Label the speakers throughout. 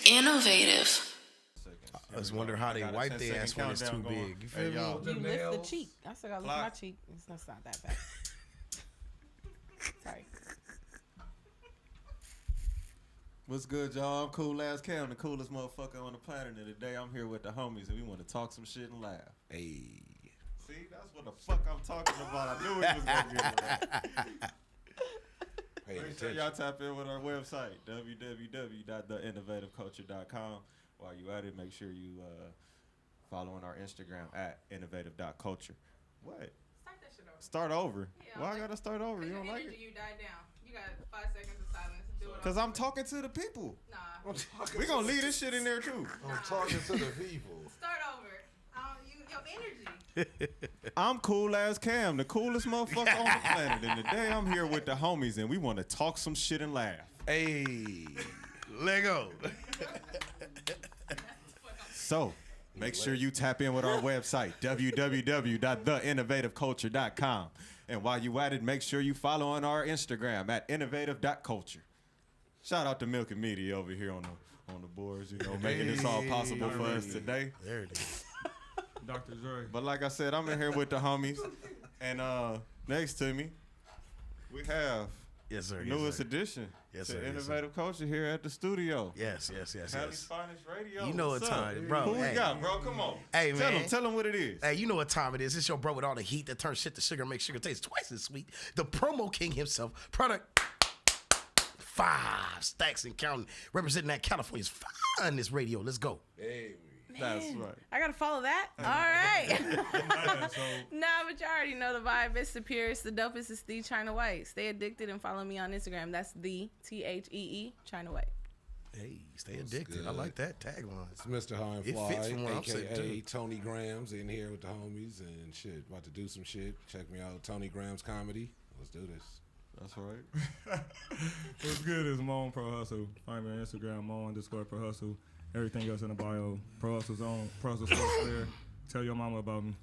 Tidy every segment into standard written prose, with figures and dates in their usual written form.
Speaker 1: Innovative.
Speaker 2: I was wondering how they wipe their ass when it's too big. You feel me?
Speaker 3: You lift the cheek. I still gotta lift my cheek. It's not that bad. Sorry.
Speaker 4: What's good, y'all? I'm Cool Ass Cam, the coolest motherfucker on the planet. And today I'm here with the homies, and we want to talk some shit and laugh.
Speaker 2: Hey.
Speaker 4: See, that's what the fuck I'm talking about. I knew it was gonna get right. Make sure y'all tap in with our website, www.theinnovativeculture.com. While you at it, make sure you following our Instagram at innovative.culture. What?
Speaker 3: Start that shit over.
Speaker 4: Start over?
Speaker 3: Yeah,
Speaker 4: Why I gotta start over? You don't like it?
Speaker 3: You died down. You got 5 seconds of silence. Do it.
Speaker 4: Because I'm talking to the people.
Speaker 3: Nah.
Speaker 4: We gonna leave this shit in there too.
Speaker 5: I'm talking to the people.
Speaker 3: Start over. Your energy.
Speaker 4: I'm Cool Ass Cam, the coolest motherfucker on the planet. And today I'm here with the homies, and we want to talk some shit and laugh.
Speaker 2: Hey. Lego.
Speaker 4: So, make sure you tap in with our website, www.theinnovativeculture.com. And while you at it, make sure you follow on our Instagram at innovative.culture. Shout out to Milk and Media over here on the boards, making this all possible for us today.
Speaker 2: There it is.
Speaker 6: Dr. Dre.
Speaker 4: But like I said, I'm in here with the homies. And next to me, we have newest addition to Innovative Culture here at the studio.
Speaker 2: Yes.
Speaker 4: Calis Finest Radio.
Speaker 2: You know what time, bro.
Speaker 4: Who we got, bro? Come on.
Speaker 2: Hey, man.
Speaker 4: Tell them what it is.
Speaker 2: Hey, you know what time it is. It's your bro with all the heat that turns shit to sugar, makes sugar taste twice as sweet. The promo king himself, product 5Staxx and counting, representing that California's finest radio. Let's go.
Speaker 5: Hey,
Speaker 4: That's right.
Speaker 3: I gotta follow that. All right. Nah, but you already know the vibe. It's the purest, the dopest. It's the China White. Stay addicted and follow me on Instagram. That's the THEE China White.
Speaker 2: Hey, stay addicted. I like that tagline.
Speaker 5: it's Mr. High and
Speaker 2: It
Speaker 5: Fly,
Speaker 2: fits from what I'm saying,
Speaker 5: a.k.a.
Speaker 2: too.
Speaker 5: Tony Grams, in here with the homies and shit. About to do some shit. Check me out, Tony Grams Comedy. Let's do this.
Speaker 4: That's right.
Speaker 6: What's good is Mon ProHustle. Find me on Instagram, Mon_ProHustle. Everything else in the bio. ProHustle Zone, ProHustle Sports there. Tell your mama about me.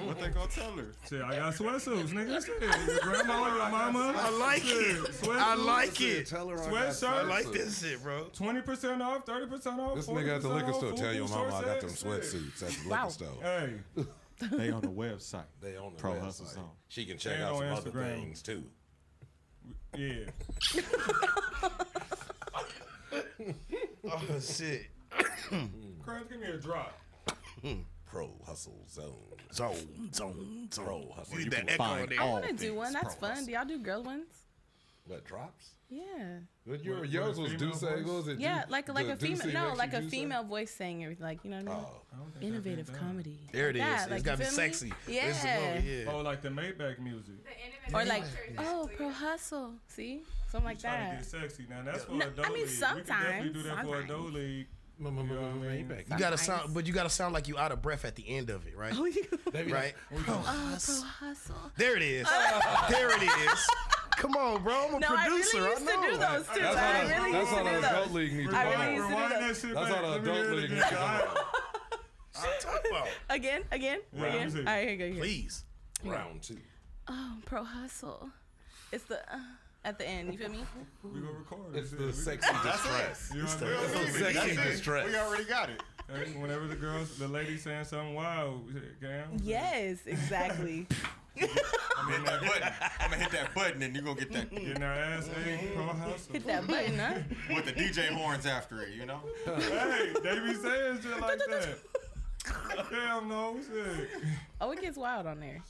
Speaker 4: What they gonna tell her?
Speaker 6: Shit, I got sweatsuits, nigga. Shit, your grandma, your mama.
Speaker 2: I like it. I like it.
Speaker 5: Tell her
Speaker 6: Sweatshirt.
Speaker 2: I like this shit, bro.
Speaker 6: 20% off, 30% off.
Speaker 5: This nigga at the
Speaker 6: 40%
Speaker 5: liquor
Speaker 6: off,
Speaker 5: store.
Speaker 6: full
Speaker 5: Tell your mama I got them
Speaker 6: shit.
Speaker 5: sweatsuits at the
Speaker 3: Wow.
Speaker 5: liquor store.
Speaker 6: Hey,
Speaker 4: They on the website.
Speaker 5: They on the
Speaker 4: Pro
Speaker 5: website.
Speaker 4: Hustle Zone.
Speaker 5: She can check
Speaker 6: And
Speaker 5: out
Speaker 6: on
Speaker 5: some other
Speaker 6: Instagram.
Speaker 5: things too.
Speaker 6: yeah.
Speaker 2: Oh, shit.
Speaker 6: Crabs, give me a drop.
Speaker 5: Pro Hustle Zone.
Speaker 2: Zone.
Speaker 5: Pro Hustle.
Speaker 2: You need that
Speaker 4: can
Speaker 2: echo
Speaker 4: find
Speaker 2: in there.
Speaker 3: I
Speaker 4: all
Speaker 3: want to do
Speaker 4: things
Speaker 3: one. That's
Speaker 4: Pro
Speaker 3: fun.
Speaker 4: Hustle.
Speaker 3: Do y'all do girl ones?
Speaker 5: What drops?
Speaker 3: Yeah.
Speaker 5: What
Speaker 6: What,
Speaker 5: yours was
Speaker 6: female
Speaker 5: Duce?
Speaker 6: voice?
Speaker 5: Was it
Speaker 3: Yeah,
Speaker 5: Ju-
Speaker 3: like
Speaker 5: the
Speaker 3: a female.
Speaker 5: Ducey
Speaker 3: No,
Speaker 5: makes
Speaker 3: like
Speaker 5: you
Speaker 3: a
Speaker 5: Juice?
Speaker 3: female voice saying everything. Like, you know what I mean?
Speaker 5: Oh,
Speaker 6: I don't think
Speaker 3: Innovative
Speaker 6: I've been done.
Speaker 3: comedy.
Speaker 2: There it is.
Speaker 3: Like that.
Speaker 2: It's
Speaker 3: Like,
Speaker 2: got
Speaker 3: you
Speaker 2: to be
Speaker 3: feel me?
Speaker 2: sexy.
Speaker 3: Yeah.
Speaker 2: It's the
Speaker 6: Oh, like the Maybach music.
Speaker 3: Or like, oh, pro hustle. See? Something like
Speaker 6: Trying to
Speaker 3: that.
Speaker 6: get sexy. Now, that's for
Speaker 3: No,
Speaker 6: a dough
Speaker 3: I mean,
Speaker 6: league. We can definitely do that
Speaker 3: sometimes.
Speaker 6: for a dough league. You know what I mean?
Speaker 2: You gotta sound, but you gotta sound like you out of breath at the end of it, right?
Speaker 3: Oh, you.
Speaker 2: Right?
Speaker 3: Oh, pro hustle.
Speaker 2: There it is. There it is. Come on, bro. I'm a
Speaker 3: No,
Speaker 2: producer.
Speaker 3: I really used to do those too.
Speaker 5: That's
Speaker 3: I
Speaker 5: how
Speaker 3: really
Speaker 5: the
Speaker 3: used to do
Speaker 5: adult
Speaker 3: those.
Speaker 5: league needs to
Speaker 3: I
Speaker 5: go.
Speaker 3: really used to do
Speaker 6: Rewind
Speaker 3: those.
Speaker 6: that shit
Speaker 5: That's
Speaker 6: back.
Speaker 5: how the
Speaker 6: Let me hear
Speaker 5: adult
Speaker 6: it
Speaker 5: league
Speaker 6: again.
Speaker 5: needs to go.
Speaker 2: Talk about.
Speaker 3: Again.
Speaker 6: Yeah,
Speaker 3: All
Speaker 6: music.
Speaker 3: right, here you go.
Speaker 2: Please.
Speaker 5: Round two.
Speaker 3: Oh, pro hustle. It's the at the end. You feel me?
Speaker 6: We gonna record
Speaker 5: It's
Speaker 6: it.
Speaker 5: the sexy distress.
Speaker 6: You know what I
Speaker 5: It's
Speaker 6: mean?
Speaker 5: the sexy distress.
Speaker 4: We already got it.
Speaker 6: Hey, whenever the lady saying something wild, Cam.
Speaker 3: Yes, exactly.
Speaker 4: I'm hitting that button. I'm gonna hit that button, and you're gonna get that
Speaker 6: Getting our ass ate, pro house.
Speaker 3: Hit that button, huh?
Speaker 4: with the DJ horns after it. You know.
Speaker 6: Hey, they be saying shit like that. Damn no shit.
Speaker 3: Oh, it gets wild on there.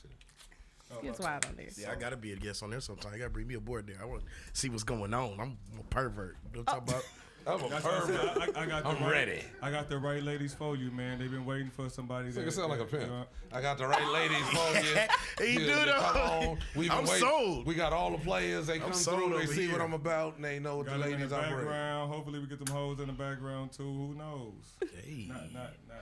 Speaker 3: It gets wild on there.
Speaker 2: Yeah, I gotta be a guest on there sometime. You gotta bring me aboard there. I want to see what's going on. I'm a pervert. You know what I'm talking about?
Speaker 5: I'm a
Speaker 6: That's what I
Speaker 5: pervert.
Speaker 6: said. I got the
Speaker 5: I'm
Speaker 6: right,
Speaker 5: ready.
Speaker 6: I got the right ladies for you, man. They've been waiting for somebody.
Speaker 5: Nigga sound like a pimp.
Speaker 6: you know,
Speaker 5: I got the right ladies for you.
Speaker 2: He do
Speaker 5: Come
Speaker 2: though.
Speaker 5: on. We've been
Speaker 2: I'm
Speaker 5: waiting.
Speaker 2: sold.
Speaker 5: We got all the players. They come
Speaker 2: sold
Speaker 5: through. They
Speaker 2: over
Speaker 5: see
Speaker 2: here.
Speaker 5: what I'm about, and they know what
Speaker 6: got
Speaker 5: the
Speaker 6: them in
Speaker 5: ladies
Speaker 6: the
Speaker 5: I'm ready.
Speaker 6: background. Hopefully, we get them hoes in the background too. Who knows?
Speaker 2: Hey.
Speaker 6: Not another lady.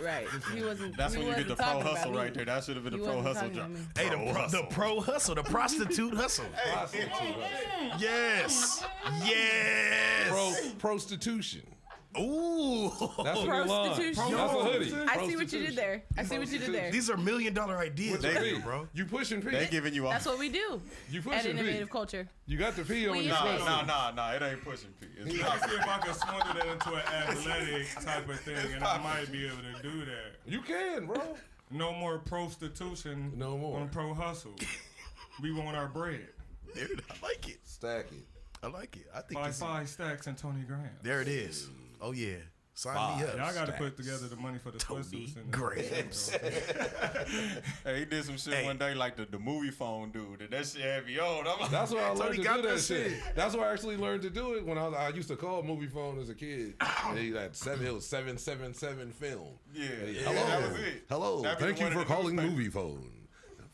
Speaker 3: Right. He wasn't.
Speaker 4: That's
Speaker 3: he
Speaker 4: when you get the
Speaker 3: wasn't
Speaker 4: pro
Speaker 3: talking about
Speaker 4: hustle
Speaker 3: me.
Speaker 4: right there. That should have been
Speaker 3: He
Speaker 4: the pro
Speaker 3: wasn't
Speaker 4: hustle
Speaker 3: talking
Speaker 4: job.
Speaker 3: about me.
Speaker 2: Hey, the pro hustle, the prostitute hustle. Yes. Yes.
Speaker 5: Prostitution.
Speaker 2: Ooh.
Speaker 5: That's a good line.
Speaker 3: Prostitution.
Speaker 5: That's a hoodie.
Speaker 3: I see what you did there. I see what you did there.
Speaker 2: These are $1 million ideas
Speaker 5: They
Speaker 2: right
Speaker 5: do,
Speaker 2: here, bro.
Speaker 5: You pushing P.
Speaker 4: They giving you all.
Speaker 3: That's what we do
Speaker 5: You
Speaker 3: at
Speaker 5: pushing P.
Speaker 3: Innovative Culture.
Speaker 5: You got the P on
Speaker 3: We
Speaker 5: your
Speaker 3: use
Speaker 5: face.
Speaker 3: it.
Speaker 4: Nah. It ain't pushing P.
Speaker 6: Let me see if I can smuggle that into an athletic type of thing, and I might be able to do that.
Speaker 5: You can, bro.
Speaker 6: No more prostitution.
Speaker 5: No more.
Speaker 6: On Pro Hustle. We want our bread.
Speaker 2: Dude, I like it.
Speaker 5: Stack it.
Speaker 2: I like it. I think
Speaker 6: By
Speaker 2: this
Speaker 6: 5Staxx and Tony Graham.
Speaker 2: there it is. Oh yeah. Sign me up.
Speaker 6: Y'all got to put together the money for the
Speaker 2: Tony
Speaker 6: swimsuits and
Speaker 2: Grams.
Speaker 4: Hey, he did some shit one day like the movie phone dude. And that shit had me on. I'm like,
Speaker 5: That's where I learned
Speaker 2: Tony
Speaker 5: to
Speaker 2: got
Speaker 5: do that
Speaker 2: that
Speaker 5: shit.
Speaker 2: shit.
Speaker 5: That's where I actually learned to do it when I used to call movie phone as a kid. And it was 777 film.
Speaker 4: Yeah,
Speaker 5: Hello.
Speaker 4: that was it.
Speaker 5: Hello.
Speaker 4: That'd be
Speaker 5: Thank
Speaker 4: the
Speaker 5: you
Speaker 4: one
Speaker 5: for
Speaker 4: in the
Speaker 5: calling
Speaker 4: newspaper.
Speaker 5: movie phone.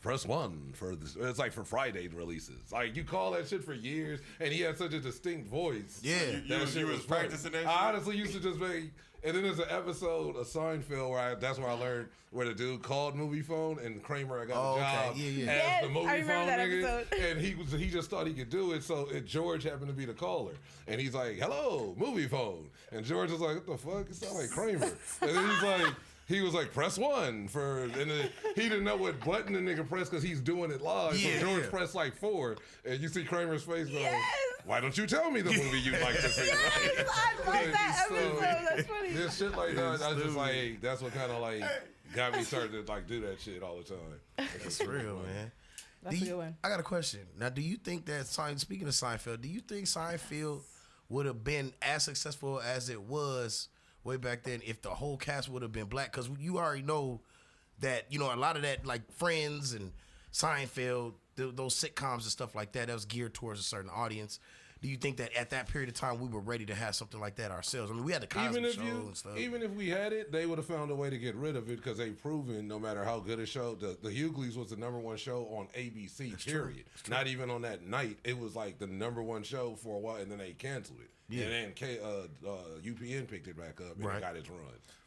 Speaker 5: Press 1 for this. It's like for Friday releases. Like you call that shit for years, and he had such a distinct voice.
Speaker 2: Yeah.
Speaker 4: You was
Speaker 5: funny.
Speaker 4: practicing that shit?
Speaker 5: I honestly used to just make. And then there's an episode of Seinfeld where that's where I learned where the dude called movie phone and Kramer got
Speaker 2: Oh,
Speaker 5: the
Speaker 2: okay.
Speaker 5: job
Speaker 2: Yeah, yeah.
Speaker 5: as
Speaker 3: Yes,
Speaker 5: the movie
Speaker 3: I remember
Speaker 5: phone
Speaker 3: that
Speaker 5: nigga.
Speaker 3: episode.
Speaker 5: And he just thought he could do it, so George happened to be the caller. And he's like, "Hello, movie phone." And George was like, "What the fuck? It sounds like Kramer." And then he was like, "Press 1 for," and then he didn't know what button the nigga pressed because he's doing it live.
Speaker 2: Yeah,
Speaker 5: so George
Speaker 2: yeah.
Speaker 5: pressed like 4, and you see Kramer's face going,
Speaker 3: Yes.
Speaker 5: "Why don't you tell me the movie you'd like to see?"
Speaker 3: Yes, I love that
Speaker 5: So-
Speaker 3: episode. That's funny.
Speaker 5: This shit like that, I was just like, that's what kind of like got me started to like do that shit all the time.
Speaker 2: That's real, man.
Speaker 3: That's a good one.
Speaker 2: I got a question. Now, do you think that speaking of Seinfeld, do you think Seinfeld would have been as successful as it was way back then if the whole cast would have been black? Because you already know that, a lot of that, like Friends and Seinfeld, those sitcoms and stuff like that was geared towards a certain audience. Do you think that at that period of time we were ready to have something like that ourselves? I mean, we had the Cosby Show and stuff.
Speaker 5: Even if we had it, they would have found a way to get rid of it because they've proven no matter how good a show, the Hughleys was the #1 show on ABC. Period. Not even on that night, it was like the #1 show for a while, and then they canceled it.
Speaker 2: Yeah.
Speaker 5: And then UPN picked it back up and
Speaker 2: Right.
Speaker 5: it got its run.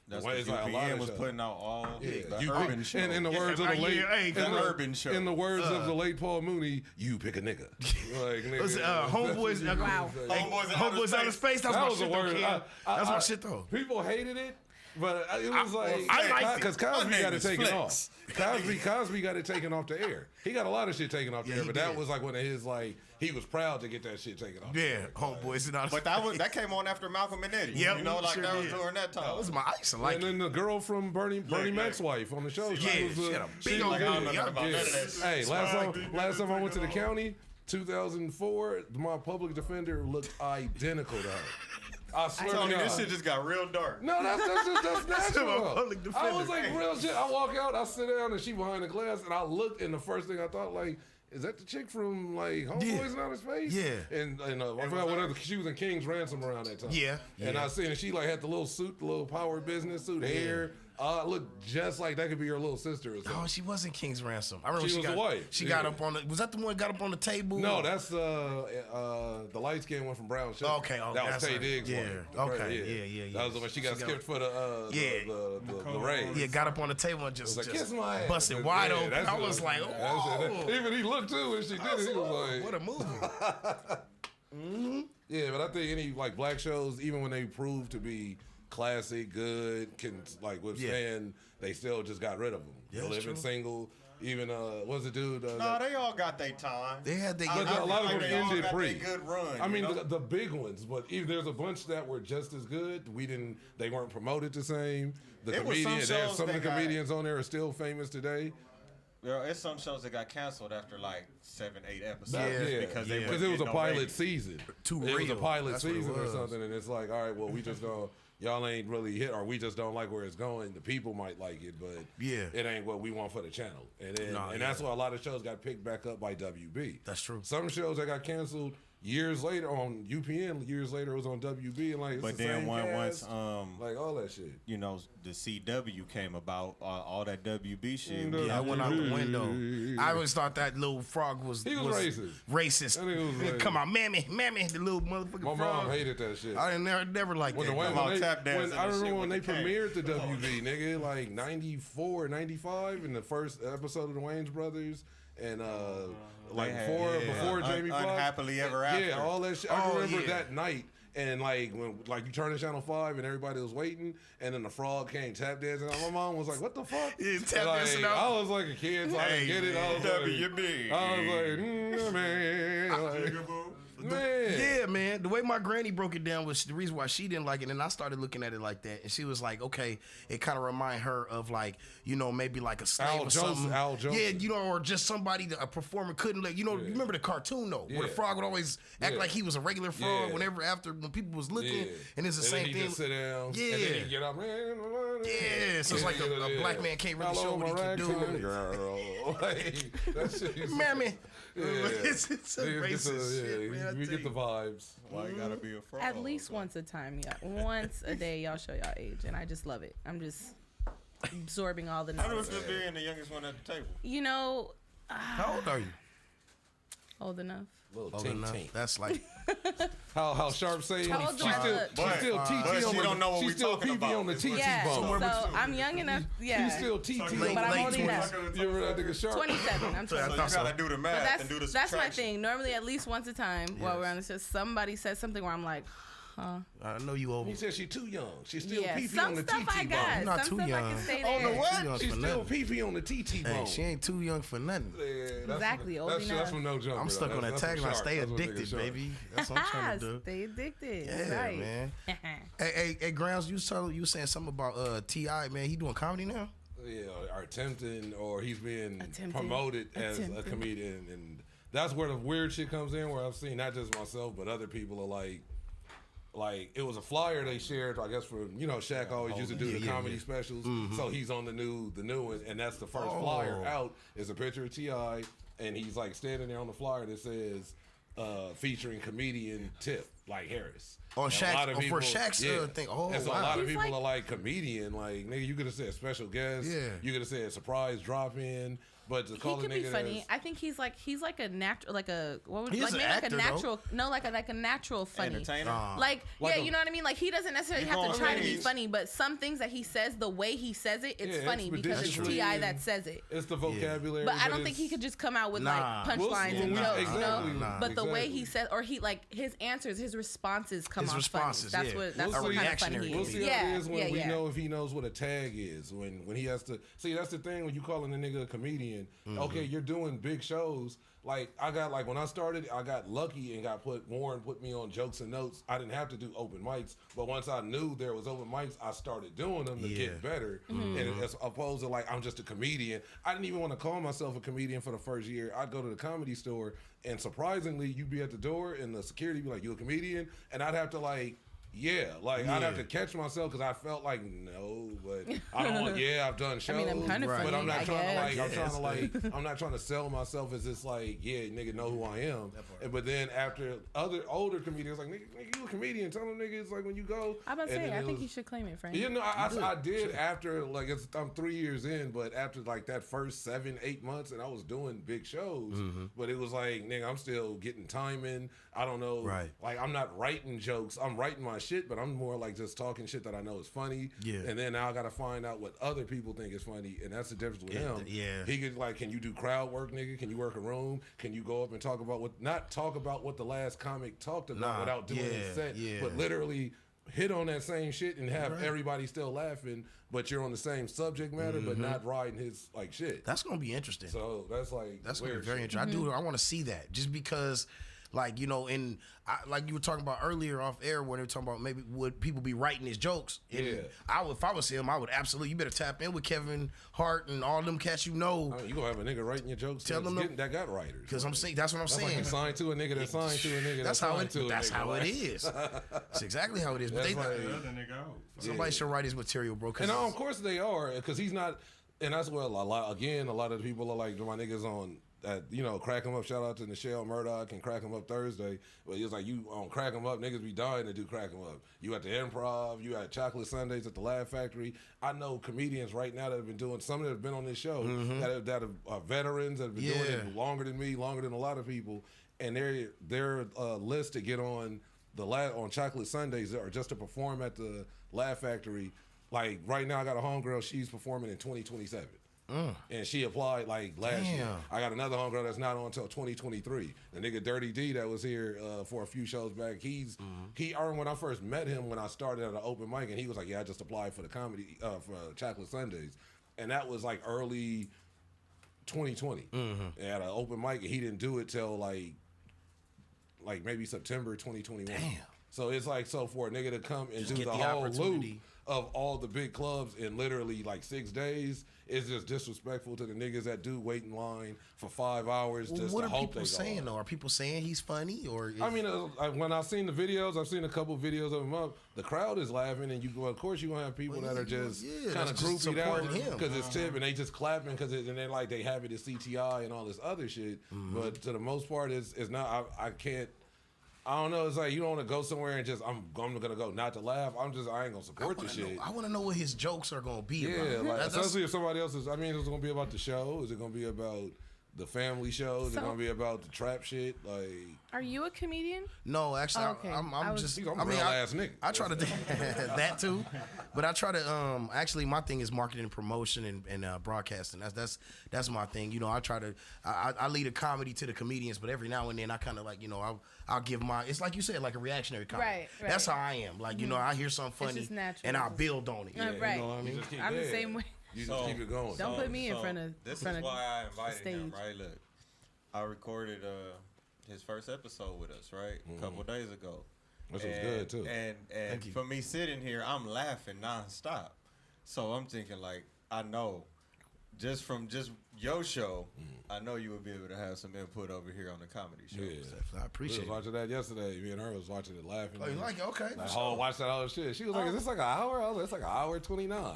Speaker 4: That's
Speaker 5: Why
Speaker 4: what
Speaker 5: it's like a lot
Speaker 4: UPN
Speaker 5: of
Speaker 4: was
Speaker 5: shows.
Speaker 4: putting out all the
Speaker 5: You
Speaker 4: urban
Speaker 5: pick-
Speaker 4: show.
Speaker 5: And in the words of the late,
Speaker 4: urban show.
Speaker 5: in the words of the late Paul Mooney, you pick a nigga. Like, nigga,
Speaker 2: Was it, Homeboys?
Speaker 3: Wow.
Speaker 2: Homeboys Outer Space. That's
Speaker 5: That
Speaker 2: my
Speaker 5: was
Speaker 2: shit,
Speaker 5: a
Speaker 2: though,
Speaker 5: word.
Speaker 2: kid. That's my shit, though.
Speaker 5: People hated it, but it was like
Speaker 2: I liked it.
Speaker 5: because
Speaker 4: My
Speaker 5: Cosby
Speaker 4: name
Speaker 5: got it
Speaker 4: is
Speaker 5: taken
Speaker 4: Flex.
Speaker 5: off. Cosby got it taken off the air. He got a lot of shit taken off the
Speaker 2: Yeah,
Speaker 5: air,
Speaker 2: he
Speaker 5: but that
Speaker 2: did.
Speaker 5: was like one of his like he was proud to get that shit taken off. the
Speaker 2: Yeah,
Speaker 5: air.
Speaker 2: Homeboys and all
Speaker 4: But that came on after Malcolm and Eddie.
Speaker 2: Yep,
Speaker 4: You know, like
Speaker 2: sure
Speaker 4: that was
Speaker 2: did.
Speaker 4: during that time.
Speaker 2: That was my ice. I like
Speaker 5: And
Speaker 2: it.
Speaker 5: then the girl from Bernie Mac's wife on the show.
Speaker 2: Yeah, she had a big old
Speaker 4: like, I don't know
Speaker 2: booty.
Speaker 4: nothing about
Speaker 2: Yeah.
Speaker 4: none of that shit.
Speaker 5: Hey, last time I went to the county, 2004, my public defender looked identical to her. I swear to
Speaker 4: Tony,
Speaker 5: God.
Speaker 4: this shit just got real dark.
Speaker 5: No, that's natural.
Speaker 2: my public
Speaker 5: I was
Speaker 2: defender.
Speaker 5: like, real shit. I walk out, I sit down, and she behind the glass, and I looked, and the first thing I thought, like, is that the chick from like Homeboys
Speaker 2: Yeah.
Speaker 5: and Outer Space?
Speaker 2: Yeah.
Speaker 5: And I forgot what other. She was in King's Ransom around that time.
Speaker 2: Yeah.
Speaker 5: And
Speaker 2: Yeah.
Speaker 5: I seen, and she like had the little suit, the little power business suit, hair. Looked just like that could be her little sister or something.
Speaker 2: Oh, she wasn't King's Ransom. I remember
Speaker 5: She
Speaker 2: she
Speaker 5: was
Speaker 2: got
Speaker 5: the wife.
Speaker 2: She
Speaker 5: Yeah.
Speaker 2: got up on the. Was that the one that got up on the table?
Speaker 5: No, that's the light skinned one from Brown Sugar.
Speaker 2: Okay, oh,
Speaker 5: that was
Speaker 2: that's
Speaker 5: Tay
Speaker 2: her.
Speaker 5: Diggs'
Speaker 2: Yeah,
Speaker 5: one.
Speaker 2: okay, yeah.
Speaker 5: That was the one she got skipped for the
Speaker 2: Yeah.
Speaker 5: the raise.
Speaker 2: Yeah, got up on the table and just,
Speaker 5: Like, kiss my ass.
Speaker 2: busted wide
Speaker 5: Yeah,
Speaker 2: open.
Speaker 5: that's
Speaker 2: I
Speaker 5: it.
Speaker 2: was like,
Speaker 5: That's it.
Speaker 2: oh.
Speaker 5: Even he looked too when she did it. He was like,
Speaker 2: What a movie.
Speaker 5: yeah. But I think any like black shows, even when they prove to be classic, good, can like withstand, they still just got rid of them.
Speaker 2: Yeah,
Speaker 5: The
Speaker 2: that's
Speaker 5: Living
Speaker 2: true.
Speaker 5: Single, even what's the dude?
Speaker 4: No, they all got their time.
Speaker 2: They had they.
Speaker 5: But a lot of them
Speaker 4: they all
Speaker 5: ended
Speaker 4: got
Speaker 5: pre.
Speaker 4: their good run.
Speaker 5: I mean,
Speaker 4: you know?
Speaker 5: the big ones, but even there's a bunch that were just as good. They weren't promoted the same. The
Speaker 4: There was some
Speaker 5: comedians,
Speaker 4: shows
Speaker 5: some of the
Speaker 4: that got-
Speaker 5: comedians on there are still famous today.
Speaker 4: There are some shows that got canceled after like 7, 8 episodes
Speaker 2: Yeah,
Speaker 4: because they
Speaker 2: yeah.
Speaker 4: wouldn't
Speaker 5: It was
Speaker 4: get
Speaker 5: a
Speaker 4: no
Speaker 5: pilot
Speaker 4: ratings.
Speaker 5: season.
Speaker 2: Too
Speaker 5: It was a
Speaker 2: real.
Speaker 5: pilot
Speaker 2: That's what it
Speaker 5: season or
Speaker 2: was.
Speaker 5: something, and it's like, all right, well, we just don't. Y'all ain't really hit, or we just don't like where it's going. The people might like it, but
Speaker 2: Yeah.
Speaker 5: it ain't what we want for the channel. And then,
Speaker 2: Nah,
Speaker 5: and
Speaker 2: yeah.
Speaker 5: that's why a lot of shows got picked back up by WB.
Speaker 2: That's true.
Speaker 5: Some shows that got canceled years later on UPN. Years later, it was on WB, and like, it's
Speaker 4: But
Speaker 5: the
Speaker 4: then
Speaker 5: same
Speaker 4: once
Speaker 5: cast,
Speaker 4: um
Speaker 5: like all that shit.
Speaker 4: you know the CW came about, all that WB shit.
Speaker 5: Mm,
Speaker 2: Yeah, I went out the window. I always thought that little frog was
Speaker 5: He was racist.
Speaker 2: Racist.
Speaker 5: That nigga was
Speaker 2: He'd
Speaker 5: racist.
Speaker 2: come out, mammy, the little motherfucking
Speaker 5: My
Speaker 2: frog.
Speaker 5: mom hated that shit.
Speaker 2: I never liked
Speaker 5: When
Speaker 2: that.
Speaker 5: the way,
Speaker 2: though.
Speaker 4: Come
Speaker 5: when
Speaker 4: on,
Speaker 5: they,
Speaker 4: tap dancing
Speaker 5: when, I
Speaker 4: and shit
Speaker 5: remember when they
Speaker 4: with the cane.
Speaker 5: premiered the WB, nigga, like 94, 95, in the first episode of the Wayans Brothers, and like
Speaker 4: They had-
Speaker 5: before Jamie Foxx.
Speaker 4: Unhappily Ever After.
Speaker 5: Yeah, all that shit. I
Speaker 2: Oh,
Speaker 5: remember
Speaker 2: yeah.
Speaker 5: that night And like when you turn to Channel 5 and everybody was waiting, and then the frog came tap dancing. My mom was like, "What the fuck?"
Speaker 2: Yeah, tap dancing out.
Speaker 5: I was like a kid, so I didn't get it. I was like, man.
Speaker 2: Yeah, man. The way my granny broke it down was the reason why she didn't like it, and I started looking at it like that, and she was like, okay, it kind of remind her of like, you know, maybe like a slave or something.
Speaker 5: Al Joseph.
Speaker 2: Yeah, you know, or just somebody that a performer couldn't let, you know, you remember the cartoon though, where the frog would always act like he was a regular frog whenever when people was looking, and it's the same thing.
Speaker 5: Just sit down,
Speaker 2: yeah.
Speaker 5: And then he get up, man.
Speaker 2: Yeah, so it's like a black man can't really show what he can do.
Speaker 5: Girl. Like, that shit.
Speaker 2: Mammy.
Speaker 5: Yeah.
Speaker 2: It's a racist shit, man.
Speaker 5: We get the vibes.
Speaker 4: Why you gotta be a frog?
Speaker 3: At least once a time, once a day, y'all show y'all age, and I just love it. I'm just absorbing all the
Speaker 4: How do
Speaker 3: knowledge.
Speaker 4: it feel being the youngest one at the table?
Speaker 3: You know,
Speaker 2: How old are you?
Speaker 3: old enough.
Speaker 5: Little
Speaker 2: Old
Speaker 5: tink
Speaker 2: enough.
Speaker 5: tink.
Speaker 2: That's like
Speaker 5: How Sharp saying
Speaker 3: How old do
Speaker 5: she's
Speaker 3: I
Speaker 5: still
Speaker 3: look?
Speaker 5: TT
Speaker 4: But
Speaker 5: on
Speaker 4: she don't know what
Speaker 5: she's
Speaker 4: we
Speaker 5: still
Speaker 4: talking
Speaker 5: PB
Speaker 4: about.
Speaker 5: on the TT
Speaker 3: Yeah,
Speaker 5: bone.
Speaker 3: so I'm young enough. Yeah,
Speaker 5: She's still TT on
Speaker 2: Late
Speaker 3: but I'm
Speaker 2: late
Speaker 3: old enough.
Speaker 5: You remember that nigga Sharp?
Speaker 3: 27. I'm 27.
Speaker 4: So you
Speaker 2: thought so.
Speaker 4: gotta do the math
Speaker 3: But
Speaker 4: and do the
Speaker 3: that's my
Speaker 4: subtraction.
Speaker 3: thing. Normally, at least once a time while we're on the show, somebody says something where I'm like, huh?
Speaker 2: I know you old.
Speaker 5: He said she's too young. She's still
Speaker 3: Yeah,
Speaker 5: PP
Speaker 3: some
Speaker 5: on the
Speaker 3: stuff
Speaker 5: TT
Speaker 3: I
Speaker 5: bone.
Speaker 3: got.
Speaker 2: You're not
Speaker 3: Some
Speaker 2: too
Speaker 3: stuff I
Speaker 2: young.
Speaker 3: can stay
Speaker 5: Oh,
Speaker 3: there.
Speaker 5: no, what?
Speaker 2: Too young
Speaker 5: She's
Speaker 2: for
Speaker 5: still
Speaker 2: nothing.
Speaker 5: PP on the TT bone.
Speaker 2: Hey, she ain't too young for nothing.
Speaker 5: Yeah, that's
Speaker 3: Exactly, old
Speaker 5: that's
Speaker 3: enough.
Speaker 5: from No Jumper.
Speaker 2: I'm stuck on that tagline. Stay addicted, baby. That's what I'm trying to do.
Speaker 3: Stay addicted.
Speaker 2: Yeah,
Speaker 3: Right.
Speaker 2: man. Hey, Grounds, you were saying something about T.I., man. He doing comedy now?
Speaker 5: Yeah, or attempting, or he's being
Speaker 3: Attempting.
Speaker 5: promoted as a
Speaker 3: Attempting.
Speaker 5: comedian, and that's where the weird shit comes in. Where I've seen not just myself, but other people are like it was a flyer they shared. I guess for Shaq always used to do the comedy specials, so he's on the new one, and that's the first flyer out is a picture of T.I., and he's like standing there on the flyer that says featuring comedian Tip like Harris.
Speaker 2: On
Speaker 5: And
Speaker 2: Shaq,
Speaker 5: a lot of
Speaker 2: for Shaq's thing. Oh,
Speaker 5: and so
Speaker 2: wow.
Speaker 5: a lot of
Speaker 3: He's
Speaker 5: people
Speaker 3: like-
Speaker 5: are like comedian, like nigga, you could have said special guest,
Speaker 2: Yeah.
Speaker 5: you could have said surprise drop in, but to
Speaker 3: He
Speaker 5: call a
Speaker 3: could be
Speaker 5: nigga
Speaker 3: funny. I think he's like a natural, like a what would
Speaker 2: He is
Speaker 3: like
Speaker 2: an
Speaker 3: maybe
Speaker 2: actor,
Speaker 3: like a natural, no, like a natural funny.
Speaker 4: Entertainer.
Speaker 3: Like
Speaker 5: Like
Speaker 3: yeah,
Speaker 5: a-
Speaker 3: you know what I mean. Like he doesn't necessarily
Speaker 4: You
Speaker 3: have to
Speaker 4: gonna
Speaker 3: try to be
Speaker 4: raise-
Speaker 3: funny, but some things that he says, the way he says it, it's
Speaker 5: Yeah,
Speaker 3: funny because it's
Speaker 5: expeditiously
Speaker 3: T.I. that says it.
Speaker 5: it's the vocabulary.
Speaker 3: But I don't think he could just come out with like punchlines and
Speaker 5: We'll see.
Speaker 3: jokes,
Speaker 5: Exactly.
Speaker 3: you know.
Speaker 5: Nah.
Speaker 3: But the way
Speaker 5: Exactly.
Speaker 3: he says, or he like his answers, his responses come
Speaker 2: His
Speaker 3: off
Speaker 2: responses,
Speaker 3: funny. That's
Speaker 2: yeah.
Speaker 3: what that's
Speaker 5: We'll
Speaker 3: what
Speaker 5: see.
Speaker 3: kind of funny
Speaker 2: Reactionary
Speaker 3: he
Speaker 5: We'll
Speaker 3: is.
Speaker 5: see how
Speaker 3: Yeah,
Speaker 5: it is when
Speaker 3: yeah,
Speaker 5: we
Speaker 3: yeah.
Speaker 5: know if he knows what a tag is. When he has to see, that's the thing when you calling a nigga a comedian. Okay, you're doing big shows. Like I got when I started, I got lucky and Warren put me on Jokes and Notes. I didn't have to do open mics, but once I knew there was open mics, I started doing them to get better. And as opposed to I'm just a comedian. I didn't even want to call myself a comedian for the first year. I'd go to the Comedy Store, and surprisingly, you'd be at the door, and the security would be like, "You a comedian?" And I'd have to I'd have to catch myself because I felt like no, but I don't. Yeah, I've done shows,
Speaker 3: I mean, I'm kind of
Speaker 2: Right.
Speaker 3: funny,
Speaker 5: but I'm not
Speaker 3: I
Speaker 5: trying to
Speaker 3: guess.
Speaker 5: I'm not trying to sell myself as this nigga know who I am. But then after other older comedians nigga, you a comedian? Tell them niggas when you go.
Speaker 3: I'm about to
Speaker 5: And
Speaker 3: say,
Speaker 5: then
Speaker 3: I
Speaker 5: it
Speaker 3: think
Speaker 5: was-
Speaker 3: you should claim it, Frank.
Speaker 5: You know, I did after I'm 3 years in, but after that first 7-8 months, and I was doing big shows, but it was nigga, I'm still getting timing. I don't know,
Speaker 2: Right.
Speaker 5: I'm not writing jokes. I'm writing my shit, but I'm more just talking shit that I know is funny.
Speaker 2: Yeah.
Speaker 5: And then now I got to find out what other people think is funny, and that's the difference with him.
Speaker 2: Yeah.
Speaker 5: He could can you do crowd work, nigga? Can you work a room? Can you go up and talk about not talk about what the last comic talked about without doing his set, but literally hit on that same shit and have everybody still laughing, but you're on the same subject matter, but not riding his shit.
Speaker 2: That's going to be interesting.
Speaker 5: So that's
Speaker 2: That's going to
Speaker 5: weird
Speaker 2: be very
Speaker 5: shit.
Speaker 2: interesting. I want to see that just because, and like you were talking about earlier off air when they were talking about maybe would people be writing his jokes. And if I was him, I would absolutely. You better tap in with Kevin Hart and all them cats.
Speaker 5: I mean, you gonna have a nigga writing your jokes?
Speaker 2: Tell them
Speaker 5: that got writers.
Speaker 2: Because I'm saying that's what I'm
Speaker 5: That's
Speaker 2: saying.
Speaker 5: like you signed to a nigga that signed to a nigga.
Speaker 2: That's how it. That's how it
Speaker 5: is.
Speaker 2: is. That's exactly how it is. But
Speaker 5: That's
Speaker 2: they,
Speaker 5: like-
Speaker 6: The other nigga out.
Speaker 2: somebody should write his material, bro. 'Cause
Speaker 5: And of course they are, because he's not. And that's where a lot of the people are my niggas on. Crack 'em up. Shout out to Nichelle Murdoch and Crack 'em up Thursday. But he was you on Crack 'em up, niggas be dying to do Crack 'em up. You at the Improv, you at Chocolate Sundays at the Laugh Factory. I know comedians right now that have been doing, some that have been on this show, that are veterans, that have been doing it longer than me, longer than a lot of people. And their list to get on on Chocolate Sundays or just to perform at the Laugh Factory. Right now I got a homegirl, she's performing in 2027. And she applied like last year. I got another homegirl that's not on until 2023. The nigga Dirty D that was here for a few shows back. He earned when I first met him when I started at an open mic, and he was like, "Yeah, I just applied for the comedy for Chocolate Sundays," and that was like early 2020 at an open mic, and he didn't do it till like maybe September 2021. Damn. So it's like, so for a nigga to come and just do the whole loop of all the big clubs in literally like 6 days, it's just disrespectful to the niggas that do wait in line for 5 hours just
Speaker 2: what
Speaker 5: to
Speaker 2: are
Speaker 5: hope
Speaker 2: people
Speaker 5: they
Speaker 2: saying
Speaker 5: go
Speaker 2: though? Are people saying he's funny or?
Speaker 5: I mean, when I've seen the videos, I've seen a couple videos of him up. The crowd is laughing, and of course you're gonna have people that are just kind of groupied out because it's Tip, and they just clapping because and they're like they have it as CTI and all this other shit. But to the most part, it's not. I can't. I don't know. It's like you don't want to go somewhere and just I'm gonna go not to laugh. I ain't gonna support the shit.
Speaker 2: I want to know what his jokes are gonna be.
Speaker 5: Yeah,
Speaker 2: about.
Speaker 5: like especially if somebody else is. I mean, is it gonna be about the show? Is it gonna be about the family show? Is it gonna be about the trap shit? Like,
Speaker 3: are you a comedian?
Speaker 2: No, actually,
Speaker 3: okay.
Speaker 2: I'm a
Speaker 5: real ass nigga.
Speaker 2: I try to do that too, but I try to actually my thing is marketing and promotion and broadcasting. That's my thing. You know, I try to I lead a comedy to the comedians, but every now and then I kind of like, you know, I'll give my, it's like you said, like a reactionary comedy.
Speaker 3: Right.
Speaker 2: That's how I am. Like, you know, I hear something funny and I'll build on it.
Speaker 3: Yeah, right.
Speaker 2: You know what I mean?
Speaker 3: I'm the same way.
Speaker 5: You just keep it going.
Speaker 3: Don't put me in front of
Speaker 4: this
Speaker 3: front
Speaker 4: is
Speaker 3: of
Speaker 4: why I invited
Speaker 3: stage.
Speaker 4: him, right? Look, I recorded his first episode with us, right? A couple of days ago.
Speaker 5: Which was good too.
Speaker 4: And for me sitting here, I'm laughing nonstop. So I'm thinking like, I know, just from your show, I know you would be able to have some input over here on the comedy show.
Speaker 5: Yeah,
Speaker 2: I appreciate it.
Speaker 5: We was watching that yesterday. Me and her was watching it laughing.
Speaker 2: Oh, you like it? Okay.
Speaker 5: Like, watch that other shit. She was like, "Is this like an hour?" I was like, "It's like an hour 29."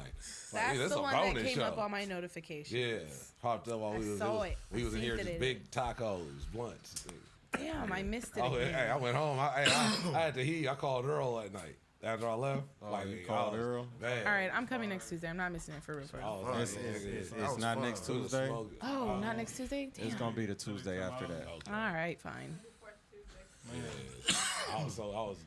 Speaker 3: That's
Speaker 5: like,
Speaker 3: the one that came up on my notifications.
Speaker 5: Yeah, popped up while we was in here just big tacos, blunts.
Speaker 3: Damn, I missed it.
Speaker 5: Oh, hey, I went home. I had to heat. I called Earl that night. After I left,
Speaker 4: you called Earl?
Speaker 5: Man.
Speaker 3: All right, I'm coming next Tuesday. I'm not missing it for real.
Speaker 4: It's not next Tuesday.
Speaker 3: Oh, not next Tuesday? Damn.
Speaker 4: It's gonna be the Tuesday after that.
Speaker 3: All right, fine.
Speaker 5: Yeah. I was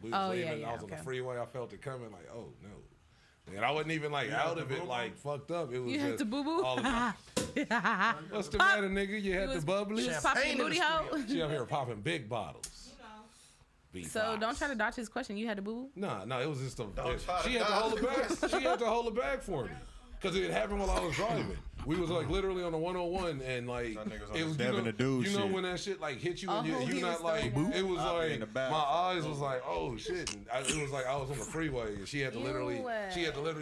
Speaker 5: leaving. I was on the freeway. I felt it coming. Like, oh no. And I wasn't even like out of it, like fucked up. It was
Speaker 3: You had to boo boo.
Speaker 5: What's the matter, nigga? You had the bubbly.
Speaker 3: Popping booty hole.
Speaker 5: She up here popping big bottles.
Speaker 3: So don't try to dodge his question. You had to boo boo?
Speaker 5: No, it was just she had to hold it back. She had to hold it back for me. Because it happened while I was driving. We was like literally on the 101 and like it was you know when that shit like hit you and you not like it was like my eyes was like oh shit and it was like I was on the freeway and she had to literally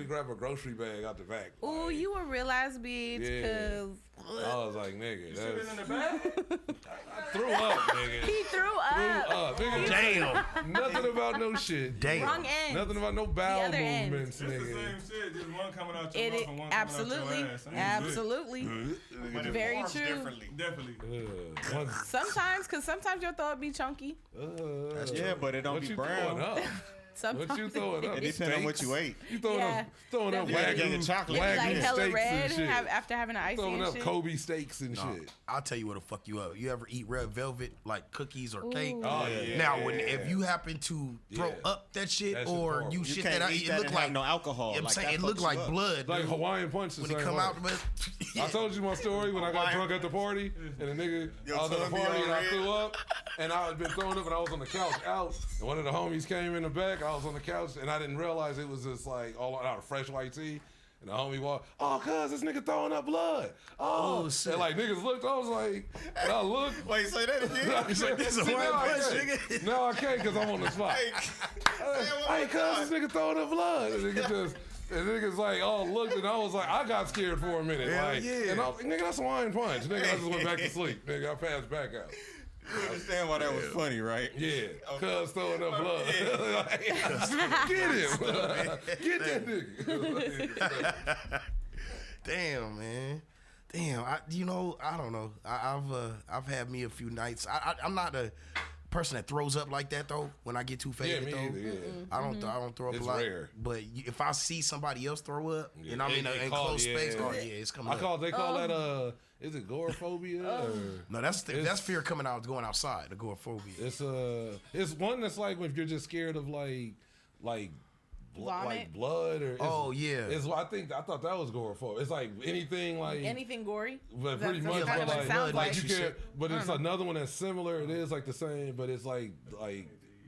Speaker 5: grab a grocery bag out the back.
Speaker 3: Ooh,
Speaker 5: like,
Speaker 3: you a real ass bitch.
Speaker 5: Yeah. I was like nigga, that's in the bag. I threw up, nigga.
Speaker 3: He threw up.
Speaker 5: Nigga.
Speaker 2: Damn.
Speaker 5: Nothing about no shit.
Speaker 2: Damn.
Speaker 3: Wrong end.
Speaker 5: Nothing about no bowel movements,
Speaker 6: It's
Speaker 5: nigga.
Speaker 6: the same shit. Just one coming out your mouth and one
Speaker 3: Absolutely.
Speaker 6: coming out your ass.
Speaker 3: Absolutely. Very true.
Speaker 6: Definitely.
Speaker 3: Sometimes your throat be chunky.
Speaker 4: Yeah, but it don't be brown.
Speaker 3: Sometimes
Speaker 5: What you throwing up?
Speaker 4: It depends on what you ate.
Speaker 5: You throwing up
Speaker 3: Definitely.
Speaker 5: Wagyu
Speaker 4: chocolate.
Speaker 3: It be like hella
Speaker 5: steaks
Speaker 3: red
Speaker 5: and shit.
Speaker 3: after having an icy
Speaker 5: Throwing
Speaker 3: and
Speaker 5: up
Speaker 3: shit.
Speaker 5: Kobe steaks and shit.
Speaker 2: I'll tell you what'll fuck you up. You ever eat red velvet like cookies or cake?
Speaker 5: Oh, yeah.
Speaker 2: Now, if you happen to throw up that shit
Speaker 5: That shit
Speaker 2: or
Speaker 5: horrible.
Speaker 2: you shit
Speaker 4: can't
Speaker 2: that out,
Speaker 4: eat
Speaker 2: it
Speaker 4: that
Speaker 2: look
Speaker 4: and
Speaker 2: like
Speaker 4: have no alcohol.
Speaker 2: I'm
Speaker 4: Like,
Speaker 2: saying
Speaker 4: that
Speaker 2: it look
Speaker 4: fucks
Speaker 2: like
Speaker 4: you up.
Speaker 2: blood.
Speaker 5: Like
Speaker 2: dude.
Speaker 5: Hawaiian Punch the
Speaker 2: when
Speaker 5: same
Speaker 2: it come
Speaker 5: way.
Speaker 2: out, but
Speaker 5: I told you my story when I got drunk at the party and the nigga, I was at the
Speaker 4: tongue be
Speaker 5: party
Speaker 4: all
Speaker 5: and I
Speaker 4: red.
Speaker 5: threw up and I had been throwing up and I was on the couch out and one of the homies came in the back. I was on the couch and I didn't realize it was just like all out of fresh white tea. And the homie walked, oh, cuz this nigga throwing up blood. Oh,
Speaker 2: shit.
Speaker 5: And like niggas looked, I was like, and I looked.
Speaker 4: Wait, say that again.
Speaker 2: This is
Speaker 5: See,
Speaker 2: Hawaiian
Speaker 5: now I
Speaker 2: Punch,
Speaker 5: can't.
Speaker 2: nigga.
Speaker 5: No, I can't because I'm on the spot. Hey, cuz this nigga throwing up blood. And niggas like, oh, looked, and I was like, I got scared for a minute.
Speaker 2: Hell
Speaker 5: like,
Speaker 2: yeah.
Speaker 5: And I was like, nigga, that's Hawaiian Punch. Nigga, I just went back to sleep. Nigga, I passed back out.
Speaker 4: You understand why that was funny, right?
Speaker 5: Yeah, cuz throwing up blood. Like, get him. Get that nigga.
Speaker 2: Damn, man. Damn, I don't know. I've had me a few nights. I'm not a person that throws up like that though. When I get too faded
Speaker 5: me
Speaker 2: though,
Speaker 5: either, yeah.
Speaker 2: I don't throw up
Speaker 5: It's
Speaker 2: a lot.
Speaker 5: rare.
Speaker 2: But if I see somebody else throw up and I'm in an enclosed space, it's coming up.
Speaker 5: They call that is it agoraphobia? Or?
Speaker 2: No, that's fear coming out, going outside. Agoraphobia.
Speaker 5: It's one that's like if you're just scared of like like blood or it's I thought that was going for. It's like anything
Speaker 3: gory,
Speaker 5: but pretty much
Speaker 3: kind of what it sounds like
Speaker 5: you can't. But it's another one that's similar. It is like the same, but it's like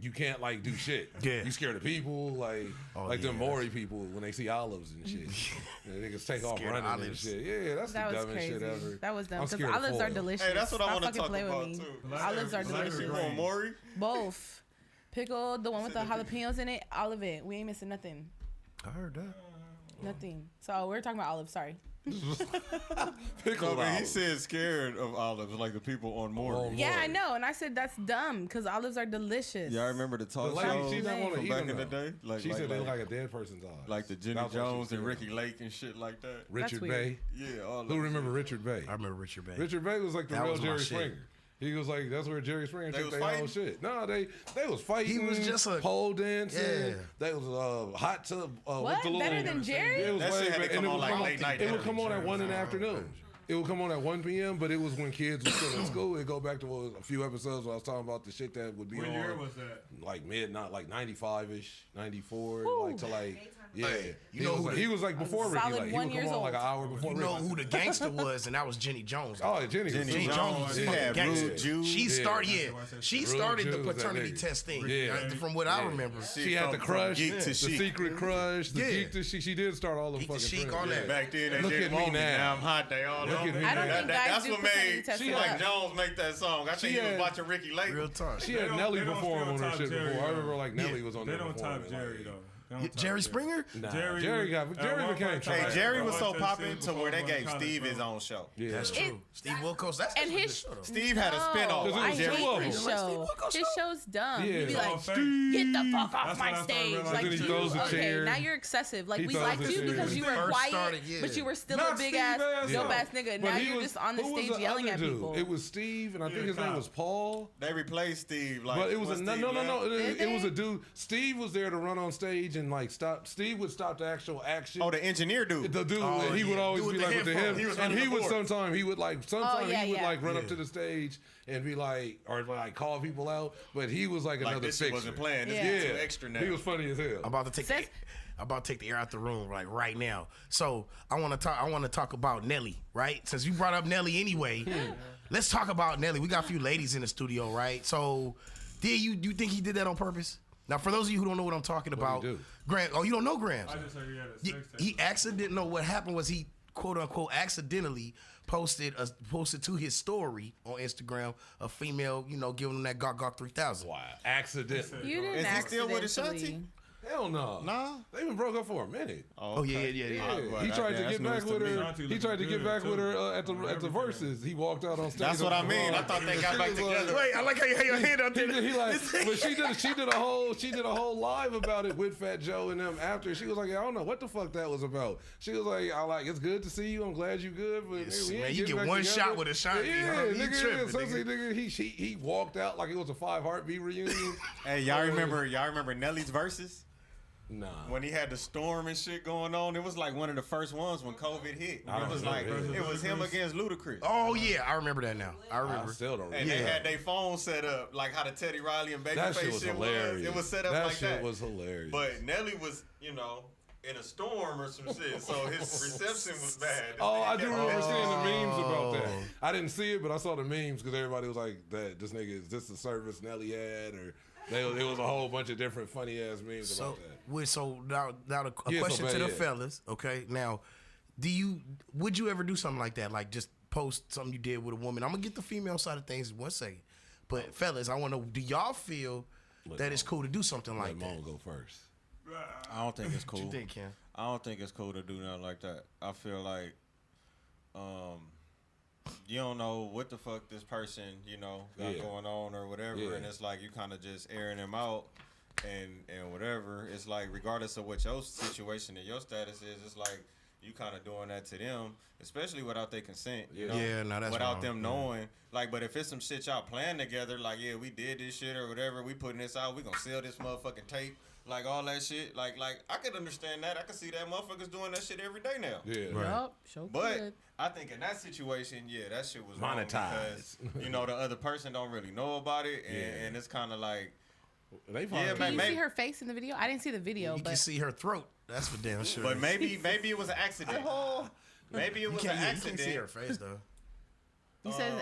Speaker 5: you can't like do shit.
Speaker 2: Yeah.
Speaker 5: You scared of people like them Maury people when they see olives and shit. Niggas take off running and shit. Yeah, that's the dumbest shit ever.
Speaker 3: That was dumb because olives are delicious.
Speaker 4: Hey, that's what I want to talk
Speaker 3: play
Speaker 4: about
Speaker 3: with me.
Speaker 4: too.
Speaker 3: Olives are delicious.
Speaker 4: You want Maury?
Speaker 3: Both. Pickled, the one with the jalapenos in it, all of it. We ain't missing nothing.
Speaker 2: I heard that.
Speaker 3: Nothing. So we're talking about olives. Sorry.
Speaker 5: Pickled olives.
Speaker 4: He said scared of olives, like the people on Maury.
Speaker 3: Yeah, I know, and I said that's dumb because olives are delicious.
Speaker 4: Yeah, I remember the talk
Speaker 5: lady,
Speaker 4: shows
Speaker 5: she didn't want to
Speaker 4: from
Speaker 5: eat
Speaker 4: back
Speaker 5: them,
Speaker 4: in the day. Like,
Speaker 5: she said they look like a dead person's eyes.
Speaker 4: Like the Jenny Jones and Ricky Lake and shit like that.
Speaker 5: Richard
Speaker 3: That's
Speaker 5: Bay.
Speaker 4: Yeah, all
Speaker 5: Who remember Richard Bay?
Speaker 2: I remember Richard Bay.
Speaker 5: Richard Bay was like the
Speaker 2: That
Speaker 5: real
Speaker 2: was my
Speaker 5: Jerry
Speaker 2: shit.
Speaker 5: Springer. He was like, that's where Jerry Springer took
Speaker 4: was
Speaker 5: their whole
Speaker 4: fighting?
Speaker 5: shit. No, they was fighting.
Speaker 2: He was just a
Speaker 5: pole dancing.
Speaker 2: Yeah.
Speaker 5: They was hot tub.
Speaker 3: What?
Speaker 5: The
Speaker 3: Better
Speaker 5: little,
Speaker 3: than Jerry?
Speaker 5: It was
Speaker 4: That shit had to
Speaker 5: and
Speaker 4: come
Speaker 5: it
Speaker 4: on
Speaker 5: would
Speaker 4: like
Speaker 5: come
Speaker 4: late night.
Speaker 5: It would come on at 1 in the afternoon. It would come on at 1 p.m., but it was when kids were still in school. It'd go back to a few episodes where I was talking about the shit that would be
Speaker 6: What
Speaker 5: on.
Speaker 6: year was that?
Speaker 5: Like midnight, like 95-ish, 94,
Speaker 3: Woo.
Speaker 5: like to like, yeah.
Speaker 2: Hey, you
Speaker 5: he
Speaker 2: know
Speaker 5: was
Speaker 2: who
Speaker 5: like,
Speaker 2: the-
Speaker 5: he was like before Ricky
Speaker 3: Solid
Speaker 5: Lake. He
Speaker 3: 1
Speaker 5: would come
Speaker 3: years
Speaker 5: on like an
Speaker 3: old.
Speaker 5: hour before
Speaker 2: You
Speaker 5: Ricky
Speaker 2: know
Speaker 5: Lake.
Speaker 2: who the gangster was, and that was Jenny Jones.
Speaker 5: Oh, Jenny
Speaker 2: Jenny
Speaker 5: was
Speaker 2: Jones.
Speaker 5: was
Speaker 2: Yeah.
Speaker 4: had
Speaker 2: Gangster.
Speaker 4: Rude Jude.
Speaker 2: She started, she
Speaker 5: Rude
Speaker 2: started the
Speaker 5: Jude was that
Speaker 2: paternity
Speaker 5: nigga.
Speaker 2: test thing.
Speaker 5: Yeah.
Speaker 2: From what I remember.
Speaker 5: She had the
Speaker 4: From
Speaker 5: crush,
Speaker 4: geek to
Speaker 5: the
Speaker 4: chic.
Speaker 5: secret crush, the
Speaker 2: Yeah.
Speaker 5: geek to chic. She did start all the
Speaker 2: Geek to
Speaker 5: fucking
Speaker 2: chic
Speaker 5: trends.
Speaker 2: on that.
Speaker 4: Back then, they
Speaker 5: Look
Speaker 4: didn't
Speaker 5: at me
Speaker 4: want me.
Speaker 5: now.
Speaker 4: Now I'm hot. They all
Speaker 5: Look
Speaker 4: know
Speaker 5: at
Speaker 4: me.
Speaker 5: me
Speaker 3: I don't
Speaker 5: now.
Speaker 3: think guys
Speaker 4: That's
Speaker 3: do
Speaker 4: what
Speaker 3: paternity
Speaker 4: made
Speaker 3: tests.
Speaker 4: Mike Jones make that song. I think he was
Speaker 5: had-
Speaker 4: watching Ricky Lake.
Speaker 2: Real talk.
Speaker 5: She had
Speaker 6: don't-
Speaker 5: Nelly
Speaker 6: they don't
Speaker 5: perform on her
Speaker 6: stereotype
Speaker 5: shit
Speaker 6: Jerry,
Speaker 5: before. I
Speaker 6: though.
Speaker 5: remember like Nelly was on
Speaker 6: They
Speaker 5: there
Speaker 6: don't
Speaker 5: performing.
Speaker 6: top Jerry
Speaker 5: like,
Speaker 6: though. They don't top
Speaker 2: Jerry Springer?
Speaker 5: Nah,
Speaker 6: Jerry
Speaker 5: Jerry
Speaker 6: became
Speaker 5: became
Speaker 6: trash.
Speaker 4: Hey, Jerry was so
Speaker 6: Watch that
Speaker 4: popping
Speaker 6: shit
Speaker 4: to
Speaker 6: before
Speaker 4: where they
Speaker 6: I went to
Speaker 4: gave
Speaker 6: college,
Speaker 4: Steve
Speaker 6: bro.
Speaker 4: his own show.
Speaker 5: Yeah.
Speaker 2: That's true. Steve Wilkos. That's
Speaker 3: And
Speaker 2: a good
Speaker 3: his
Speaker 2: show, though.
Speaker 4: Steve had a spinoff.
Speaker 5: Because it
Speaker 3: I
Speaker 5: was
Speaker 3: hate
Speaker 5: two of
Speaker 3: his
Speaker 5: them.
Speaker 3: show. His show's dumb.
Speaker 5: Yeah.
Speaker 3: He'd be
Speaker 6: It's all
Speaker 3: like,
Speaker 6: fake.
Speaker 3: get the fuck off
Speaker 6: That's
Speaker 3: my
Speaker 6: when I started
Speaker 3: stage.
Speaker 6: realizing
Speaker 3: Like,
Speaker 5: Then he
Speaker 3: you,
Speaker 5: throws a
Speaker 3: okay,
Speaker 5: chair.
Speaker 3: now you're excessive. Like,
Speaker 5: He
Speaker 3: we
Speaker 5: throws
Speaker 3: liked
Speaker 5: a
Speaker 3: you
Speaker 5: chair.
Speaker 3: because you were
Speaker 2: First
Speaker 3: quiet,
Speaker 2: started, yeah.
Speaker 3: but you were still
Speaker 6: Not
Speaker 3: a big
Speaker 6: Steve
Speaker 3: ass,
Speaker 6: ass,
Speaker 3: dope
Speaker 6: though.
Speaker 3: ass nigga.
Speaker 5: But
Speaker 3: Now
Speaker 5: he
Speaker 3: you're
Speaker 5: was-
Speaker 3: just on the
Speaker 5: who was
Speaker 3: stage yelling
Speaker 5: other
Speaker 3: at
Speaker 5: dude?
Speaker 3: people.
Speaker 5: It was Steve, and I think
Speaker 6: Yeah,
Speaker 5: his name
Speaker 6: Kyle.
Speaker 5: was Paul.
Speaker 4: They replaced Steve. Like,
Speaker 5: But it was
Speaker 4: once
Speaker 5: no.
Speaker 4: Steve left.
Speaker 3: Did
Speaker 5: It was
Speaker 3: they?
Speaker 5: a dude. Steve was there to run on stage and like stop. Steve would stop the actual action.
Speaker 4: Oh, the engineer dude.
Speaker 5: The dude,
Speaker 2: Oh,
Speaker 5: he would
Speaker 2: yeah.
Speaker 5: always
Speaker 2: Dude
Speaker 5: be
Speaker 2: with
Speaker 5: like
Speaker 2: the
Speaker 5: with the
Speaker 2: headphones.
Speaker 5: him,
Speaker 4: He was
Speaker 5: and
Speaker 4: running
Speaker 5: he
Speaker 4: the
Speaker 5: would
Speaker 4: board.
Speaker 5: sometimes he would like sometimes
Speaker 3: yeah,
Speaker 5: he would
Speaker 3: yeah.
Speaker 5: like run up
Speaker 2: Yeah.
Speaker 5: to the stage and be like or like call people out, but he was like
Speaker 4: Like,
Speaker 5: another
Speaker 4: this shit
Speaker 5: fixer.
Speaker 4: wasn't playing. This
Speaker 3: Yeah.
Speaker 4: is too extra now.
Speaker 5: He was funny as hell.
Speaker 2: I'm about to take
Speaker 3: Says-
Speaker 2: the air out the room like right now. So I want to talk about Nelly, right? Since you brought up Nelly anyway, let's talk about Nelly. We got a few ladies in the studio, right? So, do you think he did that on purpose? Now, for those of you who don't know what I'm talking about,
Speaker 5: do?
Speaker 2: Grant. Oh, you don't know Grant?
Speaker 6: I just heard he had a
Speaker 2: He,
Speaker 6: sex tape.
Speaker 2: he accidentally. No, what happened was he quote unquote accidentally posted to his story on Instagram a female, giving him that Gawk 3000.
Speaker 5: Wow, accident.
Speaker 3: You didn't
Speaker 4: Is he still with
Speaker 3: accidentally.
Speaker 4: Ashanti?
Speaker 5: Hell no.
Speaker 4: Nah.
Speaker 5: They even broke up for a minute.
Speaker 2: Oh yeah.
Speaker 5: Yeah,
Speaker 4: well,
Speaker 5: he tried to
Speaker 4: that's
Speaker 5: get back
Speaker 4: news to
Speaker 5: with
Speaker 4: me.
Speaker 5: her.
Speaker 6: Ashanti
Speaker 5: He tried to
Speaker 6: looking
Speaker 5: get back
Speaker 6: good,
Speaker 5: with her
Speaker 6: too.
Speaker 5: at the verses. He walked out on stage.
Speaker 4: That's what I mean. I thought they got back together.
Speaker 2: Wait, I like how you had your hand up there.
Speaker 5: He like, but she did a whole live about it with Fat Joe and them after. She was like, I don't know what the fuck that was about. She was like, it's good to see you. I'm glad you good, but
Speaker 2: Yes,
Speaker 5: we ain't
Speaker 2: man, you
Speaker 5: getting
Speaker 2: get
Speaker 5: back
Speaker 2: one
Speaker 5: together.
Speaker 2: shot with Ashanti,
Speaker 5: Yeah,
Speaker 2: huh? You
Speaker 5: nigga,
Speaker 2: tripping,
Speaker 5: essentially, nigga, he walked out like it was a 5 Heartbeat reunion.
Speaker 4: Hey, y'all remember Nelly's verses?
Speaker 5: Nah.
Speaker 4: When he had the storm and shit going on, it was like one of the first ones when COVID hit.
Speaker 5: I
Speaker 4: It
Speaker 5: don't
Speaker 4: was
Speaker 5: know.
Speaker 4: like it was him against Ludacris.
Speaker 2: Oh yeah, I remember that now. I
Speaker 5: I
Speaker 2: remember.
Speaker 5: still don't
Speaker 4: And
Speaker 5: remember.
Speaker 4: they had their phone set up like how the Teddy Riley and
Speaker 5: That shit
Speaker 4: Babyface
Speaker 5: was
Speaker 4: shit
Speaker 5: hilarious.
Speaker 4: It was set up
Speaker 5: that
Speaker 4: like
Speaker 5: shit
Speaker 4: that.
Speaker 5: was hilarious.
Speaker 4: But Nelly was, in a storm or some shit, so his reception was bad.
Speaker 5: Oh, I do remember
Speaker 2: Oh.
Speaker 5: seeing the memes about that. I didn't see it, but I saw the memes because everybody was like, "That this nigga is this the service Nelly had?" Or it was a whole bunch of different funny ass memes
Speaker 2: So,
Speaker 5: about that.
Speaker 2: now a
Speaker 5: Yeah, so
Speaker 2: question
Speaker 5: bad,
Speaker 2: to the
Speaker 5: yeah.
Speaker 2: fellas. Okay, now, would you ever do something like that? Like just post something you did with a woman? I'm gonna get the female side of things in 1 second, but fellas, I want to know: do y'all feel that it's cool to do something
Speaker 5: Let
Speaker 2: like that?
Speaker 5: Mon go first.
Speaker 4: I don't think it's cool.
Speaker 2: What you think, Cam?
Speaker 4: I don't think it's cool to do nothing like that. I feel like, you don't know what the fuck this person, got
Speaker 5: Yeah.
Speaker 4: going on or whatever,
Speaker 5: Yeah.
Speaker 4: and it's like you kind of just airing them out and whatever. It's like regardless of what your situation and your status is, it's like you kind of doing that to them, especially without their consent. You know,
Speaker 2: Yeah, no, that's
Speaker 4: without
Speaker 2: wrong.
Speaker 4: them knowing. Like, but if it's some shit y'all plan together, like yeah, we did this shit or whatever, we putting this out, we gonna sell this motherfucking tape. Like all that shit, like I could understand that. I could see that motherfuckers doing that shit every day now.
Speaker 5: Yeah.
Speaker 2: Right.
Speaker 3: Yup, sure
Speaker 4: But
Speaker 3: could.
Speaker 4: I think in that situation, yeah, that shit was
Speaker 5: Monetized.
Speaker 4: wrong because the other person don't really know about it, and it's kind of like
Speaker 5: They
Speaker 4: Yeah,
Speaker 3: Can you
Speaker 4: maybe.
Speaker 3: see her face in the video? I didn't see the video,
Speaker 2: You
Speaker 3: but
Speaker 2: can see her throat. That's for damn sure.
Speaker 4: But maybe it was an accident. Maybe it was an
Speaker 2: you
Speaker 4: accident.
Speaker 2: can't see her face though.
Speaker 3: you said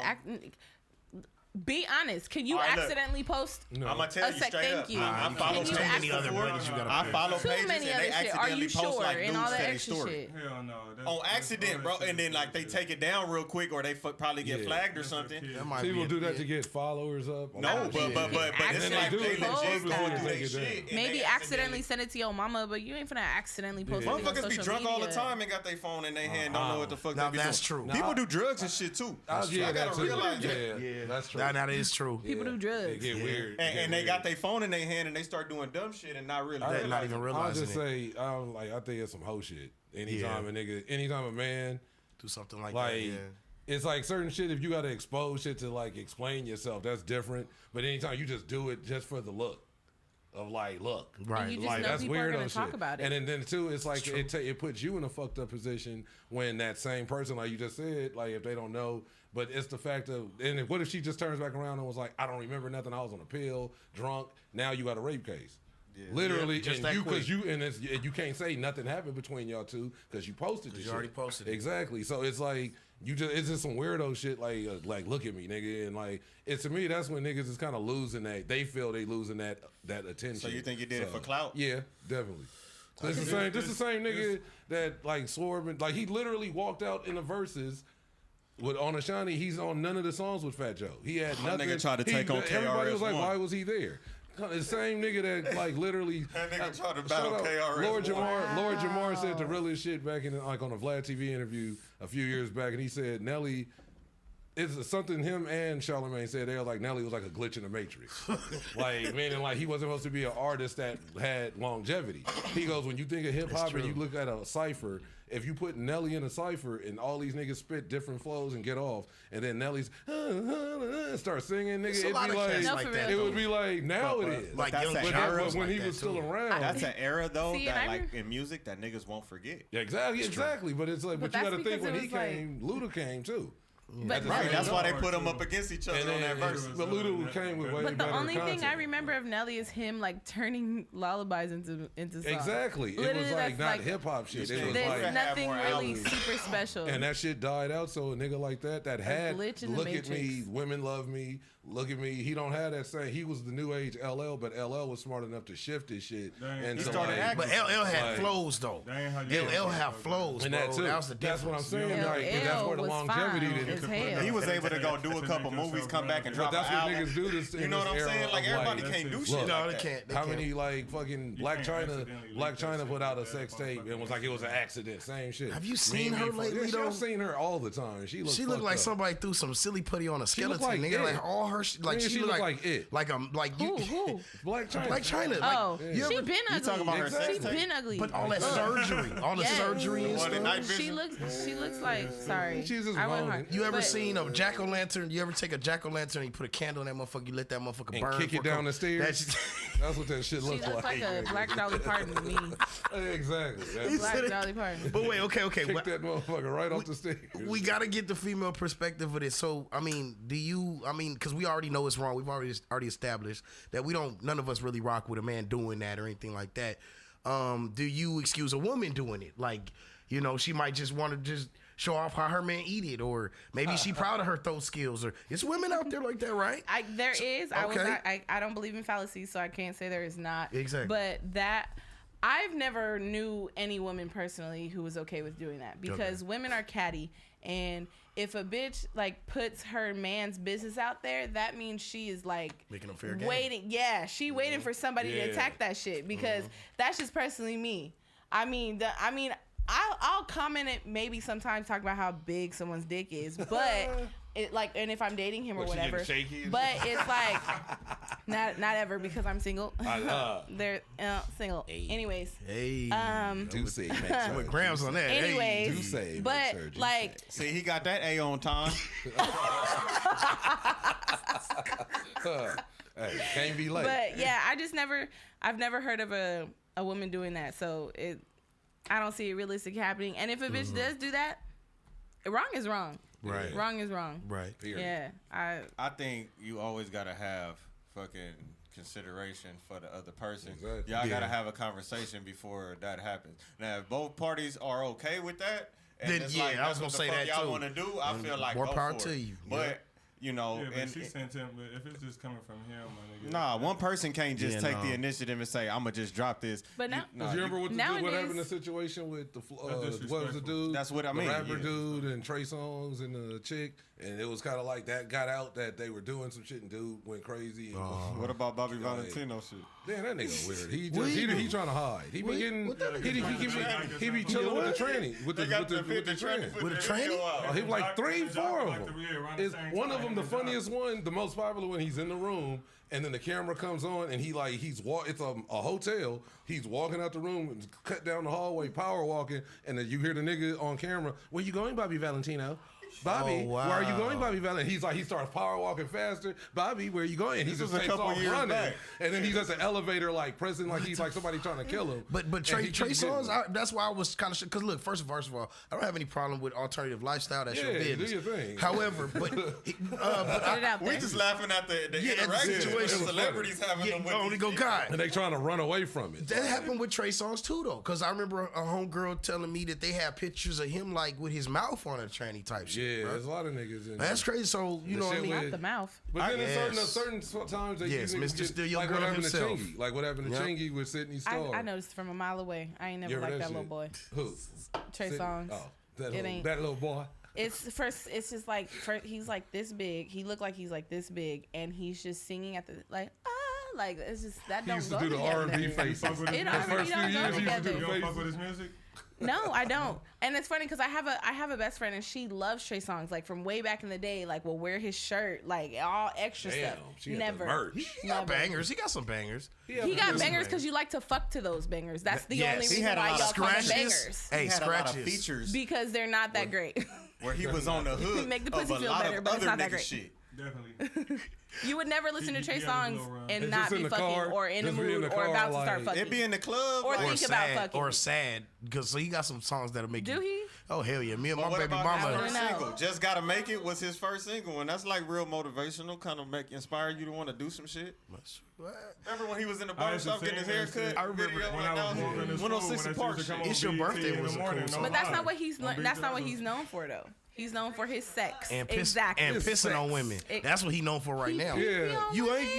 Speaker 3: be honest. Can you
Speaker 4: All right, look.
Speaker 3: accidentally post?
Speaker 5: No.
Speaker 4: I'm gonna tell you
Speaker 3: Thank
Speaker 4: straight up.
Speaker 3: you.
Speaker 4: I follow
Speaker 3: Can you
Speaker 4: pages
Speaker 3: many
Speaker 2: other
Speaker 4: before.
Speaker 2: brothers you gotta
Speaker 4: I
Speaker 2: pay.
Speaker 4: follow
Speaker 3: Too
Speaker 4: pages
Speaker 3: many
Speaker 4: and
Speaker 3: other
Speaker 4: they
Speaker 3: shit. Are
Speaker 4: accidentally
Speaker 3: you
Speaker 4: post
Speaker 3: sure?
Speaker 4: like
Speaker 3: And
Speaker 4: news
Speaker 3: all that
Speaker 4: to their
Speaker 3: extra
Speaker 4: story.
Speaker 3: shit.
Speaker 6: Hell no.
Speaker 4: On accident, bro, and then like they take it down real quick, or they probably get
Speaker 5: Yeah.
Speaker 4: flagged or something.
Speaker 2: That might
Speaker 5: People
Speaker 2: be
Speaker 5: do
Speaker 2: a-
Speaker 5: that to get followers up.
Speaker 4: No, but it's
Speaker 3: Accidentally
Speaker 4: like they
Speaker 3: post
Speaker 4: legit
Speaker 3: that.
Speaker 4: going through their
Speaker 5: Take it
Speaker 4: shit. and
Speaker 3: Maybe
Speaker 4: they
Speaker 3: accidentally send it to your mama, but you ain't finna accidentally post it on
Speaker 4: Motherfuckers be
Speaker 3: social
Speaker 4: drunk all the
Speaker 3: media.
Speaker 4: time and got their phone in their hand, don't know what the fuck
Speaker 2: Now
Speaker 4: they be
Speaker 2: that's
Speaker 4: doing.
Speaker 2: true.
Speaker 4: People do drugs and shit too.
Speaker 5: Yeah,
Speaker 4: I
Speaker 5: that
Speaker 4: gotta
Speaker 5: too.
Speaker 4: realize that.
Speaker 5: Yeah, that's true.
Speaker 2: That is true.
Speaker 3: People do
Speaker 5: It
Speaker 3: drugs.
Speaker 5: get weird.
Speaker 4: And they got their phone in their hand and they start doing dumb shit and not really
Speaker 2: They're
Speaker 4: realizing.
Speaker 2: not even
Speaker 5: I'll
Speaker 2: realizing
Speaker 5: just
Speaker 2: it.
Speaker 5: say, I think it's some hoe shit. Anytime a man,
Speaker 2: Do something like
Speaker 5: like,
Speaker 2: that. Yeah.
Speaker 5: it's like certain shit, if you got to expose shit to like explain yourself, that's different. But anytime you just do it just for the look of like, look.
Speaker 2: Right.
Speaker 3: you just
Speaker 5: Like,
Speaker 3: know
Speaker 5: that's
Speaker 3: people are
Speaker 5: weirdo
Speaker 3: gonna talk
Speaker 5: shit.
Speaker 3: about it.
Speaker 5: And then too, it's like it puts you in a fucked up position when that same person, like you just said, like if they don't know, but it's the fact of, and what if she just turns back around and was like, I don't remember nothing, I was on a pill, drunk, now you got a rape case. Literally,
Speaker 2: Yeah, just
Speaker 5: and
Speaker 2: that
Speaker 5: you
Speaker 2: quick.
Speaker 5: because you and you can't say nothing happened between y'all two because you posted the
Speaker 2: You
Speaker 5: shit.
Speaker 2: already posted it.
Speaker 5: Exactly. So it's like it's just some weirdo shit like look at me, nigga, and like it's to me that's when niggas is kind of losing that. They feel they losing that attention.
Speaker 4: So you think you did it for clout?
Speaker 5: Yeah, definitely. This the same nigga that like swore, like he literally walked out in the verses with on Ashanti. He's on none of the songs with Fat Joe. He had nothing.
Speaker 4: nigga tried to take on
Speaker 5: Everybody was like,
Speaker 4: KRS-One.
Speaker 5: why was he there? The same nigga that like literally
Speaker 4: That nigga tried to
Speaker 5: shout
Speaker 4: battle
Speaker 5: out,
Speaker 4: KRS-One.
Speaker 5: Lord Jamar said the realest shit back in like on a Vlad TV interview a few years back, and he said Nelly. It's something him and Charlamagne said. They were like Nelly was like a glitch in the matrix, like meaning like he wasn't supposed to be an artist that had longevity. He goes, when you think of hip hop and you look at a cipher, if you put Nelly in a cipher and all these niggas spit different flows and get off, and then Nelly's start singing, nigga,
Speaker 2: It's a
Speaker 5: it'd
Speaker 2: lot
Speaker 5: be
Speaker 2: of
Speaker 5: like
Speaker 2: cats
Speaker 3: No,
Speaker 2: like
Speaker 3: for
Speaker 2: that.
Speaker 3: real.
Speaker 5: it would be like now it is.
Speaker 2: Like
Speaker 4: That's
Speaker 2: Young
Speaker 4: an
Speaker 5: But
Speaker 4: era
Speaker 2: Jock
Speaker 5: that, when
Speaker 2: like
Speaker 5: he
Speaker 2: that,
Speaker 5: was still
Speaker 2: too.
Speaker 5: around.
Speaker 4: That's an era though
Speaker 3: See,
Speaker 4: that
Speaker 3: and I
Speaker 4: like in music that niggas won't forget.
Speaker 5: Yeah, exactly. But it's like, but you
Speaker 3: that's
Speaker 5: got to think
Speaker 3: because
Speaker 5: when
Speaker 3: it
Speaker 5: he
Speaker 3: was like-
Speaker 5: came, Luda came too.
Speaker 3: But
Speaker 4: Right, that's why they
Speaker 6: Hard
Speaker 4: put them
Speaker 6: too.
Speaker 4: up against each other
Speaker 5: And
Speaker 4: on that
Speaker 5: then,
Speaker 4: verse.
Speaker 5: but Luda came with way
Speaker 3: But the
Speaker 5: better
Speaker 3: only thing I
Speaker 5: content.
Speaker 3: remember of Nelly is him like turning lullabies into songs.
Speaker 5: Exactly. It
Speaker 3: Literally,
Speaker 5: was like
Speaker 3: that's
Speaker 5: not
Speaker 3: like-
Speaker 5: hip hop shit. It was
Speaker 3: There's
Speaker 5: like,
Speaker 4: have
Speaker 3: nothing
Speaker 4: more
Speaker 3: really
Speaker 4: albums.
Speaker 3: super special.
Speaker 5: and that shit died out. So a nigga like that had
Speaker 3: glitch in the
Speaker 5: look at me,
Speaker 3: Matrix.
Speaker 5: women love me. Look at me. He don't have that same. He was the new age LL, but LL was smart enough to shift his shit.
Speaker 6: Dang.
Speaker 5: And
Speaker 6: He
Speaker 5: so,
Speaker 4: started
Speaker 5: like,
Speaker 4: acting.
Speaker 2: But LL had
Speaker 5: Like-
Speaker 2: flows though.
Speaker 6: That ain't how you
Speaker 2: LL
Speaker 6: do it.
Speaker 2: had flows,
Speaker 5: and
Speaker 2: bro.
Speaker 5: that too.
Speaker 2: That was the
Speaker 5: That's what I'm
Speaker 2: difference.
Speaker 5: saying. Like, but that's where the
Speaker 3: was
Speaker 5: longevity
Speaker 3: fine
Speaker 5: didn't.
Speaker 3: as hell.
Speaker 4: He was able to go do a couple movies, come back and
Speaker 5: But
Speaker 4: drop an
Speaker 5: that's what
Speaker 4: album.
Speaker 5: niggas do this.
Speaker 4: You know what I'm saying? Like everybody
Speaker 6: like-
Speaker 4: can't do
Speaker 6: Look,
Speaker 4: shit.
Speaker 2: No,
Speaker 4: like
Speaker 2: they
Speaker 4: that.
Speaker 2: can't. They
Speaker 5: How
Speaker 2: can't.
Speaker 5: many like fucking Black
Speaker 6: can't
Speaker 5: China?
Speaker 6: accidentally
Speaker 5: Black
Speaker 6: leak
Speaker 5: China
Speaker 6: that
Speaker 5: put
Speaker 6: shit
Speaker 5: out a
Speaker 6: like that,
Speaker 5: sex tape and was
Speaker 6: motherfucker.
Speaker 5: like it was an accident. Same shit.
Speaker 2: Have you seen her lately,
Speaker 5: Yeah,
Speaker 2: though?
Speaker 5: I've seen her all the time. She looks.
Speaker 2: She looked
Speaker 5: fucked
Speaker 2: like
Speaker 5: up.
Speaker 2: somebody threw some silly putty on a skeleton.
Speaker 5: like
Speaker 2: nigga,
Speaker 5: it.
Speaker 2: like all her, like
Speaker 5: Yeah,
Speaker 2: she,
Speaker 5: she
Speaker 2: looked
Speaker 5: looked like it.
Speaker 2: like you.
Speaker 3: Who?
Speaker 5: Black China.
Speaker 2: Black China.
Speaker 3: Oh,
Speaker 2: Like, you
Speaker 3: she
Speaker 2: ever-
Speaker 3: been ugly.
Speaker 4: talking about her
Speaker 5: Exactly.
Speaker 3: She
Speaker 4: sex tape?
Speaker 3: been ugly.
Speaker 2: But all that surgery, all the
Speaker 3: Yes.
Speaker 2: surgery and
Speaker 4: What, the
Speaker 2: stuff.
Speaker 4: night vision?
Speaker 3: She looks like sorry.
Speaker 5: She's just
Speaker 3: I went
Speaker 5: moaning.
Speaker 3: hard.
Speaker 2: You ever
Speaker 3: But-
Speaker 2: seen a jack-o'-lantern? You ever take a jack-o'-lantern and you put a candle in that motherfucker, you let that motherfucker
Speaker 5: And
Speaker 2: burn
Speaker 5: kick
Speaker 2: for
Speaker 5: it
Speaker 2: a
Speaker 5: down
Speaker 2: couple-
Speaker 5: the stairs?
Speaker 2: That's-
Speaker 5: That's what that shit
Speaker 3: She
Speaker 5: looks
Speaker 3: looks like a Black Dolly Parton to me.
Speaker 5: Exactly.
Speaker 2: He
Speaker 5: That's,
Speaker 2: said
Speaker 3: Black
Speaker 2: it.
Speaker 3: Dolly Parton.
Speaker 2: But wait, okay.
Speaker 5: kick
Speaker 2: what-
Speaker 5: that motherfucker right off the stairs.
Speaker 2: we got to get the female perspective of this. So, I mean, because we already know it's wrong. We've already established that none of us really rock with a man doing that or anything like that. Do you excuse a woman doing it? Like, she might just want to just show off how her man eat it, or maybe she proud of her throat skills, or it's women out there like that, right?
Speaker 3: There is. I was
Speaker 2: okay.
Speaker 3: not, I don't believe in fallacies, so I can't say there is not.
Speaker 2: Exactly.
Speaker 3: But I've never knew any woman personally who was okay with doing that because women are catty, and if a bitch like puts her man's business out there, that means she is like
Speaker 2: Making them fair game.
Speaker 3: waiting. Yeah, she waiting for somebody to attack that shit because that's just personally me. I'll comment it maybe sometimes talk about how big someone's dick is, but and if I'm dating him or
Speaker 5: What, she getting
Speaker 3: whatever.
Speaker 5: shaky and
Speaker 3: But it's like not ever because I'm single. They're single. Anyways,
Speaker 2: Hey,
Speaker 5: Do say,
Speaker 2: with grams on that.
Speaker 3: anyways,
Speaker 5: do say,
Speaker 3: but
Speaker 5: sir, do
Speaker 3: like
Speaker 4: See, he got that A on time.
Speaker 5: Hey, can't be late.
Speaker 3: but yeah, I've never heard of a woman doing that, so I don't see it realistic happening. And if a bitch does do that, wrong is wrong.
Speaker 2: Right.
Speaker 3: Wrong is wrong.
Speaker 2: Right.
Speaker 5: Period.
Speaker 3: Yeah,
Speaker 4: I think you always gotta have fucking consideration for the other person.
Speaker 5: Exactly.
Speaker 4: Y'all
Speaker 2: Yeah.
Speaker 4: gotta have a conversation before that happens. Now, if both parties are okay with that, and
Speaker 2: Then,
Speaker 4: it's
Speaker 2: yeah,
Speaker 4: like,
Speaker 2: I was
Speaker 4: that's
Speaker 2: gonna
Speaker 4: what the
Speaker 2: say
Speaker 4: fuck
Speaker 2: that
Speaker 4: y'all
Speaker 2: too.
Speaker 4: want to do, I feel like
Speaker 2: more
Speaker 4: go
Speaker 2: power
Speaker 4: for
Speaker 2: to
Speaker 4: it.
Speaker 2: you.
Speaker 4: But you know,
Speaker 6: Yeah, but
Speaker 4: and
Speaker 6: she sent him. But if it's just coming from him, my nigga.
Speaker 4: nah, one person can't just
Speaker 2: Yeah,
Speaker 4: take
Speaker 2: no.
Speaker 4: the initiative and say, "I'm gonna just drop this."
Speaker 3: But now-
Speaker 5: Cause you remember what
Speaker 3: Nowadays-
Speaker 5: happened in the situation with the what was the
Speaker 6: disrespectful.
Speaker 5: dude?
Speaker 4: That's what I
Speaker 5: the
Speaker 4: mean,
Speaker 5: rapper
Speaker 4: yeah.
Speaker 5: dude and Trey Songz and the chick, and it was kind of like that got out that they were doing some shit, and dude went crazy. And
Speaker 4: What about Bobby
Speaker 5: Yeah,
Speaker 4: Valentino shit?
Speaker 5: Damn, that nigga weird. He
Speaker 2: What
Speaker 5: just
Speaker 2: he do?
Speaker 5: he trying to hide. He be getting he be chilling with the tranny with the tranny.
Speaker 2: With a tranny?
Speaker 5: Oh, he was like 3, 4 of them. Is
Speaker 6: It's
Speaker 5: one of them the funniest one, the most popular one? He's in the room, and then the camera comes on, and it's a hotel. He's walking out the room, and cut down the hallway, power walking, and then you hear the nigga on camera. Where you going, Bobby Valentino? Bobby,
Speaker 2: Oh, wow.
Speaker 5: where are you going, Bobby Valentino? He starts power walking faster. Bobby, where are you going? And he
Speaker 4: This
Speaker 5: just
Speaker 4: was a
Speaker 5: takes
Speaker 4: couple
Speaker 5: off
Speaker 4: years
Speaker 5: running.
Speaker 4: back.
Speaker 5: And then he's at the elevator, like pressing like he's like somebody trying to kill him.
Speaker 2: But
Speaker 5: And
Speaker 2: Trey
Speaker 5: he keeps
Speaker 2: Songz,
Speaker 5: getting-
Speaker 2: that's why I was kind of because look, first of all, I don't have any problem with alternative lifestyle. That's your
Speaker 5: Yeah, do
Speaker 2: business.
Speaker 5: your thing.
Speaker 2: However, but
Speaker 3: Get it out
Speaker 4: We
Speaker 3: there.
Speaker 4: just laughing at the
Speaker 2: Yeah, at the
Speaker 4: interaction
Speaker 2: situation.
Speaker 4: the celebrities having them with
Speaker 2: only
Speaker 4: these
Speaker 2: go
Speaker 4: people.
Speaker 2: God.
Speaker 5: and they trying to run away from it.
Speaker 2: That happened with Trey Songz too, though, because I remember a homegirl telling me that they had pictures of him like with his mouth on a tranny type shit.
Speaker 5: Yeah,
Speaker 2: bro.
Speaker 5: there's a lot of niggas in
Speaker 2: That's crazy. So you know what I
Speaker 5: shit
Speaker 2: mean?
Speaker 5: with-
Speaker 3: Not the mouth.
Speaker 5: But then in
Speaker 2: Yes.
Speaker 5: certain times they
Speaker 2: Yes,
Speaker 5: you niggas
Speaker 2: Mr.
Speaker 5: get-
Speaker 2: Still Your
Speaker 5: like
Speaker 2: Girl
Speaker 5: what happened
Speaker 2: himself.
Speaker 5: to Chingy. Like what happened to
Speaker 2: Yeah.
Speaker 5: Chingy with Sydney Starr.
Speaker 3: I noticed from a mile away. I ain't never
Speaker 5: You ever
Speaker 3: liked that
Speaker 5: shit?
Speaker 3: little boy.
Speaker 5: Who?
Speaker 3: Trey
Speaker 5: Sydney?
Speaker 3: Songz.
Speaker 5: Oh,
Speaker 3: ain't-
Speaker 5: that little boy.
Speaker 3: It's first. It's just like he's like this big. He looked like he's like this big, and he's just singing at the like it's just that
Speaker 5: He
Speaker 3: don't
Speaker 5: used
Speaker 3: go
Speaker 5: to do the
Speaker 3: together.
Speaker 5: R&B faces.
Speaker 3: It
Speaker 5: The
Speaker 3: already
Speaker 5: first
Speaker 3: don't
Speaker 5: few
Speaker 3: go
Speaker 5: years he used to
Speaker 3: together.
Speaker 5: do
Speaker 6: You
Speaker 5: the
Speaker 6: don't fuck
Speaker 5: faces.
Speaker 6: with his music?
Speaker 3: No, I don't. And it's funny because I have a best friend and she loves Trey Songz like from way back in the day. Like will wear his shirt like all extra
Speaker 5: Damn,
Speaker 3: stuff.
Speaker 5: she got
Speaker 3: Never.
Speaker 5: the merch.
Speaker 2: He got
Speaker 3: Never.
Speaker 2: bangers. He got some bangers.
Speaker 3: He got bangers because you like to fuck to those bangers. That's the
Speaker 2: Yes.
Speaker 3: only
Speaker 2: He
Speaker 3: reason
Speaker 4: had a
Speaker 3: why
Speaker 4: lot
Speaker 3: y'all
Speaker 4: of
Speaker 3: call them
Speaker 2: scratches.
Speaker 3: bangers.
Speaker 2: Hey,
Speaker 4: He had a lot of
Speaker 2: scratches.
Speaker 4: features
Speaker 3: Because they're not that great.
Speaker 4: where he was on the hood
Speaker 3: Make the
Speaker 4: of
Speaker 3: pussy
Speaker 4: a
Speaker 3: feel
Speaker 4: lot
Speaker 3: better,
Speaker 4: of
Speaker 3: but it's
Speaker 4: other
Speaker 3: not that
Speaker 4: nigga
Speaker 3: great.
Speaker 4: shit.
Speaker 6: Definitely.
Speaker 3: You would never listen to
Speaker 6: He
Speaker 3: Trey
Speaker 6: had a
Speaker 3: Songz
Speaker 6: little run.
Speaker 3: and
Speaker 5: It's
Speaker 3: not
Speaker 5: just in
Speaker 3: be
Speaker 5: the
Speaker 3: fucking
Speaker 5: car,
Speaker 3: or in the
Speaker 5: just be in
Speaker 3: mood
Speaker 5: the
Speaker 3: or
Speaker 5: car,
Speaker 3: about to start
Speaker 5: like-
Speaker 3: fucking.
Speaker 4: It be in the club.
Speaker 3: Or
Speaker 4: like,
Speaker 3: think about fucking.
Speaker 2: Or sad because so he got some songs that'll make
Speaker 3: Do
Speaker 2: you.
Speaker 3: he?
Speaker 2: Oh hell yeah! Me and
Speaker 4: But
Speaker 2: my
Speaker 4: what
Speaker 2: baby
Speaker 4: about his
Speaker 2: mama.
Speaker 4: first
Speaker 3: I don't know.
Speaker 4: single? Just Gotta Make It was his first single, and that's like real motivational, kind of inspire you to want to do some shit. Remember when he was in the
Speaker 6: I used to
Speaker 4: barbershop getting his
Speaker 6: sing
Speaker 4: hair
Speaker 6: that shit
Speaker 4: cut?
Speaker 2: I remember
Speaker 4: Video,
Speaker 6: When
Speaker 4: like,
Speaker 6: I
Speaker 4: that
Speaker 6: was moving to school, when
Speaker 4: 106
Speaker 6: that
Speaker 4: Park
Speaker 6: used to come
Speaker 4: shit.
Speaker 6: on
Speaker 2: It's Your
Speaker 6: BET
Speaker 2: Birthday
Speaker 6: in the
Speaker 2: was a cool
Speaker 6: morning,
Speaker 2: song.
Speaker 6: no
Speaker 3: But that's
Speaker 6: lie.
Speaker 3: not what he's
Speaker 6: On
Speaker 3: that's not what
Speaker 6: BET.
Speaker 3: he's known for though. He's known for his sex.
Speaker 2: And
Speaker 3: exactly.
Speaker 2: and pissing on women. That's what he known for right now.
Speaker 5: Yeah.
Speaker 2: You ain't.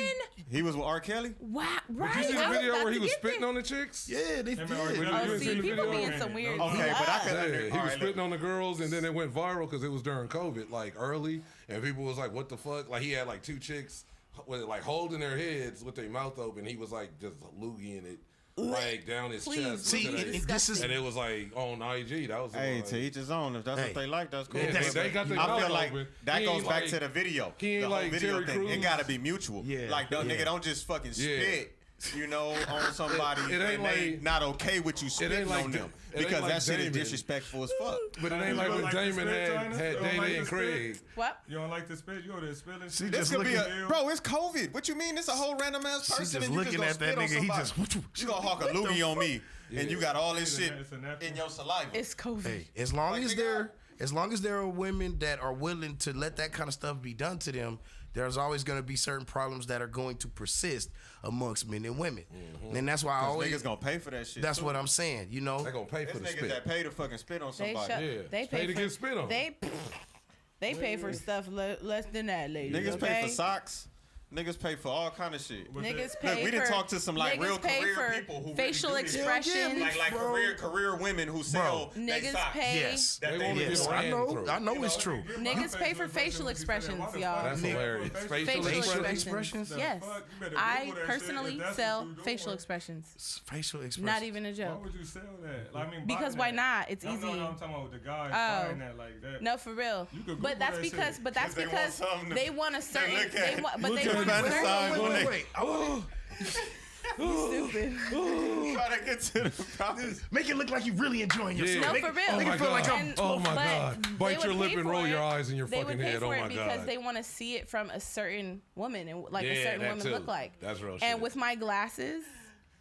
Speaker 4: He was with R. Kelly?
Speaker 3: Wow,
Speaker 5: Did
Speaker 3: right.
Speaker 5: you see the
Speaker 3: I was
Speaker 5: video
Speaker 3: about
Speaker 5: where he
Speaker 3: to
Speaker 5: was
Speaker 3: get
Speaker 5: spitting
Speaker 3: there.
Speaker 5: on the chicks?
Speaker 2: Yeah, they
Speaker 6: Him and R. Kelly
Speaker 2: did.
Speaker 3: Oh,
Speaker 5: You
Speaker 3: see,
Speaker 5: seen the
Speaker 3: people
Speaker 5: video?
Speaker 3: being some weird.
Speaker 4: Okay, but I could
Speaker 5: Yeah, he was
Speaker 4: Alright,
Speaker 5: spitting on the girls, and then it went viral because it was during COVID, like early, and people was like, "What the fuck?" Like he had like 2 chicks with like holding their heads with their mouth open. He was like just loogieing it like down his
Speaker 3: Please.
Speaker 5: chest.
Speaker 2: See,
Speaker 5: Look at it.
Speaker 2: this is.
Speaker 5: And it was like on IG. That was
Speaker 4: Hey,
Speaker 5: like,
Speaker 4: to each his own. If that's
Speaker 2: Hey.
Speaker 4: what they like, that's cool.
Speaker 5: Yeah,
Speaker 2: That's-
Speaker 5: they got their
Speaker 4: I
Speaker 5: mouth
Speaker 4: feel like
Speaker 5: open.
Speaker 4: that
Speaker 5: He
Speaker 4: goes
Speaker 5: ain't
Speaker 4: back
Speaker 5: like-
Speaker 4: to the video.
Speaker 5: he ain't
Speaker 4: the whole
Speaker 5: like
Speaker 4: video
Speaker 5: Terry
Speaker 4: thing.
Speaker 5: Crews.
Speaker 4: It gotta be mutual.
Speaker 2: Yeah.
Speaker 4: Like the
Speaker 2: Yeah.
Speaker 4: nigga don't just fucking
Speaker 5: Yeah.
Speaker 4: spit, you know, on somebody
Speaker 5: It ain't
Speaker 4: and they
Speaker 5: like-
Speaker 4: not okay with you spitting
Speaker 5: like
Speaker 4: on
Speaker 5: Da-
Speaker 4: them.
Speaker 5: it ain't
Speaker 4: Because
Speaker 5: like
Speaker 4: that shit is
Speaker 5: Damon.
Speaker 4: disrespectful as fuck.
Speaker 5: But it ain't
Speaker 6: You
Speaker 5: like
Speaker 6: don't
Speaker 5: when
Speaker 6: like the
Speaker 5: Damon
Speaker 6: spit,
Speaker 5: had
Speaker 6: China? You don't
Speaker 5: Dana
Speaker 6: like the
Speaker 5: and
Speaker 6: spit?
Speaker 5: Craig.
Speaker 3: What?
Speaker 6: You don't like to spit? You over there spilling
Speaker 2: She
Speaker 6: shit?
Speaker 2: just
Speaker 4: This could be
Speaker 2: looking-
Speaker 4: bro, it's COVID. What you mean? It's a whole random ass
Speaker 2: She's
Speaker 4: person
Speaker 2: just
Speaker 4: and you
Speaker 2: looking
Speaker 4: just
Speaker 2: at
Speaker 4: gonna
Speaker 2: that
Speaker 4: spit on
Speaker 2: nigga. He
Speaker 4: somebody.
Speaker 2: just.
Speaker 4: You gonna hawk a loogie on me and you got all this
Speaker 6: It's a-
Speaker 4: shit
Speaker 6: it's a napkin.
Speaker 4: in your saliva.
Speaker 3: It's COVID.
Speaker 2: Hey, as long
Speaker 4: Like,
Speaker 2: as
Speaker 4: nigga,
Speaker 2: there are women that are willing to let that kind of stuff be done to them, there's always going to be certain problems that are going to persist amongst men and women, and that's why I always.
Speaker 4: Niggas gonna pay for that shit.
Speaker 2: That's
Speaker 4: too.
Speaker 2: what I'm saying. You know,
Speaker 5: They gonna pay for
Speaker 4: It's
Speaker 5: the
Speaker 4: niggas that
Speaker 5: spit.
Speaker 4: pay to fucking spit on
Speaker 3: They
Speaker 4: somebody.
Speaker 5: Yeah.
Speaker 3: They
Speaker 5: Pay
Speaker 3: pay
Speaker 5: to
Speaker 3: for,
Speaker 5: get spit on.
Speaker 3: They pay for stuff less than that, ladies.
Speaker 4: Niggas
Speaker 3: okay?
Speaker 4: pay for socks. Niggas pay for all kind of shit.
Speaker 3: Niggas
Speaker 4: Look,
Speaker 3: pay
Speaker 4: we done
Speaker 3: for
Speaker 4: talked to some, like,
Speaker 3: niggas
Speaker 4: real
Speaker 3: pay
Speaker 4: career
Speaker 3: for
Speaker 4: people who really
Speaker 3: facial
Speaker 4: do this.
Speaker 3: expressions.
Speaker 4: Like
Speaker 2: Bro.
Speaker 4: career women who sell they
Speaker 3: Niggas
Speaker 4: socks.
Speaker 3: pay.
Speaker 2: yes,
Speaker 4: That
Speaker 5: They
Speaker 4: they
Speaker 5: wanna
Speaker 4: did.
Speaker 5: get
Speaker 2: yes, I
Speaker 5: ran
Speaker 2: know,
Speaker 5: through.
Speaker 2: I know it's true.
Speaker 3: Niggas pay for facial expressions, y'all.
Speaker 5: That's hilarious.
Speaker 3: Facial
Speaker 2: Facial
Speaker 3: expressions.
Speaker 2: expressions?
Speaker 3: Yes.
Speaker 6: Fuck, you better
Speaker 3: I
Speaker 6: Google that shit
Speaker 3: personally
Speaker 6: if that's
Speaker 3: sell
Speaker 6: what you doing.
Speaker 3: facial expressions.
Speaker 2: Facial expressions.
Speaker 3: Not even a
Speaker 6: Why
Speaker 3: joke.
Speaker 6: would you sell that? Like, I mean,
Speaker 3: Because
Speaker 6: buy
Speaker 3: why
Speaker 6: that.
Speaker 3: not? It's
Speaker 6: No,
Speaker 3: easy.
Speaker 6: No, I'm talking about the guy
Speaker 3: Oh.
Speaker 6: buying that like that.
Speaker 3: No, for real.
Speaker 6: You could
Speaker 3: But
Speaker 6: Google
Speaker 3: that's
Speaker 6: that
Speaker 3: because,
Speaker 6: shit.
Speaker 3: but that's
Speaker 4: 'Cause they want
Speaker 3: because
Speaker 4: something to-
Speaker 3: they want a certain.
Speaker 4: look
Speaker 3: They
Speaker 4: at.
Speaker 3: want, but they
Speaker 4: at
Speaker 3: want a
Speaker 4: fantasize
Speaker 3: certain.
Speaker 4: when they-
Speaker 2: Wait. Oh,
Speaker 3: Stupid.
Speaker 4: Try to get to the problem.
Speaker 2: make it look like you really enjoying yourself.
Speaker 5: Yeah.
Speaker 3: No,
Speaker 2: Make
Speaker 3: for
Speaker 2: it-
Speaker 3: real.
Speaker 5: Oh
Speaker 2: make
Speaker 5: my
Speaker 2: it feel like
Speaker 5: God.
Speaker 2: I'm.
Speaker 5: Oh my
Speaker 3: but
Speaker 5: God.
Speaker 3: they
Speaker 5: Bite
Speaker 3: would
Speaker 5: your lip
Speaker 3: pay
Speaker 5: and
Speaker 3: for
Speaker 5: roll
Speaker 3: it.
Speaker 5: your eyes in your
Speaker 3: They
Speaker 5: fucking
Speaker 3: would pay
Speaker 5: head.
Speaker 3: for
Speaker 5: Oh
Speaker 3: it
Speaker 5: my
Speaker 3: because
Speaker 5: God.
Speaker 3: they want to see it from a certain woman and like a
Speaker 5: Yeah,
Speaker 3: certain
Speaker 5: that
Speaker 3: woman
Speaker 5: too.
Speaker 3: look like.
Speaker 5: That's real shit.
Speaker 3: And with my glasses,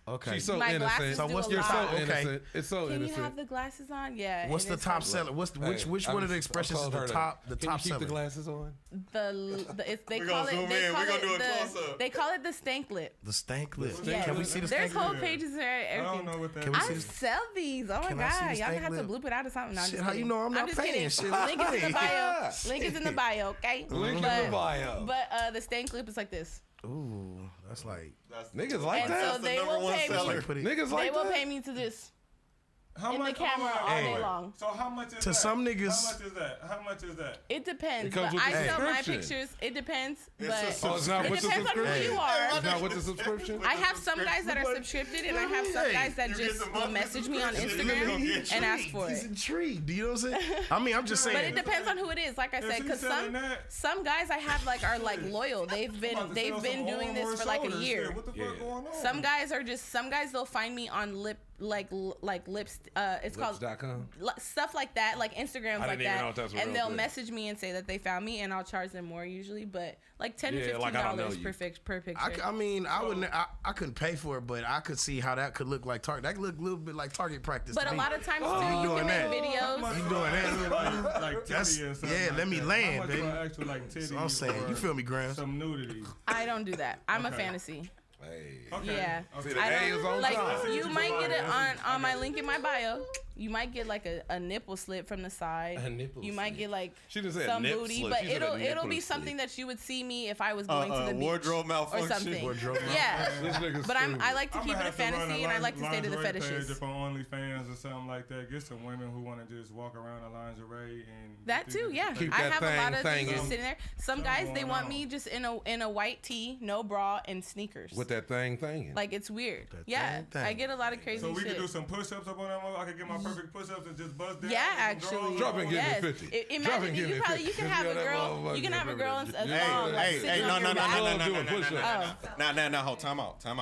Speaker 2: Okay.
Speaker 5: She's so
Speaker 3: My
Speaker 5: innocent.
Speaker 3: glasses
Speaker 2: So
Speaker 3: do
Speaker 2: what's
Speaker 3: a
Speaker 2: your
Speaker 5: You're
Speaker 3: lot.
Speaker 5: so
Speaker 2: Okay.
Speaker 5: innocent. It's so
Speaker 3: Can you
Speaker 5: innocent.
Speaker 3: have the glasses on? Yeah.
Speaker 2: What's
Speaker 3: and
Speaker 2: the
Speaker 3: it's
Speaker 2: top
Speaker 3: like
Speaker 2: seller? Which
Speaker 5: Hey,
Speaker 2: one of the expressions is
Speaker 5: told
Speaker 2: the
Speaker 5: her
Speaker 2: top
Speaker 5: Can
Speaker 2: top
Speaker 5: you keep
Speaker 2: seller?
Speaker 5: the glasses on?
Speaker 3: They
Speaker 4: We
Speaker 3: call
Speaker 4: gonna
Speaker 3: it
Speaker 4: zoom
Speaker 3: they
Speaker 4: in.
Speaker 3: call
Speaker 4: We gonna
Speaker 3: it
Speaker 4: do a
Speaker 3: the
Speaker 4: close-up.
Speaker 3: they call it the stank lip.
Speaker 2: The stank lip.
Speaker 3: Yeah.
Speaker 2: Can we see the
Speaker 3: There's
Speaker 2: stank
Speaker 3: whole
Speaker 2: lip?
Speaker 3: pages there.
Speaker 6: I don't
Speaker 3: Everything.
Speaker 6: know what that
Speaker 2: Can we
Speaker 6: is.
Speaker 2: see
Speaker 3: I
Speaker 2: the-
Speaker 3: sell these. Oh my
Speaker 2: Can I see the
Speaker 3: god, y'all
Speaker 2: stank
Speaker 3: gonna have to
Speaker 2: lip?
Speaker 3: bloop it out or something. No, I'm
Speaker 2: Shit,
Speaker 3: just
Speaker 2: how you
Speaker 3: kidding.
Speaker 2: know I'm not
Speaker 3: just
Speaker 2: paying?
Speaker 3: kidding.
Speaker 2: Shit,
Speaker 3: Link is in the
Speaker 2: hey.
Speaker 3: bio. Link is in the bio. Okay.
Speaker 5: Link in
Speaker 3: But-
Speaker 5: the bio.
Speaker 3: But the stank lip is like this,
Speaker 2: Ooh, that's like
Speaker 5: Niggas like
Speaker 3: and
Speaker 5: that.
Speaker 3: so they
Speaker 4: number
Speaker 3: will
Speaker 4: one
Speaker 3: pay
Speaker 4: seller.
Speaker 3: me.
Speaker 2: put it
Speaker 5: Niggas
Speaker 3: They
Speaker 5: like
Speaker 3: will
Speaker 5: that.
Speaker 3: pay me to this.
Speaker 6: How
Speaker 3: in the
Speaker 6: much?
Speaker 3: camera all
Speaker 2: day
Speaker 3: long.
Speaker 6: So how much is
Speaker 2: To
Speaker 6: that?
Speaker 2: some niggas-
Speaker 6: How much is that? How much is that?
Speaker 3: It depends.
Speaker 5: It comes
Speaker 3: But
Speaker 5: with
Speaker 3: I
Speaker 5: the
Speaker 3: sell my
Speaker 5: subscription.
Speaker 3: pictures. It depends.
Speaker 4: It's
Speaker 3: But
Speaker 4: a
Speaker 5: Oh, it's not
Speaker 3: it
Speaker 5: with the
Speaker 3: depends on who
Speaker 5: subscription.
Speaker 3: you are.
Speaker 5: It's not with the subscription.
Speaker 3: I have some guys that are subscripted, and I have some
Speaker 2: Hey,
Speaker 3: guys that
Speaker 4: you get
Speaker 3: just
Speaker 4: the
Speaker 3: will
Speaker 4: monthly
Speaker 3: message me on
Speaker 4: subscription,
Speaker 3: Instagram
Speaker 4: you get
Speaker 3: and ask for
Speaker 2: He's
Speaker 3: it.
Speaker 2: intrigued. Do you know what I'm saying? I mean, I'm just
Speaker 3: But it
Speaker 2: saying.
Speaker 3: depends on who it is. Like I
Speaker 6: If
Speaker 3: said,
Speaker 6: he's
Speaker 3: because
Speaker 6: selling that-
Speaker 3: some guys I have like are like loyal. They've
Speaker 6: I'm
Speaker 3: been
Speaker 6: about to
Speaker 3: they've
Speaker 6: sell
Speaker 3: been
Speaker 6: some
Speaker 3: doing
Speaker 6: arm
Speaker 3: this
Speaker 6: or
Speaker 3: for like a
Speaker 6: shoulders.
Speaker 3: year.
Speaker 6: Shit, what the fuck going on?
Speaker 3: Some guys are just some guys they'll find me on lips. It's called
Speaker 5: Lips.com.
Speaker 3: stuff like that, like Instagrams
Speaker 5: I
Speaker 3: like
Speaker 5: didn't even know
Speaker 3: that,
Speaker 5: if that's a
Speaker 3: and
Speaker 5: real
Speaker 3: they'll
Speaker 5: thing.
Speaker 3: message me and say that they found me, and I'll charge them more usually, but like $10 to
Speaker 5: Yeah, like, I don't know
Speaker 3: $15
Speaker 5: you.
Speaker 3: per picture.
Speaker 2: I mean, I wouldn't. I couldn't pay for it, but I could see how that could look like target. That could look a little bit like target practice.
Speaker 3: But
Speaker 2: to
Speaker 3: a
Speaker 2: me.
Speaker 3: lot of times
Speaker 2: you
Speaker 3: too, you
Speaker 2: doing
Speaker 3: can
Speaker 2: that?
Speaker 3: make videos.
Speaker 2: You doing that?
Speaker 6: Like
Speaker 2: That's-
Speaker 6: titty or something
Speaker 2: yeah,
Speaker 6: like
Speaker 2: let me
Speaker 6: that.
Speaker 2: land,
Speaker 6: How much
Speaker 2: baby.
Speaker 6: for actual like titty?
Speaker 2: I'm saying, you feel me, Graham?
Speaker 6: Some nudity.
Speaker 3: I don't do that. I'm a
Speaker 6: Okay.
Speaker 3: fantasy.
Speaker 5: Hey.
Speaker 6: Okay.
Speaker 3: Yeah.
Speaker 6: Okay.
Speaker 5: See, the
Speaker 3: I
Speaker 5: A is
Speaker 3: don't
Speaker 5: on
Speaker 3: like
Speaker 5: top.
Speaker 3: you
Speaker 6: what
Speaker 3: might
Speaker 6: you're
Speaker 3: get it
Speaker 6: saying.
Speaker 3: on my link in my bio. You might get like a nipple slip from the side.
Speaker 5: A nipple
Speaker 3: You might
Speaker 5: slip.
Speaker 3: get like
Speaker 5: She just said
Speaker 3: some
Speaker 5: nip
Speaker 3: booty,
Speaker 5: slip.
Speaker 3: but
Speaker 5: She said a
Speaker 3: it'll
Speaker 5: nipple
Speaker 3: be
Speaker 5: slip.
Speaker 3: something that you would see me if I was going to the beach
Speaker 4: wardrobe
Speaker 3: or
Speaker 4: malfunction.
Speaker 3: something.
Speaker 2: Wardrobe
Speaker 3: Yeah.
Speaker 5: This nigga's
Speaker 3: But
Speaker 5: stupid.
Speaker 3: I like to
Speaker 6: I'ma
Speaker 3: keep it a
Speaker 6: have to run
Speaker 3: fantasy, and I like to stay to the
Speaker 6: lingerie page
Speaker 3: fetishes.
Speaker 6: If on OnlyFans or something like that, get some women who want to just walk around in lingerie and
Speaker 3: That too, yeah.
Speaker 5: Keep
Speaker 3: I
Speaker 5: that
Speaker 3: have a lot of
Speaker 5: thing
Speaker 3: things
Speaker 5: in.
Speaker 3: sitting there. Some
Speaker 6: Something
Speaker 3: guys they
Speaker 6: going
Speaker 3: want
Speaker 6: on.
Speaker 3: me just in a white tee, no bra, and sneakers.
Speaker 5: with that thing.
Speaker 3: Like it's weird.
Speaker 2: That
Speaker 3: Yeah,
Speaker 2: thing.
Speaker 3: I get a lot of crazy
Speaker 6: So we
Speaker 3: shit.
Speaker 6: could do some push-ups up on that mother. I could get my perfect push-ups and just bust down.
Speaker 3: Yeah,
Speaker 6: with some
Speaker 3: actually.
Speaker 6: drawers
Speaker 5: Drop
Speaker 6: on.
Speaker 5: and give
Speaker 3: Yes.
Speaker 5: me 50. Drop
Speaker 3: Imagine
Speaker 5: and give
Speaker 3: you
Speaker 5: me
Speaker 3: probably
Speaker 5: 50.
Speaker 3: you can
Speaker 5: Just
Speaker 3: have
Speaker 5: get
Speaker 3: a
Speaker 5: that
Speaker 3: girl.
Speaker 5: motherfucker
Speaker 3: You can have a girl in a
Speaker 5: Hey,
Speaker 3: thong
Speaker 4: Hey,
Speaker 3: sitting
Speaker 4: hey,
Speaker 3: on
Speaker 4: no,
Speaker 3: your
Speaker 4: no, no,
Speaker 3: back.
Speaker 4: no, no, no,
Speaker 5: Doing
Speaker 4: no, no, no,
Speaker 5: push-ups.
Speaker 4: no, no, no, hold, time out.
Speaker 3: Not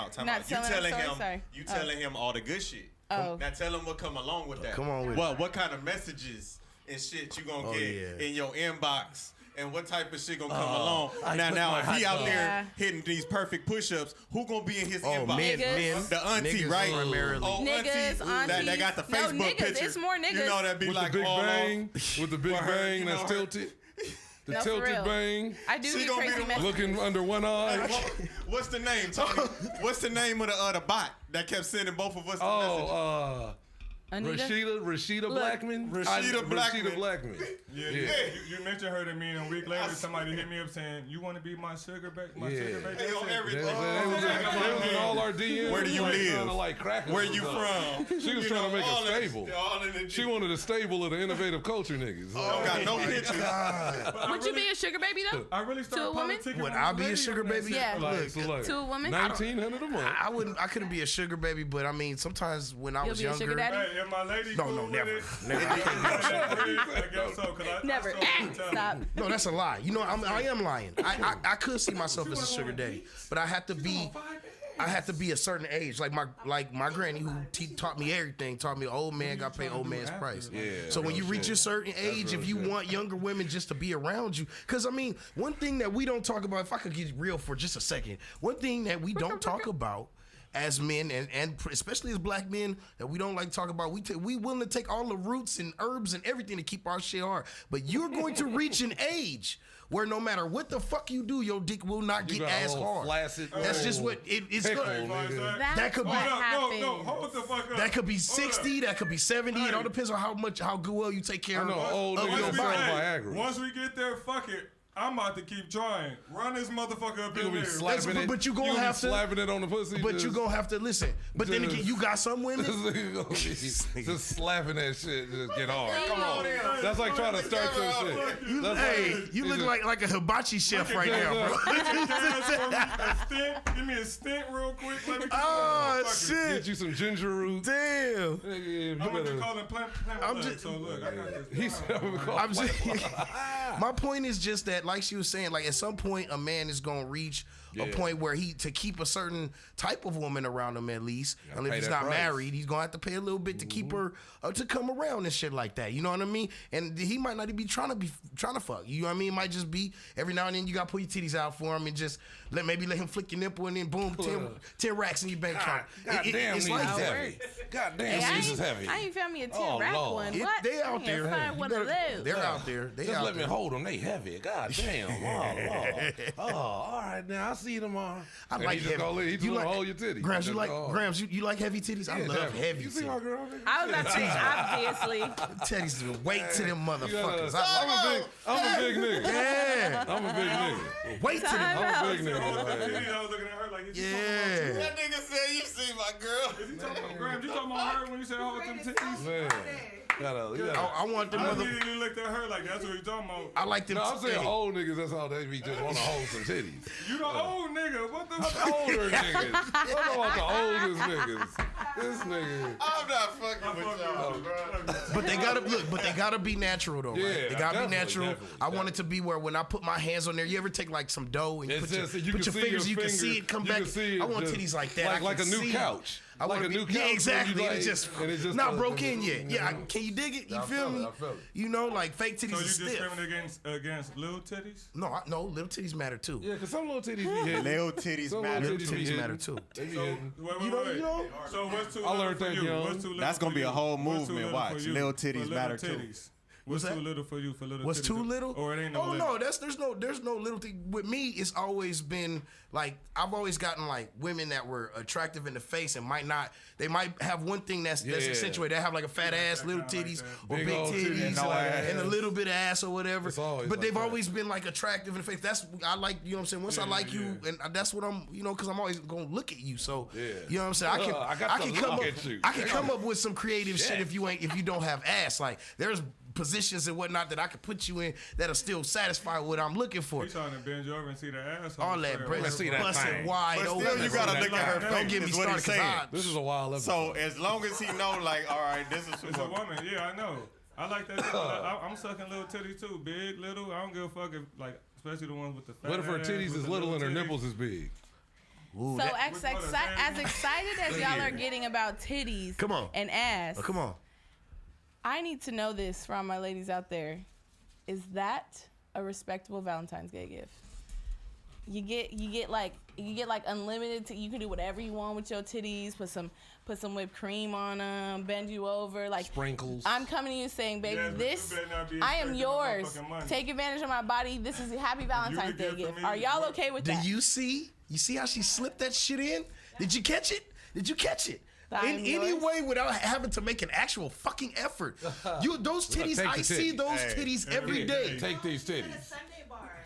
Speaker 4: You
Speaker 3: telling
Speaker 4: telling
Speaker 3: her
Speaker 4: him,
Speaker 3: story, sorry.
Speaker 4: you telling him all the good shit.
Speaker 3: Oh.
Speaker 4: Now tell him what come along with that.
Speaker 2: Come on with
Speaker 4: what kind of messages and shit you gonna
Speaker 2: Oh,
Speaker 4: get
Speaker 2: yeah.
Speaker 4: in your inbox, and what type of shit gonna come along.
Speaker 5: I
Speaker 4: Now,
Speaker 5: put
Speaker 4: now
Speaker 5: my
Speaker 4: if he
Speaker 5: hot
Speaker 4: out
Speaker 5: dog.
Speaker 4: there
Speaker 3: Yeah.
Speaker 4: hitting these perfect push-ups, who gonna be in his
Speaker 2: Oh,
Speaker 4: inbox?
Speaker 2: men,
Speaker 3: Niggas.
Speaker 4: The auntie,
Speaker 2: Niggas
Speaker 4: right?
Speaker 2: primarily.
Speaker 4: Oh,
Speaker 3: Niggas,
Speaker 4: auntie, that got the
Speaker 3: aunties. No,
Speaker 4: Facebook
Speaker 3: niggas,
Speaker 4: picture.
Speaker 3: it's more
Speaker 4: You
Speaker 3: niggas.
Speaker 4: know that be
Speaker 5: With
Speaker 4: like
Speaker 5: the big
Speaker 4: all
Speaker 5: bang,
Speaker 4: off.
Speaker 5: with the big
Speaker 4: For her,
Speaker 5: bang
Speaker 4: you
Speaker 5: that's
Speaker 4: know,
Speaker 5: tilted. The
Speaker 3: No, for
Speaker 5: tilted
Speaker 3: real.
Speaker 5: bang,
Speaker 3: I do
Speaker 4: She
Speaker 3: get
Speaker 4: gonna be
Speaker 3: crazy
Speaker 4: the-
Speaker 3: messages.
Speaker 5: looking under one eye.
Speaker 4: What's the name, Tony? What's the name of the bot that kept sending both of us the message?
Speaker 5: Oh,
Speaker 3: Anita?
Speaker 5: Rashida
Speaker 3: Look.
Speaker 5: Blackman.
Speaker 4: Rashida Blackman.
Speaker 5: Rashida Blackman.
Speaker 6: Yeah,
Speaker 5: Yeah.
Speaker 6: You mentioned her to me, and a week later, somebody hit me up saying, "You want to be my sugar baby?" My
Speaker 5: Yeah.
Speaker 6: sugar baby.
Speaker 4: They
Speaker 6: I
Speaker 4: on
Speaker 6: said,
Speaker 5: They
Speaker 4: everything.
Speaker 5: was in all our DMs.
Speaker 4: Where do you
Speaker 5: like,
Speaker 4: live?
Speaker 5: trying to, like, crack us
Speaker 4: Where
Speaker 5: and
Speaker 4: you
Speaker 5: stuff.
Speaker 4: from?
Speaker 5: She was
Speaker 4: You
Speaker 5: trying to
Speaker 4: know,
Speaker 5: make
Speaker 4: all
Speaker 5: a
Speaker 4: in-
Speaker 5: stable.
Speaker 4: all in the-
Speaker 5: She wanted a stable of the innovative culture niggas.
Speaker 4: Don't got no pictures.
Speaker 3: Would you be a sugar baby though?
Speaker 6: I really started
Speaker 3: To a woman?
Speaker 6: politicking
Speaker 2: Would
Speaker 6: on
Speaker 2: I
Speaker 6: this
Speaker 2: be a
Speaker 6: lady
Speaker 2: sugar
Speaker 6: on that
Speaker 2: baby?
Speaker 6: shit.
Speaker 3: Yeah.
Speaker 2: Look,
Speaker 5: So, like,
Speaker 3: To a woman?
Speaker 5: 1900 a month.
Speaker 2: I wouldn't. I couldn't be a sugar baby, but I mean, sometimes when I
Speaker 3: You'll
Speaker 2: was
Speaker 3: be a sugar
Speaker 2: younger,
Speaker 3: daddy?
Speaker 6: Hey, if my lady
Speaker 2: No,
Speaker 6: cool
Speaker 2: no,
Speaker 6: with
Speaker 2: never.
Speaker 6: it,
Speaker 2: Never. I can't
Speaker 6: I guess so. 'Cause I
Speaker 3: Never.
Speaker 6: saw her tell me.
Speaker 3: Stop.
Speaker 2: No, that's a lie. You know, I am lying. I could see myself as a sugar daddy, but I have to be. I have to be a certain age, like my granny who taught me everything. Taught me old man got to pay old man's price.
Speaker 5: Yeah,
Speaker 2: So when
Speaker 5: real
Speaker 2: you reach
Speaker 5: shit.
Speaker 2: a certain age,
Speaker 5: real
Speaker 2: if you
Speaker 5: shit.
Speaker 2: want younger women just to be around you, because I mean, one thing that we don't talk about, if I could get real for just a second, one thing that we don't talk about as men and especially as black men that we don't like to talk about, we willing to take all the roots and herbs and everything to keep our shit hard. But you're going to reach an age where no matter what the fuck you do, your dick will not
Speaker 5: You
Speaker 2: get
Speaker 5: got a
Speaker 2: as
Speaker 5: little
Speaker 2: hard.
Speaker 5: flaccid
Speaker 2: That's just
Speaker 5: old
Speaker 2: what it's
Speaker 5: pickle,
Speaker 2: going.
Speaker 5: nigga.
Speaker 3: That's
Speaker 2: could be-
Speaker 3: what
Speaker 6: No,
Speaker 3: happens.
Speaker 6: hold the fuck up.
Speaker 2: That could be
Speaker 6: Hold
Speaker 2: 60,
Speaker 6: up.
Speaker 2: that could be 70. It all depends on how good well you take care
Speaker 5: I know,
Speaker 2: of
Speaker 5: old
Speaker 2: of
Speaker 5: niggas
Speaker 2: your
Speaker 5: don't
Speaker 2: body.
Speaker 5: sell Viagra.
Speaker 6: Once we get there, fuck it. I'm about to keep trying. Run this motherfucker up
Speaker 5: You
Speaker 6: in
Speaker 5: gonna be
Speaker 6: there.
Speaker 5: slapping it.
Speaker 2: but you gonna
Speaker 5: gonna be
Speaker 2: have to-
Speaker 5: slapping it on the pussy.
Speaker 2: But you
Speaker 5: just-
Speaker 2: gonna have to listen. But then again, you got some
Speaker 5: This
Speaker 2: women.
Speaker 5: nigga gonna be just slapping that shit, just get hard.
Speaker 3: Come on.
Speaker 5: That's like trying to start some shit. That's
Speaker 2: Hey,
Speaker 5: like,
Speaker 2: you
Speaker 5: it's
Speaker 2: look
Speaker 5: just-
Speaker 2: like a hibachi chef right now, bro.
Speaker 6: A stint. Give me a stint real quick. Let me
Speaker 2: Oh
Speaker 6: Fuck it.
Speaker 2: shit!
Speaker 5: Get you some ginger root.
Speaker 2: Damn.
Speaker 5: Nigga, you
Speaker 6: I'm gonna
Speaker 5: better-
Speaker 6: be calling plant
Speaker 2: I'm
Speaker 6: blood.
Speaker 2: just-
Speaker 6: So look, I got this.
Speaker 5: He said, I'm gonna call
Speaker 2: I'm just, my point is just that, like she was saying, like at some point a man is gonna reach a point where to keep a certain type of woman around him at least, and if he's not married, he's gonna have to pay a little bit to keep her to come around and shit like that. You know what I mean? And he might not even be trying to fuck. You know what I mean? It might just be every now and then you gotta pull your titties out for him and just let him flick your nipple and then boom, 10 racks in your bank account.
Speaker 5: It's
Speaker 2: like
Speaker 5: that.
Speaker 2: that.
Speaker 5: God damn, this is heavy.
Speaker 3: I ain't found me a 10 rack one. What?
Speaker 2: They out there. They're out there.
Speaker 5: Just let me hold them. They heavy. God damn. All right, now I see tomorrow.
Speaker 2: I like heavy.
Speaker 5: He just gonna hold your titties.
Speaker 2: Grams, you like heavy titties? I love heavy
Speaker 5: You see my
Speaker 2: titties.
Speaker 5: girl?
Speaker 3: I was about to say, obviously.
Speaker 2: Titties will wait to them motherfuckers.
Speaker 5: I'm a big nigga.
Speaker 2: Yeah.
Speaker 5: I'm a big nigga.
Speaker 2: Wait to them.
Speaker 5: I'm a big nigga.
Speaker 6: I was looking at her like,
Speaker 2: Yeah.
Speaker 4: That nigga said you see my girl.
Speaker 6: Is he talking about Graham? You talking about her when you said hold them titties?
Speaker 5: Man.
Speaker 2: I want them
Speaker 6: I
Speaker 2: mother.
Speaker 6: immediately looked at her like that's what you talking about.
Speaker 2: I like them.
Speaker 5: No, I'm saying
Speaker 2: hey.
Speaker 5: old niggas, that's all they be just want to hold some titties.
Speaker 6: You the old nigga. What the
Speaker 5: Older niggas. I don't know about the oldest niggas. This nigga.
Speaker 4: I'm not fucking with y'all, bro.
Speaker 2: But they gotta look. But they gotta be natural though, right?
Speaker 5: Yeah,
Speaker 2: They gotta be
Speaker 5: definitely,
Speaker 2: natural.
Speaker 5: definitely,
Speaker 2: I want it to be where when I put my hands on there, you ever take like some dough and you
Speaker 5: It's
Speaker 2: put your,
Speaker 5: just- you
Speaker 2: put
Speaker 5: can
Speaker 2: your
Speaker 5: see
Speaker 2: fingers,
Speaker 5: your
Speaker 2: you can see
Speaker 5: fingers,
Speaker 2: it come
Speaker 5: you
Speaker 2: back.
Speaker 5: can see it
Speaker 2: I want
Speaker 5: just-
Speaker 2: titties like that. I
Speaker 5: like
Speaker 2: can
Speaker 5: a new
Speaker 2: see.
Speaker 5: couch.
Speaker 2: I
Speaker 5: Like
Speaker 2: wanna
Speaker 5: a
Speaker 2: be-
Speaker 5: new couch
Speaker 2: Yeah,
Speaker 5: where
Speaker 2: exactly.
Speaker 5: you
Speaker 2: And
Speaker 5: like-
Speaker 2: it just
Speaker 5: and it just
Speaker 2: not
Speaker 5: goes-
Speaker 2: broke in yet. Yeah, can you dig it? You
Speaker 5: I
Speaker 2: feel
Speaker 5: feel it,
Speaker 2: me?
Speaker 5: I feel it.
Speaker 2: You know, like fake titties
Speaker 6: So
Speaker 2: are
Speaker 6: you
Speaker 2: stiff.
Speaker 6: discriminate against little titties?
Speaker 2: No, little titties matter too.
Speaker 5: Yeah, because some little titties be hitting.
Speaker 4: Little titties
Speaker 5: Some
Speaker 4: matter.
Speaker 5: little
Speaker 2: Little
Speaker 5: be
Speaker 2: titties
Speaker 5: hitting.
Speaker 2: matter too.
Speaker 5: They be
Speaker 6: So
Speaker 5: hitting.
Speaker 6: wait.
Speaker 2: You know?
Speaker 6: So what's too
Speaker 5: I
Speaker 6: little
Speaker 5: learned
Speaker 6: for
Speaker 5: that
Speaker 6: you?
Speaker 5: young.
Speaker 6: What's too little
Speaker 4: That's
Speaker 6: for
Speaker 4: gonna be
Speaker 6: you?
Speaker 4: a whole
Speaker 6: What's too
Speaker 4: movement,
Speaker 6: little
Speaker 4: watch.
Speaker 6: for you
Speaker 4: Little
Speaker 6: for
Speaker 4: titties
Speaker 6: little
Speaker 4: matter too.
Speaker 6: titties? What's
Speaker 2: What's
Speaker 6: too
Speaker 2: that?
Speaker 6: little for you for little
Speaker 2: What's
Speaker 6: titties?
Speaker 2: too little?
Speaker 6: Or it ain't no
Speaker 2: Oh
Speaker 6: limit?
Speaker 2: no, there's no little thing. With me, it's always been like I've always gotten like women that were attractive in the face and they might have one thing that's accentuated. They have like a fat ass, little
Speaker 6: kinda like
Speaker 2: titties,
Speaker 6: that.
Speaker 2: or
Speaker 5: Big
Speaker 2: big
Speaker 5: old
Speaker 2: titties,
Speaker 5: titties,
Speaker 4: no ass.
Speaker 2: and a little bit of ass or whatever.
Speaker 5: It's always
Speaker 2: But
Speaker 5: like
Speaker 2: they've
Speaker 5: that.
Speaker 2: always been like attractive in the face. That's I like. You know what I'm saying? Once I like you, and that's what I'm. You know, because I'm always gonna look at you. So you know what I'm saying?
Speaker 5: I got to
Speaker 2: come
Speaker 5: look
Speaker 2: up.
Speaker 5: at you.
Speaker 2: I can come up with some creative shit if you don't have ass. Like there's positions and whatnot that I could put you in that'll still satisfy what I'm looking for.
Speaker 6: You trying to bend you over and see the ass?
Speaker 2: All that breast
Speaker 5: see that
Speaker 2: busted
Speaker 5: thing.
Speaker 2: wide
Speaker 4: But
Speaker 2: open.
Speaker 4: still, you gotta look at her
Speaker 6: Don't
Speaker 4: face.
Speaker 2: Don't get me
Speaker 4: is what
Speaker 2: started
Speaker 4: he's
Speaker 2: because
Speaker 4: saying.
Speaker 5: This is a wild episode.
Speaker 4: So as long as he know, like, all right, this is
Speaker 6: It's a woman. Yeah, I know. I like that. I'm sucking little titties too, big, little. I don't give a fuck if like, especially the ones with the fat.
Speaker 5: What if her
Speaker 6: ass
Speaker 5: titties
Speaker 6: with
Speaker 5: is
Speaker 6: the
Speaker 5: little and her
Speaker 6: titties.
Speaker 5: nipples is big?
Speaker 2: Ooh,
Speaker 3: So
Speaker 2: that-
Speaker 3: as excited as y'all are getting about titties
Speaker 2: Come on.
Speaker 3: and ass,
Speaker 2: oh, come on.
Speaker 3: I need to know this from my ladies out there. Is that a respectable Valentine's Day gift? You get like unlimited. You can do whatever you want with your titties. Put some whipped cream on them. Bend you over. Like
Speaker 5: Sprinkles.
Speaker 3: I'm coming to you saying, baby,
Speaker 6: Yes, but
Speaker 3: this
Speaker 6: you better not be
Speaker 3: I am
Speaker 6: expecting
Speaker 3: yours.
Speaker 6: motherfucking money.
Speaker 3: Take advantage of my body. This is a happy Valentine's Day
Speaker 6: gift for
Speaker 3: gift.
Speaker 6: me
Speaker 3: Are y'all
Speaker 6: what?
Speaker 3: okay with
Speaker 2: Do
Speaker 3: that?
Speaker 2: you see? You see how she slipped that shit in? Did you catch it? Did you catch it?
Speaker 3: I'm
Speaker 2: In any
Speaker 3: yours.
Speaker 2: way without having to make an actual fucking effort. Those titties,
Speaker 5: take the
Speaker 2: I see
Speaker 5: titties.
Speaker 2: those titties every day.
Speaker 5: Take these titties.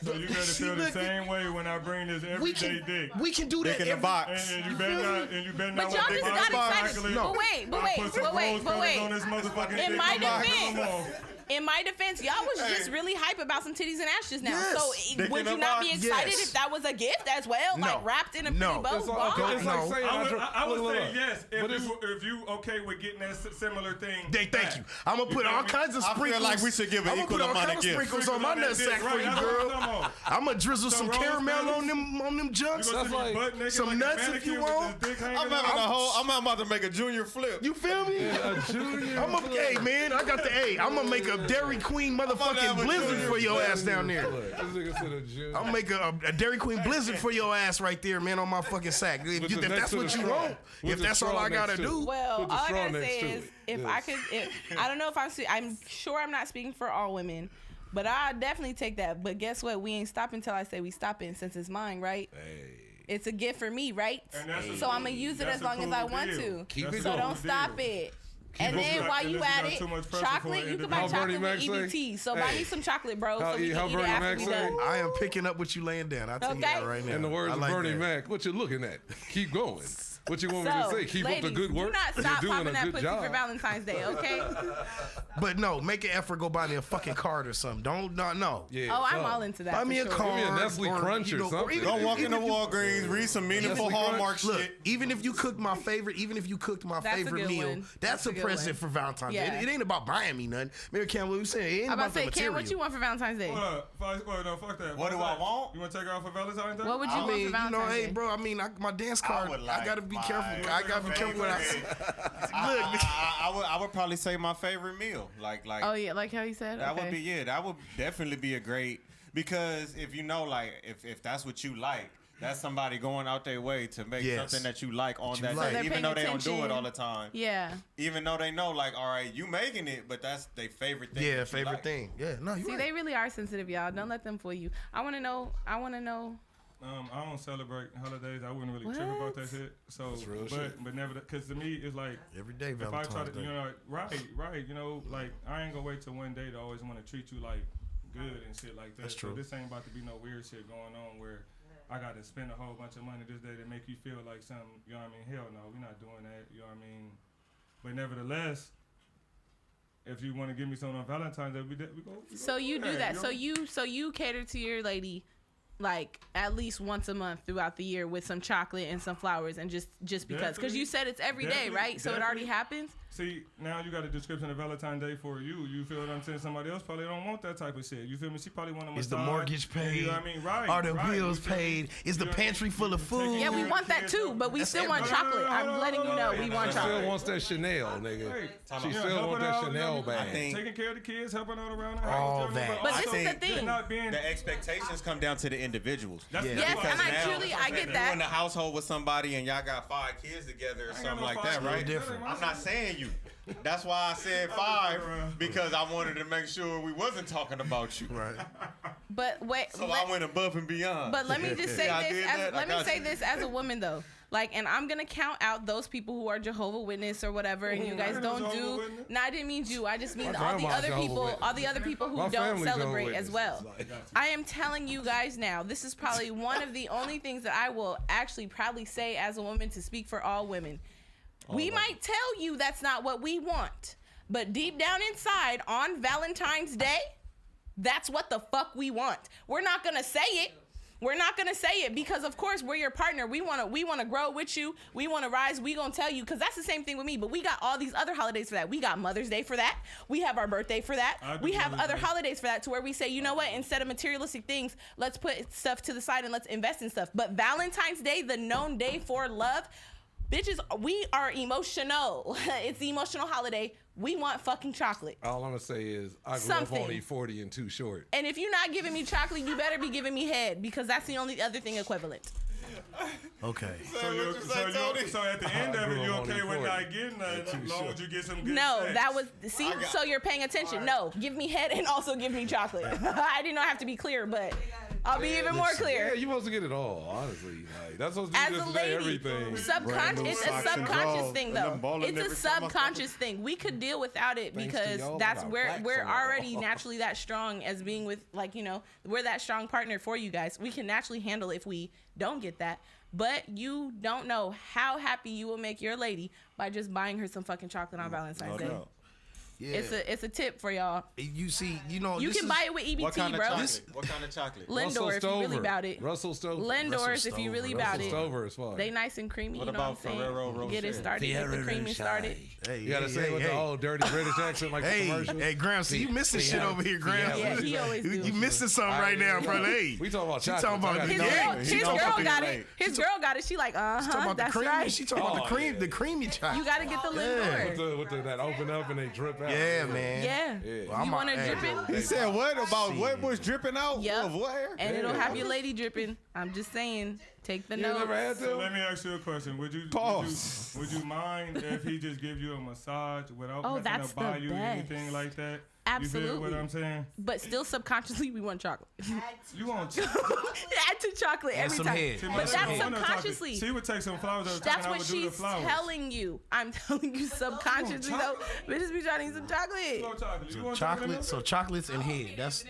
Speaker 6: So you better
Speaker 2: She
Speaker 6: feel the
Speaker 2: look-
Speaker 6: same way when I bring this
Speaker 2: We
Speaker 6: everyday
Speaker 2: can,
Speaker 6: dick.
Speaker 2: we can do that
Speaker 4: Dick in the
Speaker 2: every
Speaker 4: box.
Speaker 6: And you better not.
Speaker 3: But y'all just got excited.
Speaker 2: No.
Speaker 3: But wait,
Speaker 6: On this motherfucking
Speaker 3: In
Speaker 6: dick.
Speaker 3: my
Speaker 6: Come on,
Speaker 3: defense,
Speaker 6: come on.
Speaker 3: in my defense, y'all was just really hype about some titties and ass just now.
Speaker 2: Yes.
Speaker 3: So
Speaker 4: Dick
Speaker 3: would
Speaker 4: in
Speaker 3: you
Speaker 4: the
Speaker 3: not be
Speaker 4: box.
Speaker 3: excited
Speaker 2: Yes.
Speaker 3: if that was a gift as well,
Speaker 2: No.
Speaker 3: like wrapped in a pretty
Speaker 2: No.
Speaker 3: bow?
Speaker 5: It's, all,
Speaker 3: Why?
Speaker 5: it's like saying
Speaker 6: I would
Speaker 5: look,
Speaker 6: say
Speaker 5: look.
Speaker 6: yes
Speaker 5: But
Speaker 6: if you okay with getting that similar thing.
Speaker 2: Thank you. I'm gonna put
Speaker 6: feel
Speaker 2: all
Speaker 6: me?
Speaker 2: kinds of
Speaker 4: I feel
Speaker 2: sprinkles.
Speaker 4: like we should give an
Speaker 2: I'm gonna
Speaker 4: equal
Speaker 2: put all
Speaker 4: amount
Speaker 2: kinds
Speaker 4: of
Speaker 2: of
Speaker 4: gifts.
Speaker 2: sprinkles on my
Speaker 6: Sprinkles on
Speaker 2: nutsack
Speaker 6: that
Speaker 2: for
Speaker 6: dick,
Speaker 2: you,
Speaker 6: right? That's what I'm
Speaker 2: girl.
Speaker 6: talking about.
Speaker 2: I'm gonna drizzle
Speaker 6: Some
Speaker 2: some
Speaker 6: rose
Speaker 2: caramel
Speaker 6: petals.
Speaker 2: on them junks.
Speaker 6: You gonna see
Speaker 5: That's
Speaker 6: his
Speaker 5: like-
Speaker 6: butt naked
Speaker 2: some
Speaker 6: like a
Speaker 2: nuts if
Speaker 6: mannequin
Speaker 2: you
Speaker 6: with
Speaker 2: want.
Speaker 6: his dick hanging
Speaker 4: I'm
Speaker 6: out.
Speaker 4: having a whole. I'm about to make a junior flip.
Speaker 2: You feel me?
Speaker 5: A junior.
Speaker 2: Hey man, I got the A. I'm gonna make a Dairy Queen
Speaker 4: have
Speaker 2: motherfucking
Speaker 4: a
Speaker 2: blizzard
Speaker 4: junior
Speaker 2: for your ass down there.
Speaker 5: This nigga said a junior.
Speaker 2: I'll make a Dairy Queen blizzard for your ass right there, man, on my fucking sack. If
Speaker 5: the next
Speaker 2: that's
Speaker 5: to
Speaker 2: what
Speaker 5: the
Speaker 2: you
Speaker 5: straw.
Speaker 2: want,
Speaker 5: With
Speaker 2: if
Speaker 5: the
Speaker 2: that's all
Speaker 5: straw
Speaker 2: I gotta
Speaker 5: next to
Speaker 2: do.
Speaker 5: it.
Speaker 3: Well,
Speaker 5: Put the
Speaker 3: all I
Speaker 5: straw
Speaker 3: gotta
Speaker 5: next
Speaker 3: say
Speaker 5: to
Speaker 3: is,
Speaker 5: it.
Speaker 3: if
Speaker 5: Yes.
Speaker 3: I could, I don't know if I'm sure I'm not speaking for all women, but I definitely take that. But guess what? We ain't stopping until I say we stopping, since it's mine, right?
Speaker 5: Hey.
Speaker 3: It's a gift for me, right?
Speaker 6: And that's
Speaker 3: So I'm gonna use it
Speaker 6: that's
Speaker 3: as
Speaker 6: a
Speaker 3: long as
Speaker 6: cool
Speaker 3: I want
Speaker 6: deal.
Speaker 3: to.
Speaker 5: Keep
Speaker 6: That's
Speaker 5: it
Speaker 6: a
Speaker 3: So
Speaker 5: going.
Speaker 3: don't
Speaker 6: cool
Speaker 3: stop
Speaker 6: deal.
Speaker 3: it. And
Speaker 6: it
Speaker 3: then
Speaker 6: going.
Speaker 3: while you
Speaker 6: Unless you
Speaker 3: at
Speaker 6: got
Speaker 3: it,
Speaker 6: too much pressure
Speaker 3: chocolate,
Speaker 6: for it
Speaker 3: you can
Speaker 6: to
Speaker 3: buy
Speaker 6: be-
Speaker 5: How Bernie
Speaker 3: chocolate
Speaker 5: Mac
Speaker 3: with
Speaker 5: say?
Speaker 3: EBT. So buy
Speaker 5: Hey.
Speaker 3: me some chocolate, bro,
Speaker 5: How
Speaker 3: so we can eat it
Speaker 5: Bernie
Speaker 3: after
Speaker 5: Mac
Speaker 3: we
Speaker 5: say?
Speaker 3: done.
Speaker 2: I am picking up what you laying down. I'll tell you
Speaker 3: Okay.
Speaker 2: that right now.
Speaker 5: In the words
Speaker 2: I
Speaker 5: of
Speaker 2: like
Speaker 5: Bernie
Speaker 2: that.
Speaker 5: Mac, what you looking at? Keep going. What you want me to say? Keep
Speaker 3: ladies,
Speaker 5: up the good work.
Speaker 3: Do not
Speaker 5: You're
Speaker 3: stop
Speaker 5: doing
Speaker 3: popping
Speaker 5: a
Speaker 3: that
Speaker 5: good
Speaker 3: pussy
Speaker 5: job.
Speaker 3: for Valentine's Day, okay?
Speaker 2: But no, make an effort. Go buy me a fucking card or something. Don't no.
Speaker 5: Yeah,
Speaker 3: Oh, I'm
Speaker 5: so.
Speaker 3: all into that.
Speaker 2: Buy
Speaker 3: for
Speaker 2: me a
Speaker 3: sure.
Speaker 2: card.
Speaker 5: Give me a Nestle
Speaker 2: or,
Speaker 5: Crunch or
Speaker 2: or
Speaker 5: something.
Speaker 2: even-
Speaker 4: Go walk
Speaker 2: even
Speaker 4: into
Speaker 2: if you-
Speaker 4: Walgreens, read some meaningful
Speaker 5: Nestle
Speaker 4: Hallmark
Speaker 5: Crunch.
Speaker 2: Look,
Speaker 4: shit.
Speaker 2: even if you cooked my favorite
Speaker 3: That's a
Speaker 2: favorite
Speaker 3: good
Speaker 2: meal,
Speaker 3: one.
Speaker 2: that's
Speaker 3: That's a
Speaker 2: a
Speaker 3: good
Speaker 2: present
Speaker 3: one.
Speaker 2: for Valentine's
Speaker 3: Yeah.
Speaker 2: Day. It ain't about buying me nothing. Maybe Cam, what you saying? It ain't
Speaker 3: I'm about
Speaker 2: about
Speaker 3: to
Speaker 2: the
Speaker 3: say, Cam,
Speaker 2: material.
Speaker 3: what you want for Valentine's Day?
Speaker 6: No, fuck that.
Speaker 4: What do I want?
Speaker 6: You want to take her out for Valentine's Day?
Speaker 3: What would you
Speaker 2: I
Speaker 3: want
Speaker 2: mean,
Speaker 3: for Valentine's
Speaker 2: hey,
Speaker 3: Day?
Speaker 2: bro. I mean, my dance card.
Speaker 4: would
Speaker 2: I
Speaker 4: like
Speaker 2: gotta be
Speaker 4: my
Speaker 2: careful. I gotta be careful what I say. Look,
Speaker 4: I would probably say my favorite meal. Like
Speaker 3: Oh yeah, like how you said.
Speaker 4: that
Speaker 3: Okay.
Speaker 4: would be that would definitely be a great, because if you know, like if that's what you like, that's somebody going out their way to make
Speaker 2: Yes.
Speaker 4: something that you like on that
Speaker 2: like.
Speaker 4: day,
Speaker 2: So
Speaker 3: they're
Speaker 4: even
Speaker 3: paying
Speaker 4: though they don't do
Speaker 3: attention.
Speaker 4: it all the time.
Speaker 3: Yeah.
Speaker 4: Even though they know, like, all right, you making it, but that's their favorite thing.
Speaker 2: yeah,
Speaker 4: that you
Speaker 2: favorite
Speaker 4: like.
Speaker 2: thing. Yeah, no, you
Speaker 3: See,
Speaker 2: right.
Speaker 3: they really are sensitive, y'all. Don't let them fool you. I want to know.
Speaker 6: I don't celebrate holidays. I wouldn't really trip about that shit. So,
Speaker 5: That's real
Speaker 6: but
Speaker 5: shit.
Speaker 6: but never, because to me it's like
Speaker 2: Every day
Speaker 6: if I
Speaker 2: Valentine's
Speaker 6: try to,
Speaker 2: Day.
Speaker 6: you know, right, you know, like I ain't gonna wait till one day to always want to treat you like good and shit like that.
Speaker 2: That's true.
Speaker 6: So this ain't about to be no weird shit going on where I got to spend a whole bunch of money this day to make you feel like something. You know what I mean? Hell no, we're not doing that. You know what I mean? But nevertheless, if you want to give me something on Valentine's Day, we go.
Speaker 3: So you do that. So you cater to your lady, like at least once a month throughout the year with some chocolate and some flowers, and just because you said it's every day, right? So it already happens.
Speaker 6: See, now you got a description of Valentine's Day for you. You feel what I'm saying? Somebody else probably don't want that type of shit. You feel me? She probably want a massage.
Speaker 2: Is the mortgage paid?
Speaker 6: You know what I mean? Right.
Speaker 2: Are the
Speaker 6: right.
Speaker 2: bills
Speaker 6: You feel me?
Speaker 2: paid? Is the
Speaker 6: You know what I mean?
Speaker 2: pantry full of
Speaker 6: You
Speaker 2: food?
Speaker 6: taking
Speaker 3: Yeah, we
Speaker 6: care of
Speaker 3: want that
Speaker 6: kids,
Speaker 3: too, but we
Speaker 2: That's
Speaker 3: still want
Speaker 2: it.
Speaker 3: chocolate. I'm letting you know we want
Speaker 5: She still
Speaker 3: chocolate.
Speaker 5: wants that Chanel, nigga.
Speaker 6: Hey,
Speaker 5: She
Speaker 6: you know,
Speaker 5: still
Speaker 6: helping
Speaker 5: want that
Speaker 6: out, you know,
Speaker 5: Chanel bag.
Speaker 4: I think-
Speaker 6: taking care of the kids, helping out around the house.
Speaker 2: All
Speaker 6: you know what I mean?
Speaker 2: that.
Speaker 3: But
Speaker 4: I
Speaker 3: this is
Speaker 4: think
Speaker 3: the
Speaker 6: Just
Speaker 3: thing.
Speaker 6: not being.
Speaker 4: The expectations come down to the individuals.
Speaker 6: That's
Speaker 2: Yeah.
Speaker 3: Yes,
Speaker 6: that's
Speaker 3: and I
Speaker 6: what I'm
Speaker 3: truly,
Speaker 6: saying.
Speaker 3: I get
Speaker 4: If you're in
Speaker 3: that.
Speaker 4: the household with somebody and y'all got 5 kids together or
Speaker 6: I ain't
Speaker 4: something
Speaker 6: got no
Speaker 4: like
Speaker 6: five
Speaker 4: that,
Speaker 6: kids.
Speaker 4: right?
Speaker 2: Different.
Speaker 4: I'm not saying you. That's why I said 5, because I wanted to make sure we wasn't talking about you.
Speaker 2: Right.
Speaker 3: But wait,
Speaker 4: So I went above and beyond.
Speaker 3: but let me just say
Speaker 4: Yeah, I
Speaker 3: this.
Speaker 4: did
Speaker 3: As,
Speaker 4: that. I
Speaker 3: let me
Speaker 4: got
Speaker 3: say
Speaker 4: you.
Speaker 3: this as a woman though. Like, and I'm gonna count out those people who are Jehovah Witness or whatever, and you guys
Speaker 6: I ain't
Speaker 3: don't
Speaker 6: Jehovah
Speaker 3: do.
Speaker 6: Witness.
Speaker 3: No, I didn't mean you. I just mean
Speaker 5: My
Speaker 3: all the
Speaker 5: grandma's
Speaker 3: other
Speaker 5: Jehovah
Speaker 3: people,
Speaker 5: Witness.
Speaker 3: all the other people who
Speaker 5: My
Speaker 3: don't
Speaker 5: family's Jehovah
Speaker 3: celebrate as
Speaker 5: Witness.
Speaker 3: well. I am telling you guys now. This is probably one of the only things that I will actually proudly say as a woman to speak for all women. We might tell you that's not what we want, but deep down inside on Valentine's Day, that's what the fuck we want. We're not gonna say it. We're not gonna say it because, of course, we're your partner. We wanna grow with you. We wanna rise. We gonna tell you because that's the same thing with me. But we got all these other holidays for that. We got Mother's Day for that. We have our birthday for that.
Speaker 6: I do
Speaker 3: We have
Speaker 6: Mother's
Speaker 3: other
Speaker 6: Day.
Speaker 3: holidays for that, to where we say, you know what? Instead of materialistic things, let's put stuff to the side and let's invest in stuff. But Valentine's Day, the known day for love, bitches, we are emotional. It's the emotional holiday. We want fucking chocolate.
Speaker 5: All I'm gonna say is I grew
Speaker 3: Something.
Speaker 5: up on E40 and too short.
Speaker 3: And if you're not giving me chocolate, you better be giving me head because that's the only other thing equivalent.
Speaker 2: Okay.
Speaker 6: So at the end of it,
Speaker 5: grew
Speaker 6: you
Speaker 5: up on
Speaker 6: okay with
Speaker 5: E40.
Speaker 6: not getting nothing as long as you get some good
Speaker 3: No,
Speaker 6: sex.
Speaker 3: that was see. So you're paying attention. No, give me head and also give me chocolate. I did not have to be clear, but I'll be even more
Speaker 5: Yeah,
Speaker 3: clear.
Speaker 5: you're supposed to get it all, honestly. Like, that's supposed to be
Speaker 3: As
Speaker 5: just
Speaker 3: a
Speaker 5: today,
Speaker 3: lady,
Speaker 5: everything.
Speaker 3: subconscious. It's a
Speaker 4: socks and
Speaker 3: subconscious
Speaker 4: drawers,
Speaker 3: thing,
Speaker 4: and
Speaker 3: though.
Speaker 4: them balling
Speaker 3: It's a
Speaker 4: every time I
Speaker 3: subconscious thing. We could deal without it
Speaker 5: Thanks to
Speaker 3: because
Speaker 5: y'all,
Speaker 3: that's
Speaker 5: I got
Speaker 3: we're
Speaker 5: plaques
Speaker 3: we're
Speaker 5: on my
Speaker 3: already
Speaker 5: wall.
Speaker 3: naturally that strong as being with, like, you know, we're that strong partner for you guys. We can naturally handle if we don't get that. But you don't know how happy you will make your lady by just buying her some fucking chocolate on Valentine's Day.
Speaker 2: Yeah.
Speaker 3: It's a tip for y'all.
Speaker 2: You see, you know,
Speaker 3: You
Speaker 2: this
Speaker 3: can
Speaker 2: is-
Speaker 3: buy it with EBT,
Speaker 4: What kind of
Speaker 3: bro.
Speaker 4: chocolate? What kind of chocolate?
Speaker 3: Lindor, if you really about it.
Speaker 5: Russell Stover.
Speaker 3: Lindor's, if you really about
Speaker 5: Russell
Speaker 3: it.
Speaker 5: Stover is fine.
Speaker 3: They nice and creamy.
Speaker 4: What
Speaker 3: you know
Speaker 4: about
Speaker 3: what I'm saying?
Speaker 4: Ferrero Rocher?
Speaker 3: Get it started. Get the
Speaker 2: Ferrero
Speaker 3: creamy started.
Speaker 2: Hey,
Speaker 5: You gotta say it with the old dirty British accent like the
Speaker 2: Hey,
Speaker 5: commercial.
Speaker 2: hey, Graham, see, you missing shit over here, Graham.
Speaker 3: Yeah, he always do.
Speaker 2: You missing something right now, brother. Hey,
Speaker 5: We talking about
Speaker 2: she
Speaker 5: chocolate.
Speaker 2: talking about
Speaker 5: I
Speaker 3: His
Speaker 5: got
Speaker 2: yeah,
Speaker 3: girl,
Speaker 2: she
Speaker 3: his
Speaker 2: talking
Speaker 3: girl
Speaker 2: about
Speaker 3: got
Speaker 4: the-
Speaker 3: it. His girl got it. She like,
Speaker 2: talking about the
Speaker 3: that's
Speaker 2: creamy.
Speaker 3: right.
Speaker 2: She talking about the creamy chocolate.
Speaker 3: You gotta get the
Speaker 2: Yeah.
Speaker 3: Lindor.
Speaker 5: with that open up and they drip out.
Speaker 2: Yeah, man.
Speaker 3: Yeah.
Speaker 2: Well, I'm
Speaker 3: You want
Speaker 2: a-
Speaker 3: to
Speaker 2: hey,
Speaker 3: drip it?
Speaker 4: He said what about what was dripping out?
Speaker 3: Yep.
Speaker 4: Of where?
Speaker 3: And it'll have your lady dripping. I'm just saying, take the
Speaker 5: You never
Speaker 3: notes.
Speaker 5: had
Speaker 6: So
Speaker 5: to?
Speaker 6: let me ask you a question. Would you
Speaker 4: Pause.
Speaker 6: would you mind if he just give you a massage without
Speaker 3: Oh,
Speaker 6: having
Speaker 3: that's
Speaker 6: to buy
Speaker 3: the
Speaker 6: you
Speaker 3: best.
Speaker 6: anything like that? You feel
Speaker 3: Absolutely.
Speaker 6: what I'm saying?
Speaker 3: But still subconsciously, we want chocolate.
Speaker 6: You want
Speaker 3: Add to chocolate
Speaker 2: And
Speaker 3: every
Speaker 2: some
Speaker 3: time.
Speaker 2: head.
Speaker 6: See,
Speaker 3: But
Speaker 6: my
Speaker 3: that's
Speaker 6: sister wanted chocolate.
Speaker 3: subconsciously.
Speaker 6: She would take some flowers every time
Speaker 3: That's
Speaker 6: and I
Speaker 3: what
Speaker 6: would do the
Speaker 3: she's
Speaker 6: flowers.
Speaker 3: telling you. I'm telling you subconsciously, though. Bitches be trying to eat some chocolate.
Speaker 6: You want chocolate? You want
Speaker 2: Chocolate, so chocolates and head. That's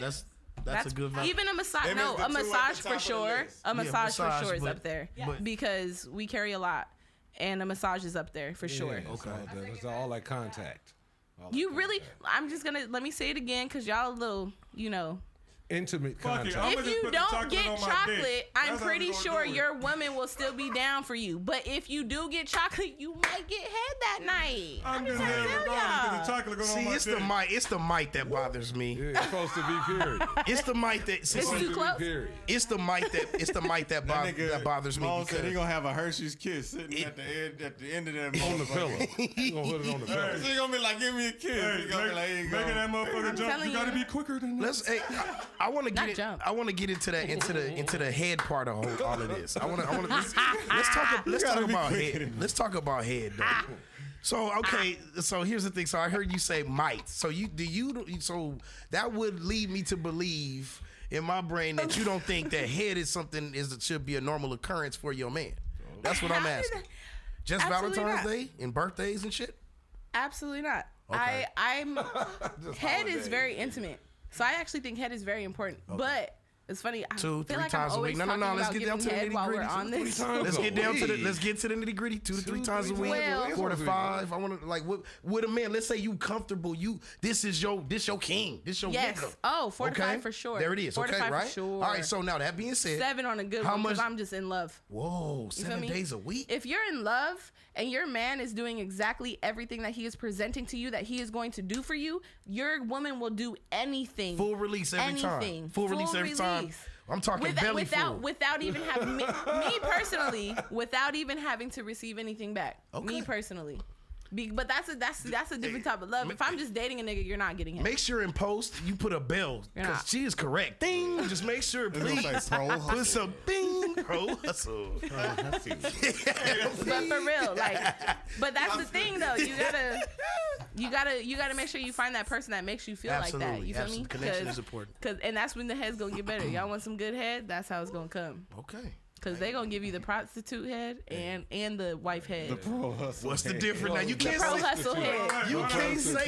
Speaker 2: a good vibe.
Speaker 3: Even a massage.
Speaker 4: Them
Speaker 3: No,
Speaker 4: is the
Speaker 3: a
Speaker 4: two at the
Speaker 3: massage
Speaker 4: top
Speaker 3: for
Speaker 4: of the
Speaker 3: sure.
Speaker 4: list.
Speaker 3: A massage for
Speaker 2: massage,
Speaker 3: sure is
Speaker 2: but-
Speaker 3: up there
Speaker 2: but-
Speaker 3: because we carry a lot. and a massage is up there for sure.
Speaker 5: Okay. It's all like contact.
Speaker 3: You really, I'm just gonna let me say it again because y'all a little,
Speaker 5: Intimate
Speaker 6: Fuck it,
Speaker 5: contact.
Speaker 6: I'ma
Speaker 3: if
Speaker 6: just
Speaker 3: you
Speaker 6: put the
Speaker 3: don't
Speaker 6: chocolate
Speaker 3: get
Speaker 6: on my
Speaker 3: chocolate,
Speaker 6: dick.
Speaker 3: I'm
Speaker 6: That's how
Speaker 3: pretty
Speaker 6: we gonna
Speaker 3: sure
Speaker 6: do it.
Speaker 3: your woman will still be down for you. But if you do get chocolate, you might get head that night.
Speaker 6: I'm just
Speaker 3: trying to
Speaker 6: saying,
Speaker 3: tell
Speaker 6: regardless,
Speaker 3: y'all.
Speaker 6: because the chocolate goes on
Speaker 2: See,
Speaker 6: my
Speaker 2: it's
Speaker 6: dick.
Speaker 2: the mic. It's the mic that bothers me.
Speaker 5: Yeah, it's supposed to be period.
Speaker 2: It's the mic that.
Speaker 3: It's
Speaker 2: See,
Speaker 3: too close.
Speaker 5: Period.
Speaker 2: it's the mic that. It's the mic that, that bothers me.
Speaker 4: Mo said he
Speaker 2: Because
Speaker 4: gonna have a Hershey's Kiss sitting at the end of that
Speaker 5: On the
Speaker 4: motherfucker.
Speaker 5: pillow. You gonna put it on the pillow.
Speaker 4: He gonna be like, give me a kiss.
Speaker 6: Hey,
Speaker 4: He gonna be like, here you go.
Speaker 6: making that motherfucker
Speaker 3: I'm
Speaker 6: jump,
Speaker 3: telling
Speaker 6: you gotta
Speaker 3: you.
Speaker 6: be quicker than that.
Speaker 2: let's. Hey, I want to
Speaker 3: Not
Speaker 2: get it.
Speaker 3: jump.
Speaker 2: I want to get into that into the head part of all of this. I want to. Let's talk about head. Let's talk about head though. So okay, so here's the thing. So I heard you say might. So so that would lead me to believe in my brain that you don't think that head is something should be a normal occurrence for your man. That's what I'm asking. Just
Speaker 3: Absolutely
Speaker 2: Valentine's
Speaker 3: not.
Speaker 2: Day and birthdays and shit.
Speaker 3: Absolutely not.
Speaker 2: Okay.
Speaker 3: I'm
Speaker 5: Just
Speaker 3: head
Speaker 5: holidays.
Speaker 3: is very intimate, so I actually think head is very important. But it's funny. I
Speaker 2: 2-3
Speaker 3: feel like I'm
Speaker 2: times a
Speaker 3: always
Speaker 2: week. No.
Speaker 3: talking
Speaker 2: Let's
Speaker 3: about
Speaker 2: get down to
Speaker 3: giving
Speaker 2: the
Speaker 3: head while we're
Speaker 2: nitty-gritty.
Speaker 3: on this.
Speaker 2: Let's get down to the. Let's get to the nitty gritty. 2 to 3 times a week.
Speaker 3: Well-
Speaker 2: 4 to 5. I want to like with a man. Let's say you comfortable. This your king. This your
Speaker 3: Yes.
Speaker 2: nigga.
Speaker 3: Oh, 4 to
Speaker 2: Okay?
Speaker 3: 5 for sure.
Speaker 2: There it is.
Speaker 3: 4 to
Speaker 2: Okay,
Speaker 3: 5
Speaker 2: right.
Speaker 3: for sure.
Speaker 2: All right. So now that being said,
Speaker 3: 7 on a good
Speaker 2: how
Speaker 3: one because
Speaker 2: much-
Speaker 3: I'm just in love.
Speaker 2: whoa,
Speaker 3: You feel
Speaker 2: 7
Speaker 3: me?
Speaker 2: days a week.
Speaker 3: If you're in love and your man is doing exactly everything that he is presenting to you that he is going to do for you, your woman will do anything.
Speaker 2: Full release every time.
Speaker 3: Anything.
Speaker 2: Full release every time.
Speaker 3: release.
Speaker 2: I'm talking belly full.
Speaker 3: Without even having me personally, without even having to receive anything back.
Speaker 2: Okay.
Speaker 3: Me personally. But that's a different type of love. If I'm just dating a nigga, you're not getting him.
Speaker 2: Make sure in post you put a bell
Speaker 3: You're
Speaker 2: because
Speaker 3: not.
Speaker 2: she is correct. Ding. Just make sure, please. Put some ding. Pro hustle.
Speaker 3: But for real, but that's the thing though. You gotta make sure you find that person that makes you feel like that. You feel me?
Speaker 2: Connection is important.
Speaker 3: And that's when the head's gonna get better. Y'all want some good head? That's how it's gonna come.
Speaker 2: Okay.
Speaker 3: Cause they gonna give you the prostitute head and the wife head.
Speaker 4: The pro hustle.
Speaker 2: What's the difference now? You
Speaker 3: The
Speaker 2: can't
Speaker 3: pro
Speaker 2: say
Speaker 3: hustle head.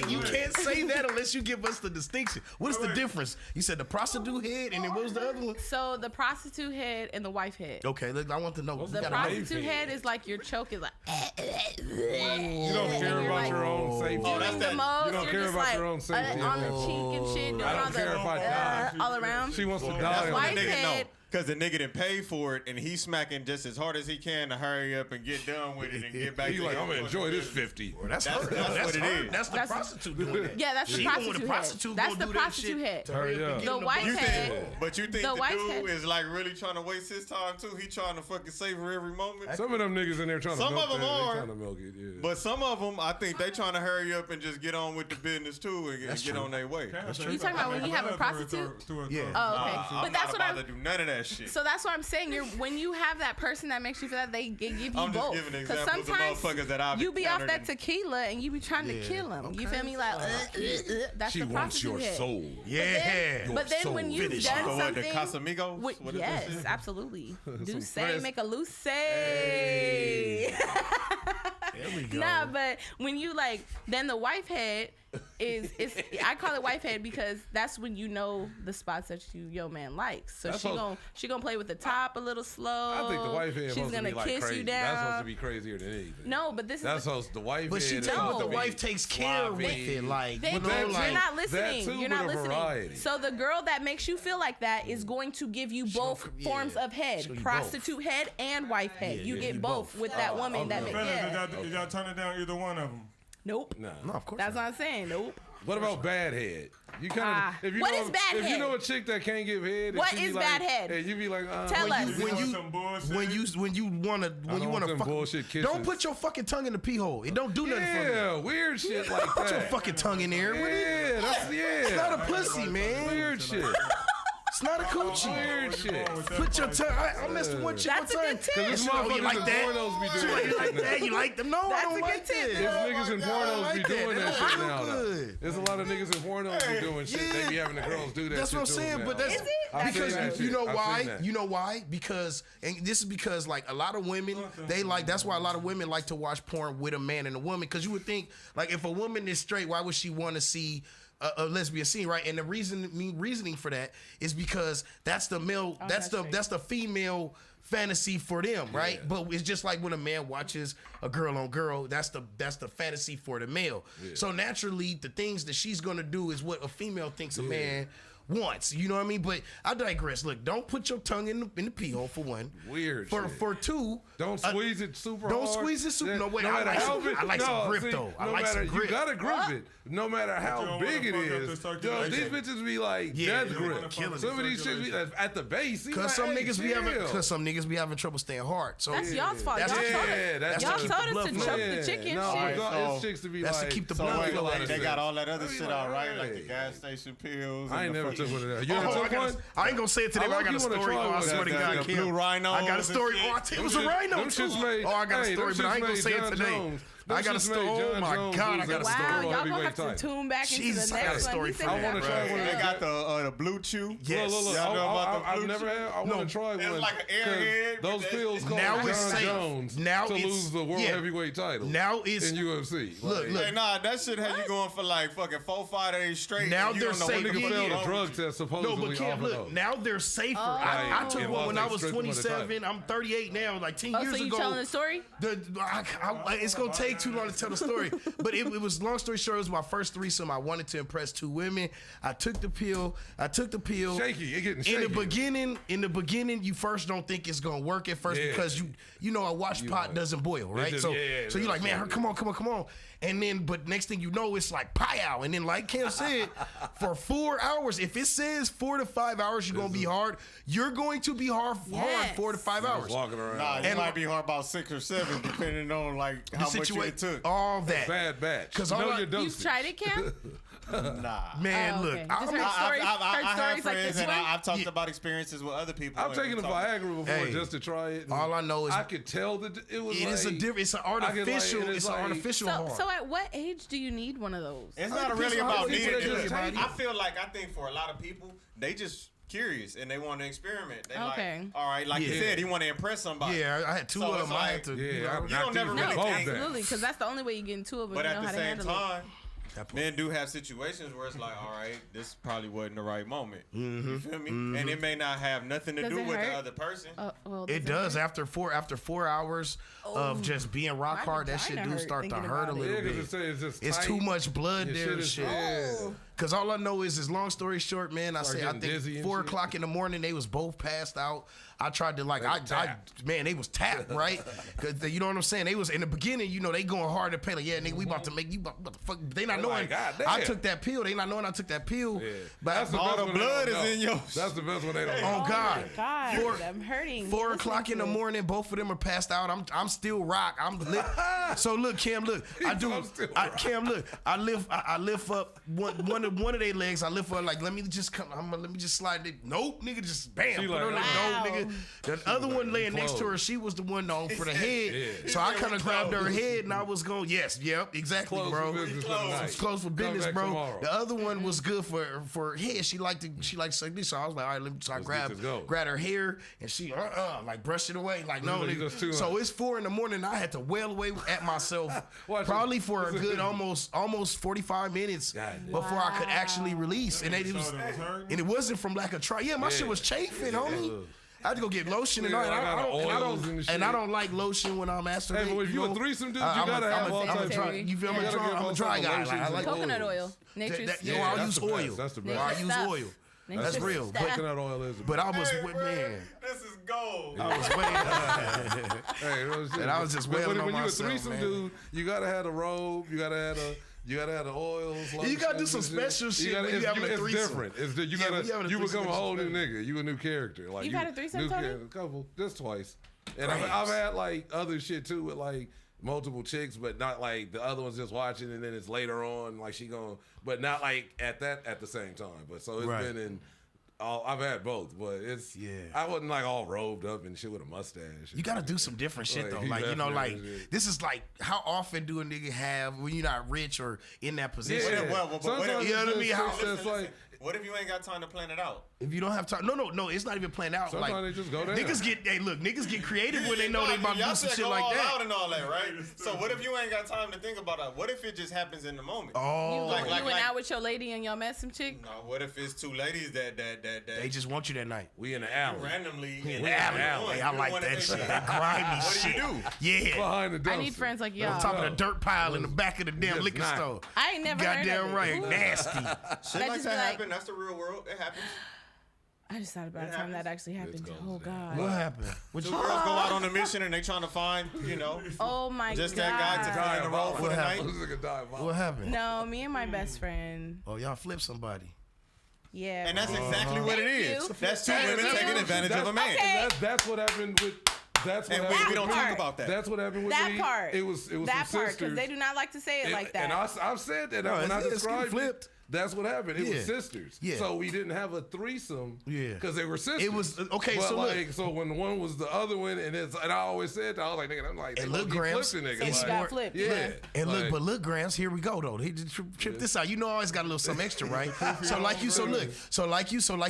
Speaker 2: you can't say that unless you give us the distinction. What is the difference? You said the prostitute head, and then what was the other one?
Speaker 3: So the prostitute head and the wife head.
Speaker 2: Okay, look, I want to know.
Speaker 3: The
Speaker 2: You gotta
Speaker 3: prostitute
Speaker 5: head.
Speaker 3: head is like your choke is like.
Speaker 5: You don't care
Speaker 3: You're
Speaker 5: about
Speaker 3: like
Speaker 5: your own safety.
Speaker 3: doing the most.
Speaker 5: You don't
Speaker 3: You're
Speaker 5: care
Speaker 3: just
Speaker 5: about
Speaker 3: like
Speaker 5: your own safety.
Speaker 3: on the cheek and shit, doing
Speaker 5: I don't
Speaker 3: all
Speaker 5: care if I die.
Speaker 3: the all around.
Speaker 5: She wants to
Speaker 4: That's
Speaker 5: die.
Speaker 4: what
Speaker 3: White
Speaker 4: the nigga know.
Speaker 3: head.
Speaker 4: Because the nigga done paid for it and he's smacking just as hard as he can to hurry up and get done with it and get back
Speaker 5: He's
Speaker 4: to
Speaker 5: like,
Speaker 4: his
Speaker 5: I'm gonna enjoy this 50.
Speaker 2: That's
Speaker 4: That's
Speaker 2: her.
Speaker 4: what it
Speaker 2: her.
Speaker 4: is.
Speaker 2: That's the
Speaker 3: That's-
Speaker 2: prostitute doing that.
Speaker 3: Yeah, that's the
Speaker 2: She know when the
Speaker 3: prostitute
Speaker 2: prostitute
Speaker 3: head. That's
Speaker 2: go
Speaker 3: the
Speaker 2: do that
Speaker 3: prostitute
Speaker 2: shit.
Speaker 3: head.
Speaker 2: Hurry up and
Speaker 5: The
Speaker 2: get in
Speaker 3: white
Speaker 2: box.
Speaker 4: You
Speaker 3: head.
Speaker 4: think, but you think
Speaker 3: The
Speaker 4: the
Speaker 3: white
Speaker 4: dude
Speaker 3: head.
Speaker 4: is like really trying to waste his time too? He trying to fucking savor every moment.
Speaker 5: Some of them niggas in there trying to
Speaker 4: Some
Speaker 5: milk
Speaker 4: of them
Speaker 5: that.
Speaker 4: are.
Speaker 5: They trying to milk it. Yeah.
Speaker 4: But some of them, I think they trying to hurry up and just get on with the business too and get
Speaker 2: true.
Speaker 4: on their way.
Speaker 3: You talking about when you have a prostitute?
Speaker 2: Yeah.
Speaker 3: Oh, okay.
Speaker 4: I'm
Speaker 3: But that's
Speaker 4: not
Speaker 3: what
Speaker 4: about
Speaker 3: I'm.
Speaker 4: to do none of that shit.
Speaker 3: So that's what I'm saying. When you have that person that makes you feel that they give you
Speaker 4: I'm just
Speaker 3: both.
Speaker 4: giving
Speaker 3: Because
Speaker 4: examples of
Speaker 3: sometimes
Speaker 4: motherfuckers that I've
Speaker 3: you be off
Speaker 4: encountered
Speaker 3: that tequila and you be trying to kill them. You feel me? Like that's
Speaker 5: she
Speaker 3: the
Speaker 5: wants
Speaker 3: prostitute
Speaker 5: your
Speaker 3: head.
Speaker 5: soul.
Speaker 2: Yeah.
Speaker 3: But then when
Speaker 5: Your
Speaker 3: you've
Speaker 2: finish.
Speaker 3: done
Speaker 4: Go what, the
Speaker 3: something,
Speaker 4: Casamigos? What is
Speaker 3: yes,
Speaker 4: this?
Speaker 3: absolutely. Do say,
Speaker 5: fresh-
Speaker 3: make a loose
Speaker 2: There we go.
Speaker 3: Nah, but when you then the wife head is I call it wife head because that's when you know the spots that your man likes. So
Speaker 5: That's
Speaker 3: she gonna play with the top a little slow.
Speaker 5: I think the wife head
Speaker 3: She's
Speaker 5: supposed to
Speaker 3: gonna
Speaker 5: be like
Speaker 3: kiss
Speaker 5: crazy.
Speaker 3: you
Speaker 5: That's supposed to
Speaker 3: down.
Speaker 5: be crazier than anything.
Speaker 3: No, but this
Speaker 5: That's
Speaker 3: is
Speaker 5: supposed the wife
Speaker 2: But
Speaker 5: head.
Speaker 2: the wife takes care with it, like
Speaker 3: They,
Speaker 2: you know,
Speaker 3: you're
Speaker 2: like
Speaker 3: not listening.
Speaker 5: too,
Speaker 3: You're
Speaker 5: but
Speaker 3: not
Speaker 5: a
Speaker 3: listening.
Speaker 5: variety.
Speaker 3: So the girl that makes you feel like that is going to give you both
Speaker 2: yeah.
Speaker 3: forms of head:
Speaker 2: She'll give you
Speaker 3: prostitute head and wife head. You get both with that woman that makes.
Speaker 6: Fellas,
Speaker 3: Yeah.
Speaker 6: did y'all turn it down either one of them?
Speaker 3: Nope.
Speaker 5: Nah.
Speaker 2: no, of course.
Speaker 3: That's
Speaker 2: not.
Speaker 3: what I'm saying. Nope.
Speaker 5: What about bad head? You kind
Speaker 3: Ah.
Speaker 5: of if you
Speaker 3: What
Speaker 5: know
Speaker 3: is bad
Speaker 5: if
Speaker 3: head?
Speaker 5: you know a chick that can't give head. and
Speaker 3: What
Speaker 5: she be
Speaker 3: is
Speaker 5: like,
Speaker 3: bad head?
Speaker 5: And you be like,
Speaker 3: Tell us.
Speaker 2: When you
Speaker 6: some bullshit.
Speaker 2: when you wanna
Speaker 5: don't want them
Speaker 2: fuck,
Speaker 5: bullshit kisses.
Speaker 2: don't put your fucking tongue in the pee hole. It don't do nothing for me.
Speaker 5: Yeah, weird shit like
Speaker 2: Put your
Speaker 5: that.
Speaker 2: fucking tongue in there. What is-
Speaker 5: Yeah, that's
Speaker 2: It's not a
Speaker 5: yeah.
Speaker 2: pussy, man.
Speaker 5: Weird shit.
Speaker 2: It's not a coochie.
Speaker 5: Weird shit.
Speaker 2: Put your tongue. I'm messing with your
Speaker 3: That's a
Speaker 2: tongue.
Speaker 3: good tip.
Speaker 5: Cause this
Speaker 2: Oh,
Speaker 5: motherfuckers
Speaker 2: you like
Speaker 5: in
Speaker 2: that?
Speaker 5: pornos be doing
Speaker 2: You
Speaker 5: that
Speaker 2: like
Speaker 5: shit now.
Speaker 2: that? You like them? No, I
Speaker 3: That's
Speaker 2: don't
Speaker 3: a good
Speaker 2: like
Speaker 3: tip.
Speaker 2: that.
Speaker 5: There's
Speaker 2: Oh
Speaker 5: niggas
Speaker 2: my
Speaker 5: in
Speaker 2: God, I
Speaker 5: pornos
Speaker 2: like
Speaker 5: be doing that
Speaker 2: That
Speaker 5: shit
Speaker 2: feel
Speaker 5: now. Though.
Speaker 2: good.
Speaker 5: There's a lot of niggas in pornos be doing shit. They be having the girls do that.
Speaker 2: That's
Speaker 5: shit
Speaker 2: what I'm
Speaker 5: to them
Speaker 2: saying,
Speaker 5: now.
Speaker 2: but that's
Speaker 3: Is it?
Speaker 5: I've seen that
Speaker 2: because you
Speaker 5: shit.
Speaker 2: know
Speaker 5: I've
Speaker 2: why?
Speaker 5: seen that.
Speaker 2: You know why? Because and this is because like a lot of women they like that's why a lot of women like to watch porn with a man and a woman because you would think like if a woman is straight, why would she want to see a lesbian scene, right? And the reasoning for that is because that's the male, that's the female fantasy for them, right? Yeah. But it's just like when a man watches a girl on girl, that's the fantasy for the male. Yeah. So naturally, the things that she's gonna do is what a female thinks a man wants. You know what I mean? But I digress. Look, don't put your tongue in the pee hole for one.
Speaker 5: Weird.
Speaker 2: For two,
Speaker 5: don't squeeze it super hard.
Speaker 2: Don't squeeze it super. No way. I like some grip though. I like some grip.
Speaker 5: You gotta grip it, no matter how big it is. Yo, these bitches be like death grip. Some of these shit be at the base.
Speaker 2: Because some niggas be having trouble staying hard. So
Speaker 3: that's y'all's fault. Y'all told us to choke the chicken.
Speaker 5: It's chicks to be like.
Speaker 2: That's to keep the blood flowing.
Speaker 4: They got all that other shit out, right? Like the gas station pills.
Speaker 5: I ain't never took one of that. You ever took one?
Speaker 2: I ain't gonna say it today, but I got a story. I swear to God,
Speaker 4: blue rhino.
Speaker 2: I got a story. It was a rhino too. I got a story, but I ain't gonna say it today. I got a story. Oh my God, I got a story.
Speaker 3: Wow, y'all gonna have to tune back into the next one.
Speaker 2: I want to
Speaker 4: try one. They got the blue chew.
Speaker 2: Yes.
Speaker 5: Look, I've never had. I want to try one.
Speaker 4: It's like an airhead.
Speaker 5: Those pills cost John Jones to lose the world heavyweight title.
Speaker 2: Now it's
Speaker 5: in UFC.
Speaker 2: Look.
Speaker 4: Nah, that shit had you going for like fucking 4-5 days straight.
Speaker 2: Now they're safe.
Speaker 5: Nigga failed a drug test supposedly.
Speaker 2: No, but Kim, look. Now they're safer. I took one when I was 27. I'm 38 now. Like 10 years ago.
Speaker 3: So you telling the story?
Speaker 2: It's gonna take too long to tell the story. But it was, long story short, it was my first threesome. I wanted to impress two women. I took the pill.
Speaker 5: Shaky, you're getting shaky.
Speaker 2: In the beginning, you first don't think it's gonna work at first because you know a washed pot doesn't boil, right? So you're like, man, come on. And then, but next thing you know, it's like pow. And then, like Cam said, for 4 hours, if it says 4 to 5 hours, you're gonna be hard. You're going to be hard 4 to 5 hours.
Speaker 5: Walking around.
Speaker 4: Nah, you might be hard about 6 or 7, depending on like how much it took.
Speaker 2: All that
Speaker 5: bad batch.
Speaker 2: Because
Speaker 3: you've tried it, Cam?
Speaker 4: Nah,
Speaker 2: man, look.
Speaker 3: I've
Speaker 4: heard friends and I've talked about experiences with other people.
Speaker 5: I've taken the Viagra before just to try it.
Speaker 2: All I know is
Speaker 5: I could tell that it was.
Speaker 2: It's an artificial. It's an artificial hard.
Speaker 3: So at what age do you need one of those?
Speaker 4: It's not really about needing it. I think for a lot of people, they just curious and they want to experiment. They like, all right, like you said, you want to impress somebody.
Speaker 2: Yeah, I had two of them. I had to.
Speaker 4: You don't never really think.
Speaker 3: Absolutely, because that's the only way you get into it.
Speaker 4: But at the same time, men do have situations where it's like, all right, this probably wasn't the right moment. You feel me? And it may not have nothing to do with the other person.
Speaker 2: It does. After 4 hours of just being rock hard, that shit do start to hurt a little bit. It's too much blood there and shit. Because all I know is long story short, man, I think 4 o'clock in the morning, they was both passed out. I tried to they was tapped, right? Because you know what I'm saying? They was in the beginning, you know, they going hard to pay. Like, yeah, nigga, we about to make you. What the fuck? They not knowing I took that pill. They not knowing I took that pill. Yeah. But
Speaker 4: all the blood is in yours.
Speaker 5: That's the best one they don't.
Speaker 2: Oh God,
Speaker 3: I'm hurting.
Speaker 2: 4 o'clock in the morning, both of them are passed out. I'm still rock. I'm lit. So look, Cam, look, I lift up one of their legs. I lift up like let me just slide it. Nope, nigga, just bam. Put her leg. No, nigga. The other one laying next to her, she was the one on for the head. Yeah. So I kind of grabbed her head and I was going, exactly, bro. Close for business, bro. Tomorrow. The other one was good for head. She liked to suck this. So I was like, all right, so I grabbed her hair and she like brushed it away. Like, no, nigga. So it's 4 in the morning. I had to wail away at myself probably for a good almost 45 minutes before I could actually release. And it wasn't from lack of try. Yeah, my shit was chafing, homie. I had to go get lotion and all. I don't like lotion when I'm masturbating.
Speaker 5: Hey, but if you a threesome dude, you gotta have all types of.
Speaker 2: You feel me? I'm a dry guy. I like
Speaker 3: coconut oil. Nature's.
Speaker 2: I'll use oil.
Speaker 5: That's the best.
Speaker 2: I use oil. That's real.
Speaker 5: Coconut oil is.
Speaker 2: But I was with man.
Speaker 4: This is gold.
Speaker 2: I was waiting. And I was just wailing on myself.
Speaker 5: When you a threesome dude, you gotta have a robe. You gotta have the oils.
Speaker 2: You gotta do some special shit. It's
Speaker 5: different. You become a whole new nigga. You a new character. Like
Speaker 3: you've had a threesome, Tony?
Speaker 5: A couple, just twice. And I've had like other shit too with like multiple chicks, but not like the other one's just watching and then it's later on like she going, but not like at the same time. But so it's been in. I've had both, but I wasn't like all robed up and shit with a mustache.
Speaker 2: You gotta do some different shit though. Like, you know, like this is like how often do a nigga have when you're not rich or in that position?
Speaker 5: Yeah. Sometimes you know what I mean?
Speaker 4: What if you ain't got time to plan it out?
Speaker 2: If you don't have time, no, it's not even planned out.
Speaker 5: Sometimes
Speaker 2: like
Speaker 5: they just go down.
Speaker 2: Niggas get creative when they know they about to do some shit like
Speaker 4: all
Speaker 2: that.
Speaker 4: out and all that, right? So what if you ain't got time to think about it? What if it just happens in the moment?
Speaker 2: Oh,
Speaker 3: You went out with your lady and y'all met some chick?
Speaker 4: No, what if it's two ladies that
Speaker 2: they just want you that night.
Speaker 5: We in the alley.
Speaker 4: randomly
Speaker 2: In the alley. Hey, I like that shit. That grimy shit.
Speaker 4: What do you do?
Speaker 2: Yeah.
Speaker 5: Behind the dumpster.
Speaker 3: I need friends like
Speaker 2: On
Speaker 3: y'all.
Speaker 2: top of the dirt pile in the back of the damn
Speaker 5: Just
Speaker 2: liquor
Speaker 5: not.
Speaker 2: store.
Speaker 3: I ain't never heard of
Speaker 2: Goddamn
Speaker 3: it.
Speaker 2: right.
Speaker 3: Ooh.
Speaker 2: Nasty.
Speaker 4: Shit
Speaker 3: That
Speaker 4: like
Speaker 3: just
Speaker 4: that
Speaker 3: be like-
Speaker 4: happen. That's the real world. It happens.
Speaker 3: I just thought about a time that actually happened.
Speaker 5: goes
Speaker 3: Oh
Speaker 5: down.
Speaker 3: God.
Speaker 2: What happened? What
Speaker 4: Two
Speaker 2: you,
Speaker 4: girls go out on a mission and they trying to find,
Speaker 3: Oh my
Speaker 4: just
Speaker 3: God.
Speaker 4: that guy to fill in the role for
Speaker 2: What
Speaker 4: the
Speaker 2: happened?
Speaker 4: night.
Speaker 5: This nigga diabolical.
Speaker 2: what happened?
Speaker 3: No, me and my best friend.
Speaker 2: Oh, y'all flipped somebody.
Speaker 3: Yeah.
Speaker 4: And that's exactly what it
Speaker 3: Thank
Speaker 4: is.
Speaker 3: you.
Speaker 4: That's two
Speaker 3: Thank
Speaker 4: women
Speaker 3: you.
Speaker 4: taking advantage of a man.
Speaker 3: Okay.
Speaker 5: That's what happened with. That's what
Speaker 4: And
Speaker 5: happened.
Speaker 4: we don't
Speaker 3: part.
Speaker 4: talk about that.
Speaker 5: That's what happened with
Speaker 3: that
Speaker 5: me.
Speaker 3: part.
Speaker 5: It was
Speaker 3: that
Speaker 5: some
Speaker 3: part
Speaker 5: sisters.
Speaker 3: because they do not like to say it like that.
Speaker 5: And I've said that
Speaker 2: No,
Speaker 5: when I
Speaker 2: it's
Speaker 5: described
Speaker 2: flipped.
Speaker 5: it. That's what happened. It
Speaker 2: Yeah.
Speaker 5: was sisters.
Speaker 2: Yeah.
Speaker 5: So we didn't have a threesome.
Speaker 2: Yeah.
Speaker 5: Because they were sisters.
Speaker 2: It was okay.
Speaker 5: But
Speaker 2: So
Speaker 5: like,
Speaker 2: look,
Speaker 5: so when one was the other one, and I always said that, I was like, nigga, I'm like,
Speaker 2: And
Speaker 5: they
Speaker 2: look,
Speaker 5: look
Speaker 2: Grams,
Speaker 5: flipping, nigga.
Speaker 3: So you
Speaker 2: it's
Speaker 5: like,
Speaker 3: got
Speaker 2: more-
Speaker 3: flipped.
Speaker 5: yeah.
Speaker 2: and
Speaker 5: Like,
Speaker 2: look, Grams, here we go though. He just trip this out. You know, I always got a little something extra, right? so like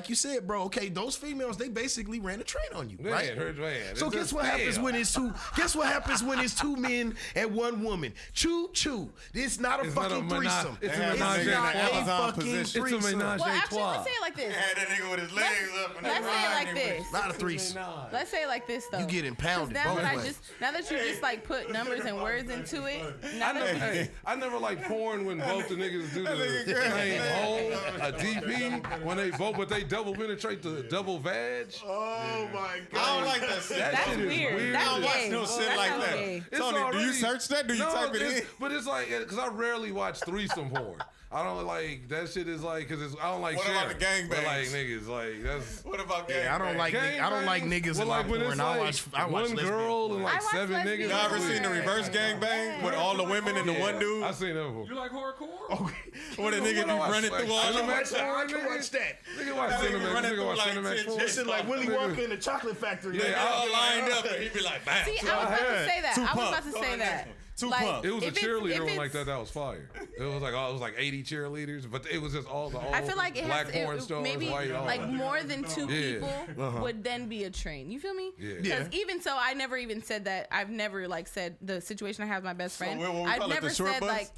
Speaker 2: you said, bro. Okay, those females, they basically ran a train on you,
Speaker 5: man,
Speaker 2: right?
Speaker 5: man,
Speaker 2: So
Speaker 5: it's
Speaker 2: guess
Speaker 5: just
Speaker 2: what happens
Speaker 5: fail.
Speaker 2: when it's two? Guess what happens when it's two men and one woman? Choo choo. It's not a
Speaker 5: It's not a
Speaker 2: fucking
Speaker 5: menage-
Speaker 2: threesome.
Speaker 5: it's
Speaker 4: a menage
Speaker 2: not
Speaker 4: in
Speaker 2: a
Speaker 4: Amazon
Speaker 2: fucking
Speaker 4: position.
Speaker 5: It's a
Speaker 2: threesome.
Speaker 5: menage
Speaker 3: well,
Speaker 5: a
Speaker 3: actually,
Speaker 5: trois.
Speaker 3: let's say it like this.
Speaker 4: Had that nigga with his legs up. And
Speaker 3: Let's say it like
Speaker 4: riding
Speaker 3: this.
Speaker 2: Not a threesome.
Speaker 3: Let's say it like this though.
Speaker 2: You get impounded
Speaker 3: 'Cause now
Speaker 2: both
Speaker 3: that
Speaker 2: ways.
Speaker 3: now that you just like put numbers and words into it, now that
Speaker 5: Hey, I never like porn when both the niggas do the same hole, a DP, when they both, but they double penetrate the double vag.
Speaker 2: Oh my
Speaker 4: I don't like that shit.
Speaker 5: That
Speaker 3: that's
Speaker 5: shit is
Speaker 3: weird.
Speaker 5: weird.
Speaker 3: That's
Speaker 4: I don't watch
Speaker 3: gay.
Speaker 4: no shit
Speaker 3: That
Speaker 4: like
Speaker 3: sounds
Speaker 4: that.
Speaker 3: gay.
Speaker 4: Tony, do you search that? Do you type it in?
Speaker 5: But it's like, because I rarely watch threesome porn. I don't like, that shit is like, because I don't like
Speaker 4: What about
Speaker 5: sharing.
Speaker 4: the
Speaker 5: But
Speaker 4: gangbangs?
Speaker 5: like niggas, like, that's.
Speaker 4: What about gang?
Speaker 2: Yeah, I don't like niggas in my
Speaker 5: when it's
Speaker 2: porn. I watch
Speaker 5: one
Speaker 2: lesbian
Speaker 5: girl
Speaker 2: porn.
Speaker 5: and
Speaker 3: I
Speaker 5: like
Speaker 3: watch
Speaker 5: 7
Speaker 3: lesbian
Speaker 5: niggas.
Speaker 4: Y'all ever
Speaker 3: porn.
Speaker 4: seen the reverse gangbang with all the women and the one dude?
Speaker 5: I seen that before.
Speaker 6: You like hardcore?
Speaker 4: Where the niggas be running through all the
Speaker 5: Cinemax
Speaker 2: I
Speaker 5: porn,
Speaker 2: can
Speaker 5: nigga?
Speaker 2: watch that.
Speaker 5: Nigga watch
Speaker 4: That nigga
Speaker 5: Cinemax.
Speaker 4: running
Speaker 5: Nigga
Speaker 4: through
Speaker 5: watch
Speaker 4: like
Speaker 5: Cinemax
Speaker 4: 10
Speaker 5: porn.
Speaker 2: This is like Willy
Speaker 5: Nigga.
Speaker 2: Wonka in the chocolate factory.
Speaker 5: Yeah,
Speaker 2: nigga.
Speaker 4: They all lined up and he'd be like, bam.
Speaker 3: See, I was about to say that.
Speaker 4: Two
Speaker 3: I was
Speaker 4: pumps.
Speaker 3: about to
Speaker 4: Go
Speaker 3: say
Speaker 4: to the next
Speaker 3: that.
Speaker 4: one. Two
Speaker 3: Like,
Speaker 4: pumps.
Speaker 5: It was a
Speaker 3: if it's-
Speaker 5: cheerleader
Speaker 3: if
Speaker 5: room
Speaker 3: it's-
Speaker 5: like that. That was fire. It was like 80 cheerleaders, but it was just all the
Speaker 3: I feel like it
Speaker 5: black
Speaker 3: has
Speaker 5: porn
Speaker 3: it,
Speaker 5: stars,
Speaker 3: maybe
Speaker 5: white, all
Speaker 3: like
Speaker 5: that.
Speaker 3: more than two
Speaker 5: Yeah.
Speaker 3: people would then be a train. You feel me?
Speaker 5: Yeah.
Speaker 3: Because even so, I never even said that. I've never like said the situation I have with my best friend.
Speaker 4: what we
Speaker 3: I've
Speaker 4: call it,
Speaker 3: never
Speaker 4: the short
Speaker 3: said
Speaker 4: bus?
Speaker 3: like,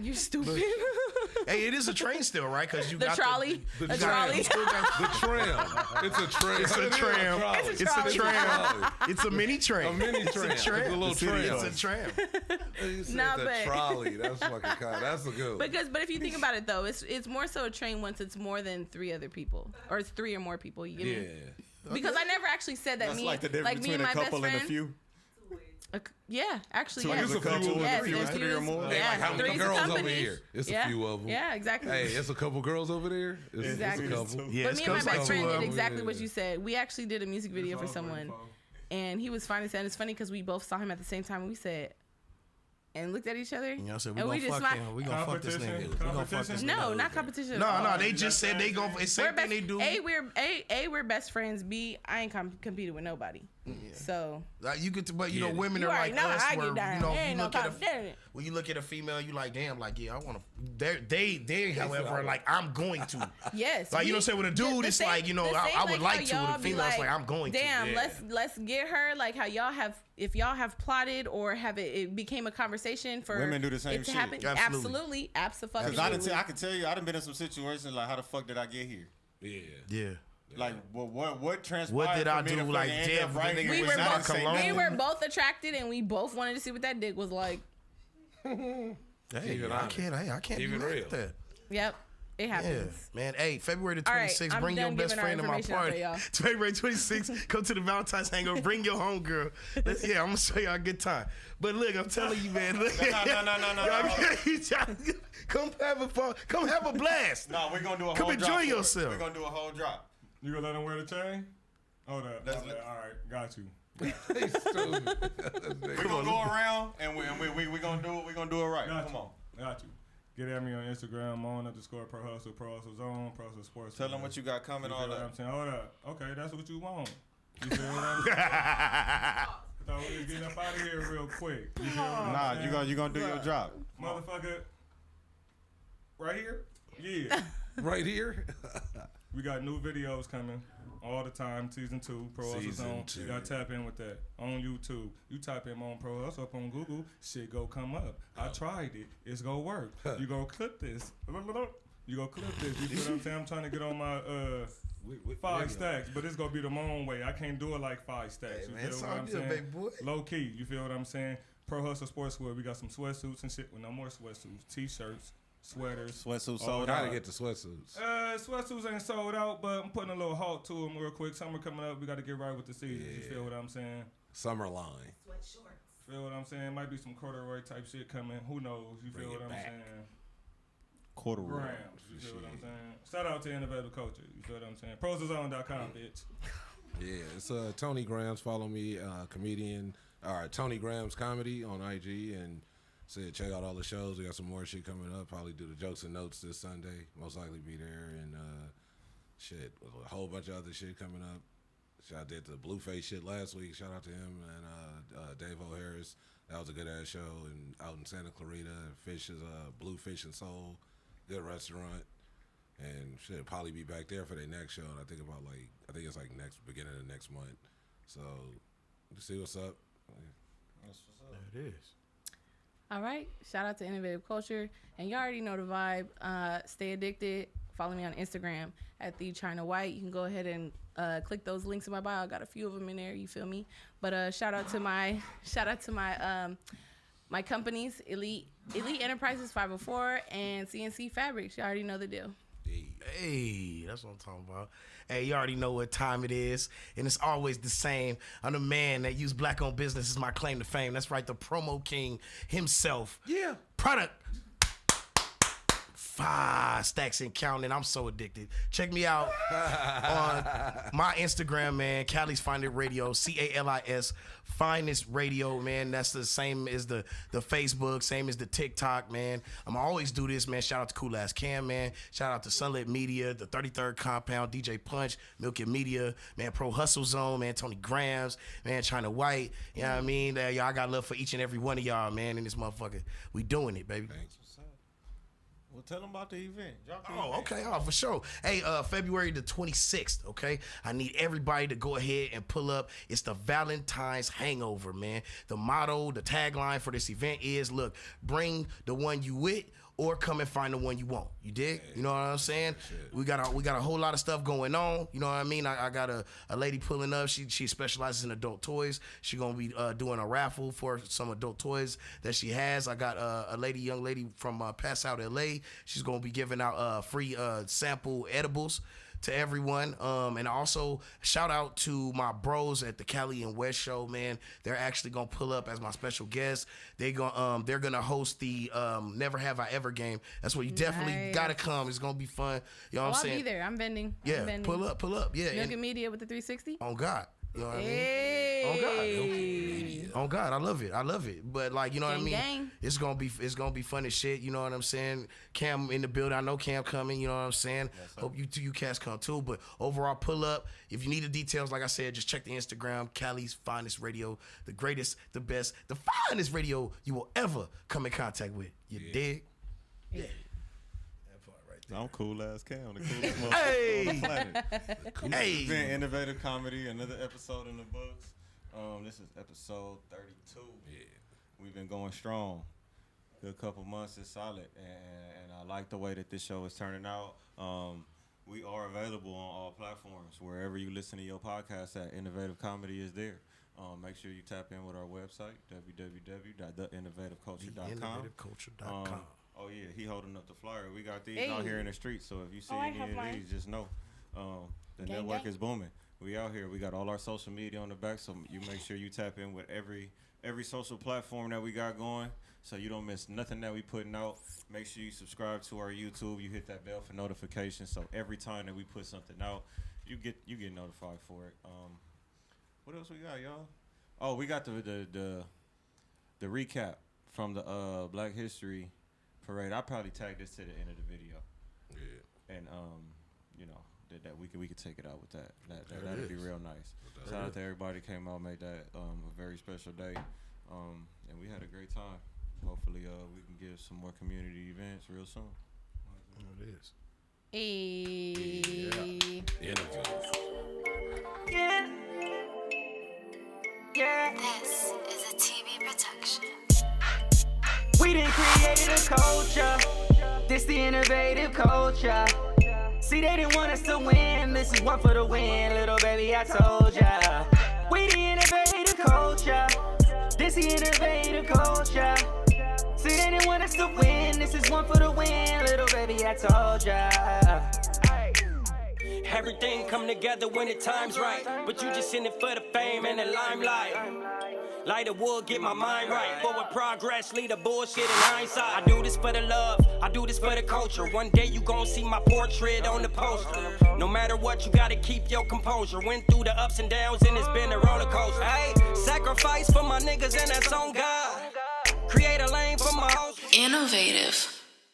Speaker 3: you're stupid.
Speaker 2: Hey, it is a train still, right? Because you
Speaker 3: The
Speaker 2: got
Speaker 3: trolley,
Speaker 2: The,
Speaker 3: a
Speaker 2: you got-
Speaker 3: trolley.
Speaker 2: you still got-
Speaker 5: The tram. It's a tram.
Speaker 2: It's a tram.
Speaker 3: It's a
Speaker 2: It's a
Speaker 3: trolley.
Speaker 2: tram. It's a mini train.
Speaker 5: A mini tram.
Speaker 2: It's a tram.
Speaker 5: It's a little tram.
Speaker 2: It's a tram.
Speaker 5: You said
Speaker 3: Nah,
Speaker 5: the
Speaker 3: but-
Speaker 5: trolley. That's fucking kind. That's a good one.
Speaker 3: But if you think about it though, it's more so a train once it's more than 3 other people, or it's 3 or more people. You get
Speaker 5: Yeah.
Speaker 3: me? Because I never actually said that
Speaker 4: That's
Speaker 3: me,
Speaker 4: like the difference
Speaker 3: like me
Speaker 4: between
Speaker 3: and
Speaker 4: a
Speaker 3: my best
Speaker 4: couple and a
Speaker 3: friend.
Speaker 4: few.
Speaker 3: Yeah, actually,
Speaker 4: So
Speaker 3: yes.
Speaker 4: it's a couple and a
Speaker 3: Yes,
Speaker 4: few
Speaker 3: if
Speaker 4: is
Speaker 3: you
Speaker 4: 3 or
Speaker 3: was-
Speaker 4: more?
Speaker 3: Yeah,
Speaker 5: Hey, like, how many
Speaker 3: three's
Speaker 5: girls over
Speaker 3: companies.
Speaker 5: here? It's a
Speaker 3: Yeah.
Speaker 5: few of them.
Speaker 3: Yeah, exactly.
Speaker 5: Hey, it's a couple girls over there. It's
Speaker 3: Exactly.
Speaker 5: a couple.
Speaker 2: Yeah,
Speaker 3: But
Speaker 2: it's
Speaker 3: me and my
Speaker 2: comes like
Speaker 3: best
Speaker 2: two
Speaker 3: friend
Speaker 2: of
Speaker 3: did
Speaker 2: them.
Speaker 3: exactly what
Speaker 5: Yeah.
Speaker 3: you said. We actually did a music video for
Speaker 6: It's over
Speaker 3: someone,
Speaker 6: before.
Speaker 3: and he was fine and said it's funny because we both saw him at the same time. And we said, and looked at each other.
Speaker 2: You know, I said
Speaker 3: and
Speaker 2: we gonna fuck him. We gonna fuck this nigga.
Speaker 6: Competition?
Speaker 2: We gonna fuck this
Speaker 6: Competition?
Speaker 2: nigga.
Speaker 3: No, not competition. at
Speaker 2: No,
Speaker 3: all.
Speaker 2: no, they just said they go. It's
Speaker 3: We're
Speaker 2: same thing
Speaker 3: best.
Speaker 2: they do.
Speaker 3: We're best friends. B, I ain't competing with nobody. So
Speaker 2: You get to, but you know,
Speaker 5: Yeah.
Speaker 2: women
Speaker 3: you
Speaker 2: are
Speaker 3: already
Speaker 2: like
Speaker 3: know
Speaker 2: us.
Speaker 3: how I
Speaker 2: Where,
Speaker 3: get down.
Speaker 2: you know,
Speaker 3: There
Speaker 2: if
Speaker 3: ain't
Speaker 2: you
Speaker 3: no
Speaker 2: look at a
Speaker 3: competition.
Speaker 2: when you look at a female, you like, damn, like yeah, I want to. They, however, are like I'm going to.
Speaker 3: Yes.
Speaker 2: Like you know, what I'm saying with a dude,
Speaker 3: the
Speaker 2: it's
Speaker 3: same-
Speaker 2: like you know,
Speaker 3: the same
Speaker 2: I would like
Speaker 3: how
Speaker 2: to.
Speaker 3: y'all
Speaker 2: With a
Speaker 3: be
Speaker 2: female, it's like I'm going
Speaker 3: damn,
Speaker 2: to.
Speaker 5: Yeah.
Speaker 3: let's get her. Like how y'all have, if y'all have plotted or have it became a conversation for
Speaker 4: Women do the same
Speaker 3: it to
Speaker 4: shit.
Speaker 3: happen.
Speaker 2: Absolutely.
Speaker 3: Absolutely.
Speaker 4: Because I can tell you, I done been in some situations like, how the fuck did I get here?
Speaker 5: Yeah.
Speaker 2: Yeah.
Speaker 4: Like, what transpired?
Speaker 2: What did I
Speaker 4: for me
Speaker 2: do?
Speaker 4: to
Speaker 2: Like,
Speaker 4: fucking end
Speaker 2: damn,
Speaker 4: up right
Speaker 2: the
Speaker 4: here
Speaker 2: nigga
Speaker 3: we
Speaker 4: with
Speaker 3: were
Speaker 4: not
Speaker 3: both
Speaker 4: saying
Speaker 2: cologne.
Speaker 3: we
Speaker 4: nothing?
Speaker 3: were both attracted and we both wanted to see what that dick was like.
Speaker 2: Hey,
Speaker 5: Even
Speaker 2: I
Speaker 5: honest.
Speaker 2: can't. I can't
Speaker 5: Even
Speaker 2: do
Speaker 5: real.
Speaker 2: that.
Speaker 3: Yep. It
Speaker 2: Yeah,
Speaker 3: happens.
Speaker 2: man. Hey, February the
Speaker 3: All right,
Speaker 2: 26th,
Speaker 3: I'm
Speaker 2: bring your
Speaker 3: done
Speaker 2: best
Speaker 3: giving our
Speaker 2: friend to my
Speaker 3: information out
Speaker 2: party.
Speaker 3: there, y'all.
Speaker 2: February 26th, come to the Valentine's Hangover. Bring your homegirl. Yeah, I'm gonna show y'all a good time. But look, I'm telling you, man. Look,
Speaker 4: No.
Speaker 2: come have a fun. Come have a blast.
Speaker 4: No, we're gonna do a
Speaker 2: Come
Speaker 4: whole
Speaker 2: enjoy
Speaker 4: drop. for it.
Speaker 2: yourself.
Speaker 4: We're gonna do a whole drop.
Speaker 6: You gonna let him wear the chain? Hold up.
Speaker 4: Let's-
Speaker 6: All right, got you.
Speaker 5: He's stupid.
Speaker 4: We're gonna go around and we gonna do it. We're gonna do it right.
Speaker 6: Got
Speaker 4: Come
Speaker 6: you.
Speaker 4: on.
Speaker 6: Got you. Get at me on Instagram, Mon _ProHustle, ProHustle Zone, ProHustle Sports.
Speaker 4: Tell them what you got coming,
Speaker 6: You
Speaker 4: all
Speaker 6: feel what I'm
Speaker 4: that.
Speaker 6: saying? Hold up. Okay, that's what you want. You feel what I'm saying? I thought we was getting up out of here real quick. You feel what I'm
Speaker 4: Nah,
Speaker 6: saying?
Speaker 4: you gonna do your drop.
Speaker 6: Motherfucker. Right here? Yeah.
Speaker 5: right here.
Speaker 6: We got new videos coming all the time. Season 2, Pro Hustle
Speaker 5: Season
Speaker 6: Zone.
Speaker 5: 2.
Speaker 6: You gotta tap in with that on YouTube. You type in Mon ProHustle up on Google, shit go come up. I tried it. It's gonna work. You gonna clip this. You gonna clip this. You feel what I'm saying? I'm trying to get on my 5Staxx, but it's gonna be the Mon way. I can't do it like 5Staxx.
Speaker 2: Hey,
Speaker 6: You
Speaker 2: man,
Speaker 6: feel
Speaker 2: it's
Speaker 6: what
Speaker 2: all
Speaker 6: I'm
Speaker 2: good,
Speaker 6: saying?
Speaker 2: baby boy.
Speaker 6: Low key. You feel what I'm saying? Pro Hustle Sportswear. We got some sweatsuits and shit. Well, no more sweatsuits. T-shirts, sweaters.
Speaker 4: Sweatsuit
Speaker 6: Oh,
Speaker 4: sold
Speaker 5: Gotta
Speaker 4: out.
Speaker 5: get the sweatsuits.
Speaker 6: Sweatsuits ain't sold out, but I'm putting a little halt to them real quick. Summer coming up, we got to get right with the season. You feel what I'm saying?
Speaker 5: Summer line.
Speaker 1: Sweat shorts.
Speaker 6: Feel what I'm saying? Might be some corduroy type shit coming. Who knows? You
Speaker 5: Bring
Speaker 6: feel
Speaker 5: it
Speaker 6: what I'm
Speaker 5: back.
Speaker 6: saying?
Speaker 4: Corduroy.
Speaker 6: Grams. You feel what I'm saying? Shout out to Innovative Culture. You feel what I'm saying? ProZone.com, bitch.
Speaker 5: Yeah, it's Tony Grams. Follow me, comedian. All right, Tony Grams Comedy on IG, and said check out all the shows. We got some more shit coming up. Probably do the jokes and notes this Sunday. Most likely be there, and shit, a whole bunch of other shit coming up. I did the Blueface shit last week. Shout out to him and Dave O'Harris. That was a good ass show, and out in Santa Clarita, Fish is Blue Fish and Soul, good restaurant. And shit, probably be back there for their next show. And I think it's like beginning of next month. So, to see what's up.
Speaker 4: That's what's up.
Speaker 2: There it is.
Speaker 3: All right. Shout out to Innovative Culture. And you already know the vibe. Stay addicted. Follow me on Instagram at The China White. You can go ahead and click those links in my bio. I got a few of them in there. You feel me? But shout out to my my companies, Elite Enterprises 504 and CNC Fabrics. You already know the deal.
Speaker 2: Hey, that's what I'm talking about. Hey, you already know what time it is, and it's always the same. I'm the man that used black-owned business as my claim to fame. That's right, the promo king himself.
Speaker 5: Yeah.
Speaker 2: Product. 5Staxx and counting. I'm so addicted. Check me out on my Instagram, man. Calis Find It Radio, CALIS Finest Radio, man. That's the same as the Facebook, same as the TikTok, man. I'm always do this, man. Shout out to Cool Ass Cam, man. Shout out to Sunlit Media, the 33rd Compound, DJ Punch, Milk and Media, man. Pro Hustle Zone, man. Tony Grams, man. China White. You know what I mean? Y'all, I got love for each and every one of y'all, man. In this motherfucker, we doing it, baby.
Speaker 5: Thanks.
Speaker 4: Well, tell them about the event. Drop the
Speaker 2: Oh,
Speaker 4: event.
Speaker 2: okay. Oh, for sure. Hey, February the 26th, okay? I need everybody to go ahead and pull up. It's the Valentine's Hangover, man. The motto, the tagline for this event is, look, bring the one you with or come and find the one you want. You dig? You know what I'm saying? We got a whole lot of stuff going on. You know what I mean? I got a lady pulling up. She specializes in adult toys. She gonna be doing a raffle for some adult toys that she has. I got a young lady from Pass Out LA. She's gonna be giving out free sample edibles to everyone. And also shout out to my bros at the Cali and West show, man. They're actually gonna pull up as my special guest. They're gonna host the Never Have I Ever game. That's where you definitely
Speaker 3: Nice.
Speaker 2: gotta come. It's gonna be fun. You know what I'm
Speaker 3: I'll
Speaker 2: saying?
Speaker 3: be there. I'm vending.
Speaker 2: Yeah,
Speaker 3: I'm vending.
Speaker 2: pull up. Yeah.
Speaker 3: Milk
Speaker 2: And
Speaker 3: and Media with the 360.
Speaker 2: on God. You know what I mean?
Speaker 3: Hey.
Speaker 2: Oh God, I love it. But like, you know what I
Speaker 3: Gang,
Speaker 2: mean?
Speaker 3: gang.
Speaker 2: It's gonna be fun as shit. You know what I'm saying? Cam in the building. I know Cam coming. You know what I'm saying? Hope you cats come too. But overall, pull up. If you need the details, like I said, just check the Instagram. Cali's Finest Radio, the greatest, the best, the finest radio you will ever come in contact with. You dig? Yeah. That part right there.
Speaker 4: I'm cool ass Cam, the coolest motherfucker
Speaker 2: Hey.
Speaker 4: on the planet.
Speaker 2: Hey.
Speaker 4: It's been Innovative Comedy, another episode in the books. This is episode 32.
Speaker 5: Yeah.
Speaker 4: We've been going strong. Good couple months is solid, and I like the way that this show is turning out. We are available on all platforms. Wherever you listen to your podcast at, Innovative Comedy is there. Make sure you tap in with our website, www.theinnovativeculture.com.
Speaker 2: InnovativeCulture.com.
Speaker 4: Oh yeah, he holding up the flyer. We got these
Speaker 3: Hey.
Speaker 4: out here in the street, so if you see
Speaker 3: Oh, I
Speaker 4: any
Speaker 3: have
Speaker 4: of
Speaker 3: mine.
Speaker 4: these, just know the
Speaker 3: Gang,
Speaker 4: network
Speaker 3: gang.
Speaker 4: is booming. We out here. We got all our social media on the back, so you make sure you tap in with every social platform that we got going, so you don't miss nothing that we putting out. Make sure you subscribe to our YouTube. You hit that bell for notifications, so every time that we put something out, you get notified for it. What else we got, y'all? Oh, we got the recap from the Black History Parade. I probably tag this to the end of the video,
Speaker 5: Yeah.
Speaker 4: and you know that we could take it out with that. That'd be real nice. Shout out to everybody came out, made that a very special day, and we had a great time. Hopefully, we can get some more community events real soon.
Speaker 2: It is.
Speaker 5: Interview.
Speaker 1: Yeah. This is a TV production.
Speaker 7: We done created a culture. This the innovative culture. See, they didn't want us to win. This is one for the win, little baby, I told ya. We the innovative culture. This the innovative culture. See, they didn't want us to win. This is one for the win, little baby, I told ya.
Speaker 8: Everything come together when the time's right, but you just in it for the fame and the limelight. Light a wood, get my mind right. Forward progress, lead the bullshit in hindsight. I do this for the love, I do this for the culture. One day you gon' see my portrait on the poster. No matter what, you gotta keep your composure. Went through the ups and downs and it's been a roller coaster. Hey, sacrifice for my niggas and that's on God. Create a lane for my host.
Speaker 1: Innovative.